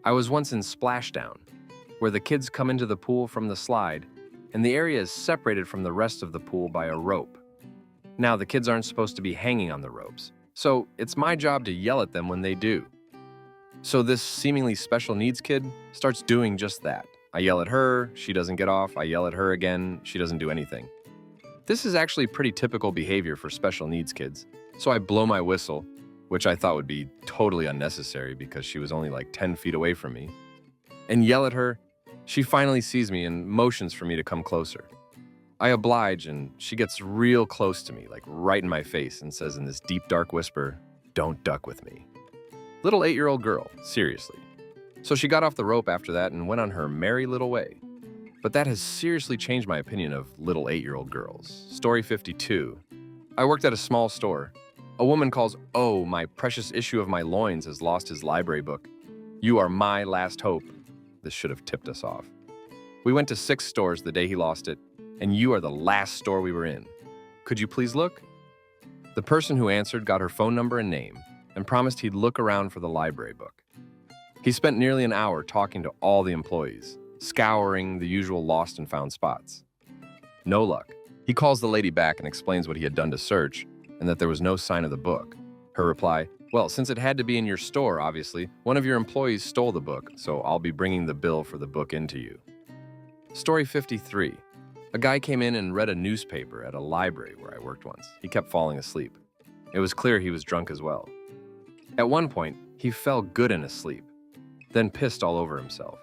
[SPEAKER 1] I was once in Splashdown, where the kids come into the pool from the slide, and the area is separated from the rest of the pool by a rope. Now, the kids aren't supposed to be hanging on the ropes, so it's my job to yell at them when they do. So this seemingly special needs kid starts doing just that. I yell at her, she doesn't get off, I yell at her again, she doesn't do anything. This is actually pretty typical behavior for special needs kids, so I blow my whistle, which I thought would be totally unnecessary because she was only like 10 feet away from me, and yell at her. She finally sees me and motions for me to come closer. I oblige, and she gets real close to me, like right in my face, and says in this deep, dark whisper, "Don't duck with me." Little 8-year-old girl, seriously. So she got off the rope after that and went on her merry little way. But that has seriously changed my opinion of little 8-year-old girls. Story 52. I worked at a small store. A woman calls, "Oh, my precious issue of my loins has lost his library book. You are my last hope." This should have tipped us off. We went to 6 stores the day he lost it, and you are the last store we were in. Could you please look? The person who answered got her phone number and name and promised he'd look around for the library book. He spent nearly an hour talking to all the employees, scouring the usual lost and found spots. No luck. He calls the lady back and explains what he had done to search and that there was no sign of the book. Her reply, "Well, since it had to be in your store, obviously, one of your employees stole the book, so I'll be bringing the bill for the book into you." Story 53. A guy came in and read a newspaper at a library where I worked once. He kept falling asleep. It was clear he was drunk as well. At one point, he fell good in a sleep, then pissed all over himself.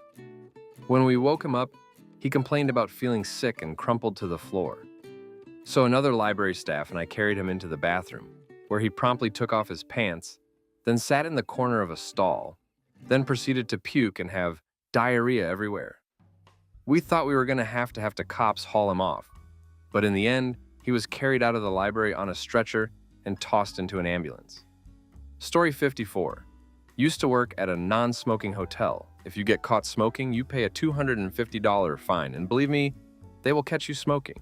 [SPEAKER 1] When we woke him up, he complained about feeling sick and crumpled to the floor. So another library staff and I carried him into the bathroom, where he promptly took off his pants, then sat in the corner of a stall, then proceeded to puke and have diarrhea everywhere. We thought we were going to have cops haul him off, but in the end, he was carried out of the library on a stretcher and tossed into an ambulance. Story 54. Used to work at a non-smoking hotel. If you get caught smoking, you pay a $250 fine, and believe me, they will catch you smoking.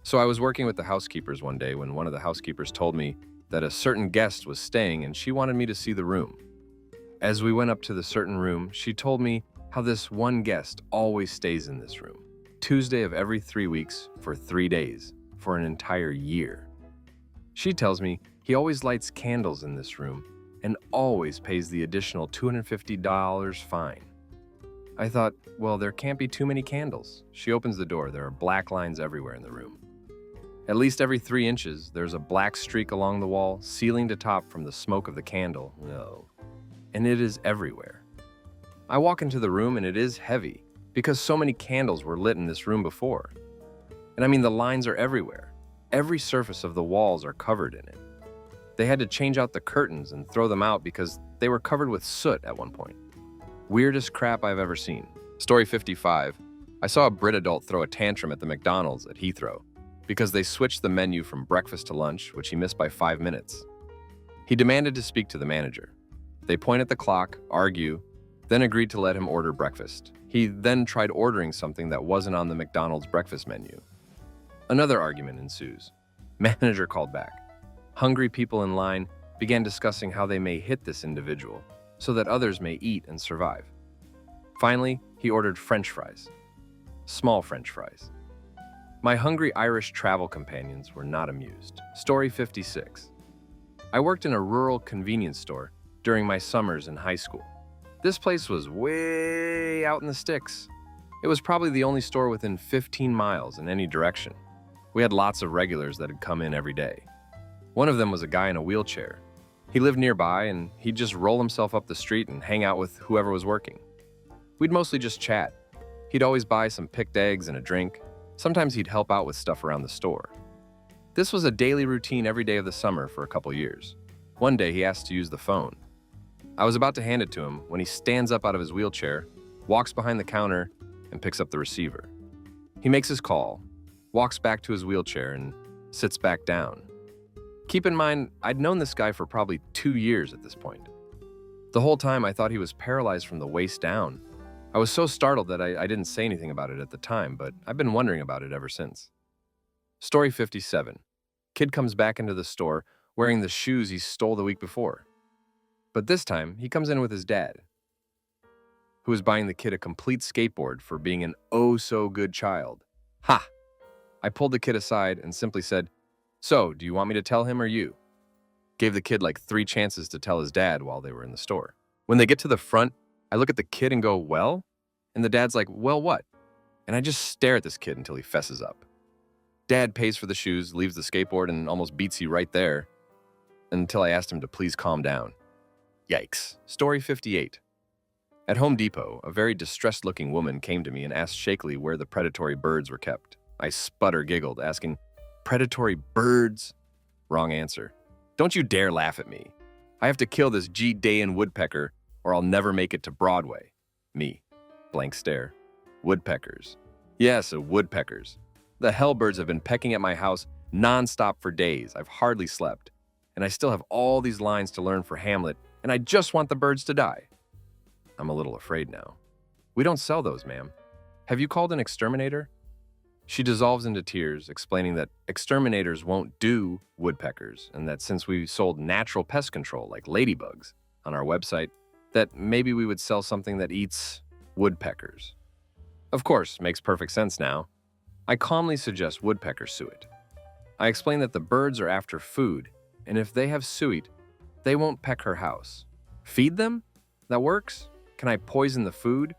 [SPEAKER 1] So I was working with the housekeepers one day when one of the housekeepers told me that a certain guest was staying and she wanted me to see the room. As we went up to the certain room, she told me how this one guest always stays in this room, Tuesday of every 3 weeks for 3 days, for an entire year. She tells me he always lights candles in this room and always pays the additional $250 fine. I thought, well, there can't be too many candles. She opens the door. There are black lines everywhere in the room. At least every 3 inches, there's a black streak along the wall, ceiling to top from the smoke of the candle. No. And it is everywhere. I walk into the room and it is heavy because so many candles were lit in this room before. And I mean, the lines are everywhere. Every surface of the walls are covered in it. They had to change out the curtains and throw them out because they were covered with soot at one point. Weirdest crap I've ever seen. Story 55. I saw a Brit adult throw a tantrum at the McDonald's at Heathrow because they switched the menu from breakfast to lunch, which he missed by 5 minutes. He demanded to speak to the manager. They point at the clock, argue, then agreed to let him order breakfast. He then tried ordering something that wasn't on the McDonald's breakfast menu. Another argument ensues. Manager called back. Hungry people in line began discussing how they may hit this individual so that others may eat and survive. Finally, he ordered French fries. Small French fries. My hungry Irish travel companions were not amused. Story 56. I worked in a rural convenience store during my summers in high school. This place was way out in the sticks. It was probably the only store within 15 miles in any direction. We had lots of regulars that had come in every day. One of them was a guy in a wheelchair. He lived nearby and he'd just roll himself up the street and hang out with whoever was working. We'd mostly just chat. He'd always buy some picked eggs and a drink. Sometimes he'd help out with stuff around the store. This was a daily routine every day of the summer for a couple years. One day he asked to use the phone. I was about to hand it to him when he stands up out of his wheelchair, walks behind the counter, and picks up the receiver. He makes his call, walks back to his wheelchair, and sits back down. Keep in mind, I'd known this guy for probably 2 years at this point. The whole time I thought he was paralyzed from the waist down. I was so startled that I didn't say anything about it at the time, but I've been wondering about it ever since. Story 57. Kid comes back into the store wearing the shoes he stole the week before. But this time, he comes in with his dad, who is buying the kid a complete skateboard for being an oh-so-good child. Ha! I pulled the kid aside and simply said, "So, do you want me to tell him or you?" Gave the kid like 3 chances to tell his dad while they were in the store. When they get to the front, I look at the kid and go, "Well?" And the dad's like, "Well, what?" And I just stare at this kid until he fesses up. Dad pays for the shoes, leaves the skateboard, and almost beats you right there until I asked him to please calm down. Yikes. Story 58. At Home Depot, a very distressed-looking woman came to me and asked shakily where the predatory birds were kept. I sputter-giggled, asking, "Predatory birds?" Wrong answer. Don't you dare laugh at me. I have to kill this G. Dayan woodpecker or I'll never make it to Broadway. Me. Blank stare. Woodpeckers. Yes, woodpeckers. The hellbirds have been pecking at my house non-stop for days. I've hardly slept. And I still have all these lines to learn for Hamlet, and I just want the birds to die. I'm a little afraid now. We don't sell those, ma'am. Have you called an exterminator? She dissolves into tears, explaining that exterminators won't do woodpeckers, and that since we sold natural pest control like ladybugs on our website, that maybe we would sell something that eats woodpeckers. Of course, makes perfect sense now. I calmly suggest woodpecker suet. I explain that the birds are after food, and if they have suet, they won't peck her house. Feed them? That works? Can I poison the food?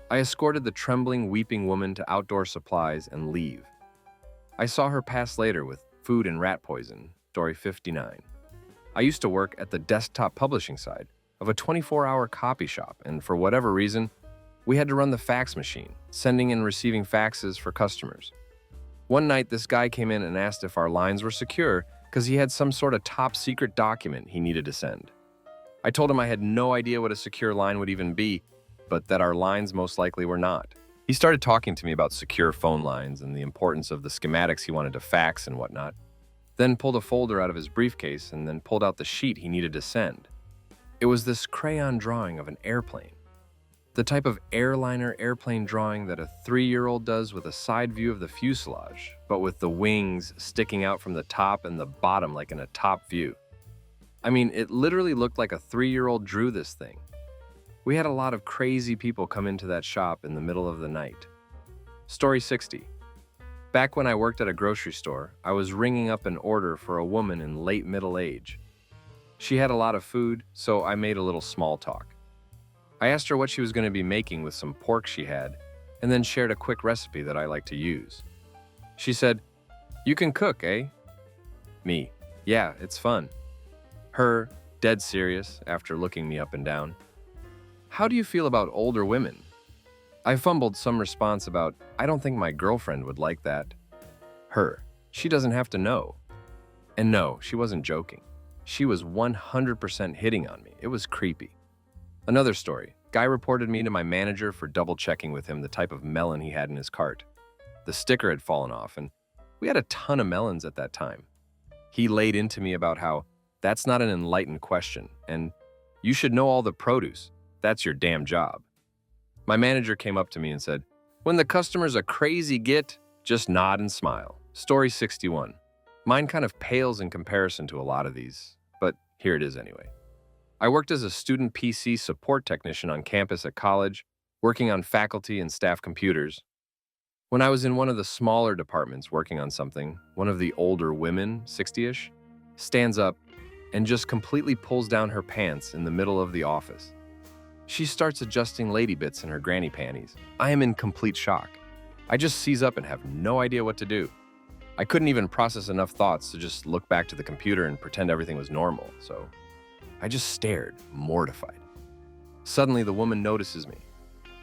[SPEAKER 1] I escorted the trembling, weeping woman to outdoor supplies and leave. I saw her pass later with food and rat poison. Story 59. I used to work at the desktop publishing side of a 24-hour copy shop, and for whatever reason, we had to run the fax machine, sending and receiving faxes for customers. One night, this guy came in and asked if our lines were secure because he had some sort of top-secret document he needed to send. I told him I had no idea what a secure line would even be, but that our lines most likely were not. He started talking to me about secure phone lines and the importance of the schematics he wanted to fax and whatnot, then pulled a folder out of his briefcase and then pulled out the sheet he needed to send. It was this crayon drawing of an airplane. The type of airliner airplane drawing that a 3-year-old does with a side view of the fuselage, but with the wings sticking out from the top and the bottom like in a top view. I mean, it literally looked like a 3-year-old drew this thing. We had a lot of crazy people come into that shop in the middle of the night. Story 60. Back when I worked at a grocery store, I was ringing up an order for a woman in late middle age. She had a lot of food, so I made a little small talk. I asked her what she was going to be making with some pork she had, and then shared a quick recipe that I like to use. She said, "You can cook, eh?" Me, "Yeah, it's fun." Her, dead serious after looking me up and down. "How do you feel about older women?" I fumbled some response about, "I don't think my girlfriend would like that." Her, "She doesn't have to know." And no, she wasn't joking. She was 100% hitting on me. It was creepy. Another story. Guy reported me to my manager for double-checking with him the type of melon he had in his cart. The sticker had fallen off, and we had a ton of melons at that time. He laid into me about how that's not an enlightened question, and you should know all the produce. That's your damn job. My manager came up to me and said, "When the customer's a crazy git, just nod and smile." Story 61. Mine kind of pales in comparison to a lot of these, but here it is anyway. I worked as a student PC support technician on campus at college, working on faculty and staff computers. When I was in one of the smaller departments working on something, one of the older women, 60-ish, stands up and just completely pulls down her pants in the middle of the office. She starts adjusting lady bits in her granny panties. I am in complete shock. I just seize up and have no idea what to do. I couldn't even process enough thoughts to just look back to the computer and pretend everything was normal, so I just stared, mortified. Suddenly, the woman notices me,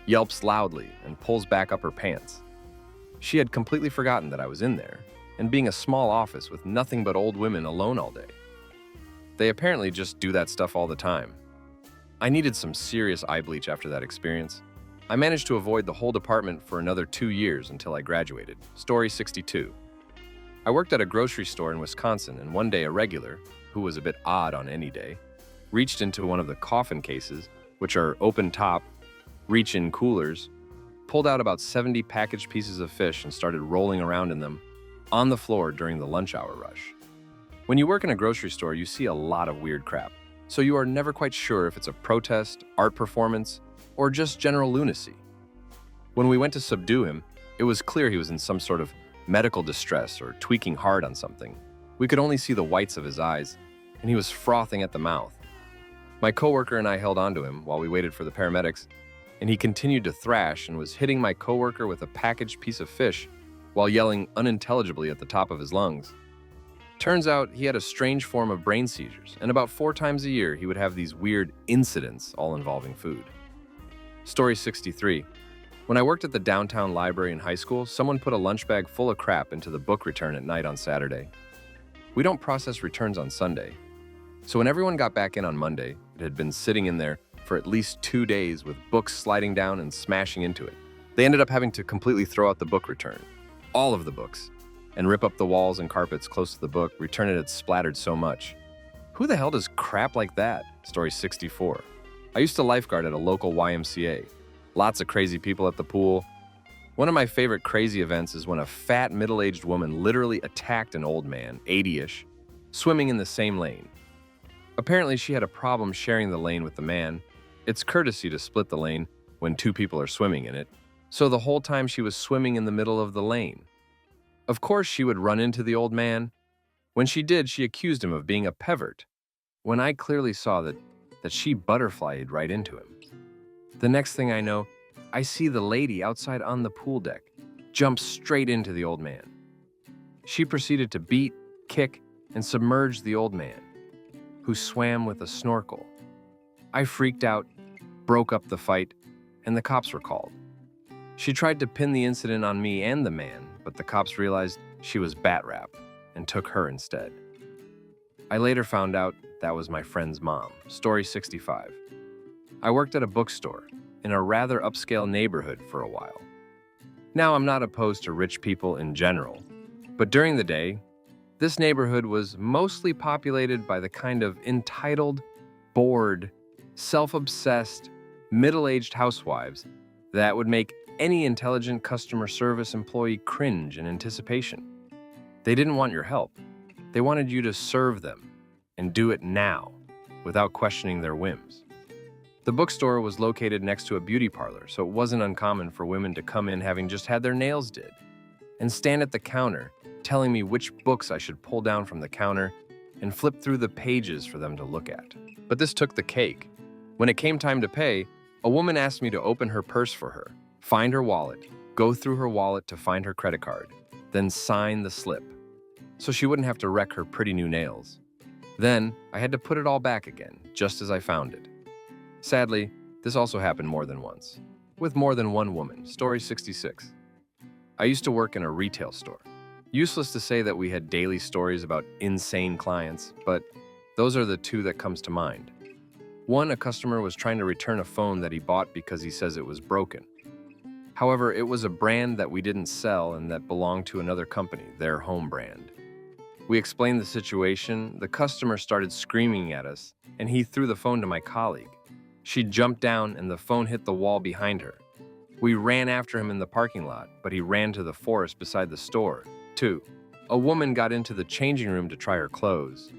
[SPEAKER 1] yelps loudly, and pulls back up her pants. She had completely forgotten that I was in there, and being a small office with nothing but old women alone all day. They apparently just do that stuff all the time. I needed some serious eye bleach after that experience. I managed to avoid the whole department for another 2 years until I graduated. Story 62. I worked at a grocery store in Wisconsin, and one day a regular, who was a bit odd on any day, reached into one of the coffin cases, which are open top, reach-in coolers, pulled out about 70 packaged pieces of fish and started rolling around in them on the floor during the lunch hour rush. When you work in a grocery store, you see a lot of weird crap, so you are never quite sure if it's a protest, art performance, or just general lunacy. When we went to subdue him, it was clear he was in some sort of medical distress or tweaking hard on something. We could only see the whites of his eyes, and he was frothing at the mouth. My coworker and I held onto him while we waited for the paramedics, and he continued to thrash and was hitting my coworker with a packaged piece of fish while yelling unintelligibly at the top of his lungs. Turns out he had a strange form of brain seizures, and about 4 times a year he would have these weird incidents all involving food. Story 63. When I worked at the downtown library in high school, someone put a lunch bag full of crap into the book return at night on Saturday. We don't process returns on Sunday, so when everyone got back in on Monday, it had been sitting in there for at least 2 days with books sliding down and smashing into it. They ended up having to completely throw out the book return, all of the books, and rip up the walls and carpets close to the book. Return it had splattered so much. Who the hell does crap like that? Story 64. I used to lifeguard at a local YMCA. Lots of crazy people at the pool. One of my favorite crazy events is when a fat middle-aged woman literally attacked an old man, 80-ish, swimming in the same lane. Apparently she had a problem sharing the lane with the man. It's courtesy to split the lane when 2 people are swimming in it, so the whole time she was swimming in the middle of the lane. Of course she would run into the old man. When she did, she accused him of being a pervert, when I clearly saw that she butterflied right into him. The next thing I know, I see the lady outside on the pool deck jump straight into the old man. She proceeded to beat, kick, and submerge the old man, who swam with a snorkel. I freaked out, broke up the fight, and the cops were called. She tried to pin the incident on me and the man, but the cops realized she was bat rap and took her instead. I later found out that was my friend's mom. Story 65. I worked at a bookstore in a rather upscale neighborhood for a while. Now, I'm not opposed to rich people in general, but during the day, this neighborhood was mostly populated by the kind of entitled, bored, self-obsessed, middle-aged housewives that would make any intelligent customer service employee cringe in anticipation. They didn't want your help. They wanted you to serve them and do it now, without questioning their whims. The bookstore was located next to a beauty parlor, so it wasn't uncommon for women to come in having just had their nails did and stand at the counter telling me which books I should pull down from the counter and flip through the pages for them to look at. But this took the cake. When it came time to pay, a woman asked me to open her purse for her, find her wallet, go through her wallet to find her credit card, then sign the slip, so she wouldn't have to wreck her pretty new nails. Then, I had to put it all back again, just as I found it. Sadly, this also happened more than once, with more than one woman. Story 66. I used to work in a retail store. Useless to say that we had daily stories about insane clients, but those are the 2 that comes to mind. One, a customer was trying to return a phone that he bought because he says it was broken. However, it was a brand that we didn't sell and that belonged to another company, their home brand. We explained the situation, the customer started screaming at us, and he threw the phone to my colleague. She jumped down and the phone hit the wall behind her. We ran after him in the parking lot, but he ran to the forest beside the store. 2, a woman got into the changing room to try her clothes,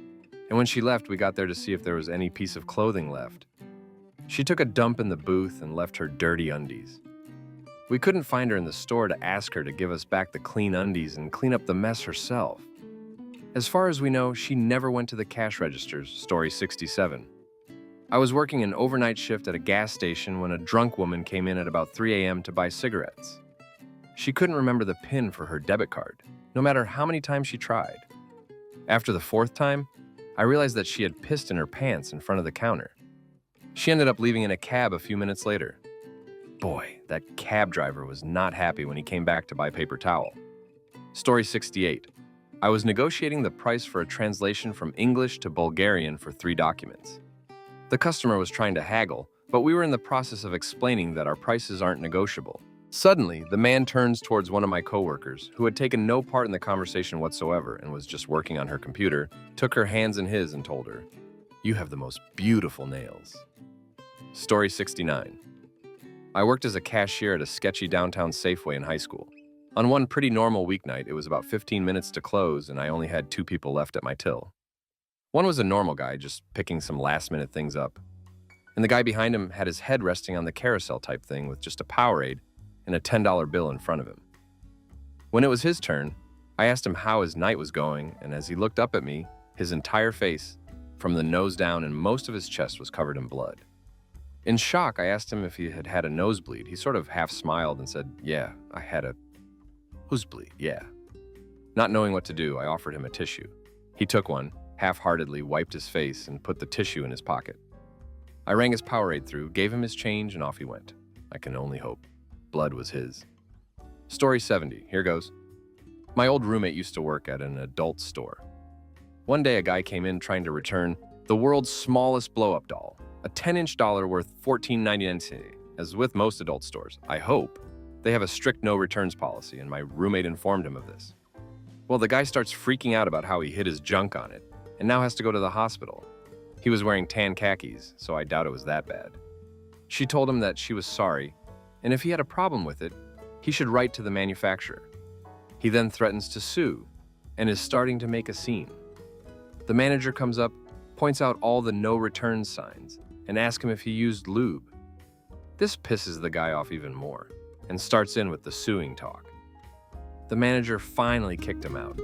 [SPEAKER 1] and when she left, we got there to see if there was any piece of clothing left. She took a dump in the booth and left her dirty undies. We couldn't find her in the store to ask her to give us back the clean undies and clean up the mess herself. As far as we know, she never went to the cash registers. Story 67. I was working an overnight shift at a gas station when a drunk woman came in at about 3 a.m. to buy cigarettes. She couldn't remember the PIN for her debit card, no matter how many times she tried. After the 4th time, I realized that she had pissed in her pants in front of the counter. She ended up leaving in a cab a few minutes later. Boy, that cab driver was not happy when he came back to buy paper towel. Story 68. I was negotiating the price for a translation from English to Bulgarian for 3 documents. The customer was trying to haggle, but we were in the process of explaining that our prices aren't negotiable. Suddenly, the man turns towards one of my coworkers, who had taken no part in the conversation whatsoever and was just working on her computer, took her hands in his and told her, You have the most beautiful nails. Story 69. I worked as a cashier at a sketchy downtown Safeway in high school. On one pretty normal weeknight, it was about 15 minutes to close, and I only had 2 people left at my till. One was a normal guy, just picking some last-minute things up. And the guy behind him had his head resting on the carousel type thing with just a Powerade and a $10 bill in front of him. When it was his turn, I asked him how his night was going, and as he looked up at me, his entire face, from the nose down and most of his chest, was covered in blood. In shock, I asked him if he had had a nosebleed. He sort of half smiled and said, "Yeah, I had a nosebleed, yeah." Not knowing what to do, I offered him a tissue. He took one, half-heartedly wiped his face, and put the tissue in his pocket. I rang his Powerade through, gave him his change, and off he went. I can only hope blood was his. Story 70, here goes. My old roommate used to work at an adult store. One day a guy came in trying to return the world's smallest blow-up doll, a 10-inch dollar worth $14.99. As with most adult stores, I hope, they have a strict no returns policy, and my roommate informed him of this. Well, the guy starts freaking out about how he hid his junk on it, and now has to go to the hospital. He was wearing tan khakis, so I doubt it was that bad. She told him that she was sorry, and if he had a problem with it, he should write to the manufacturer. He then threatens to sue, and is starting to make a scene. The manager comes up, points out all the no returns signs, and asks him if he used lube. This pisses the guy off even more, and starts in with the suing talk. The manager finally kicked him out.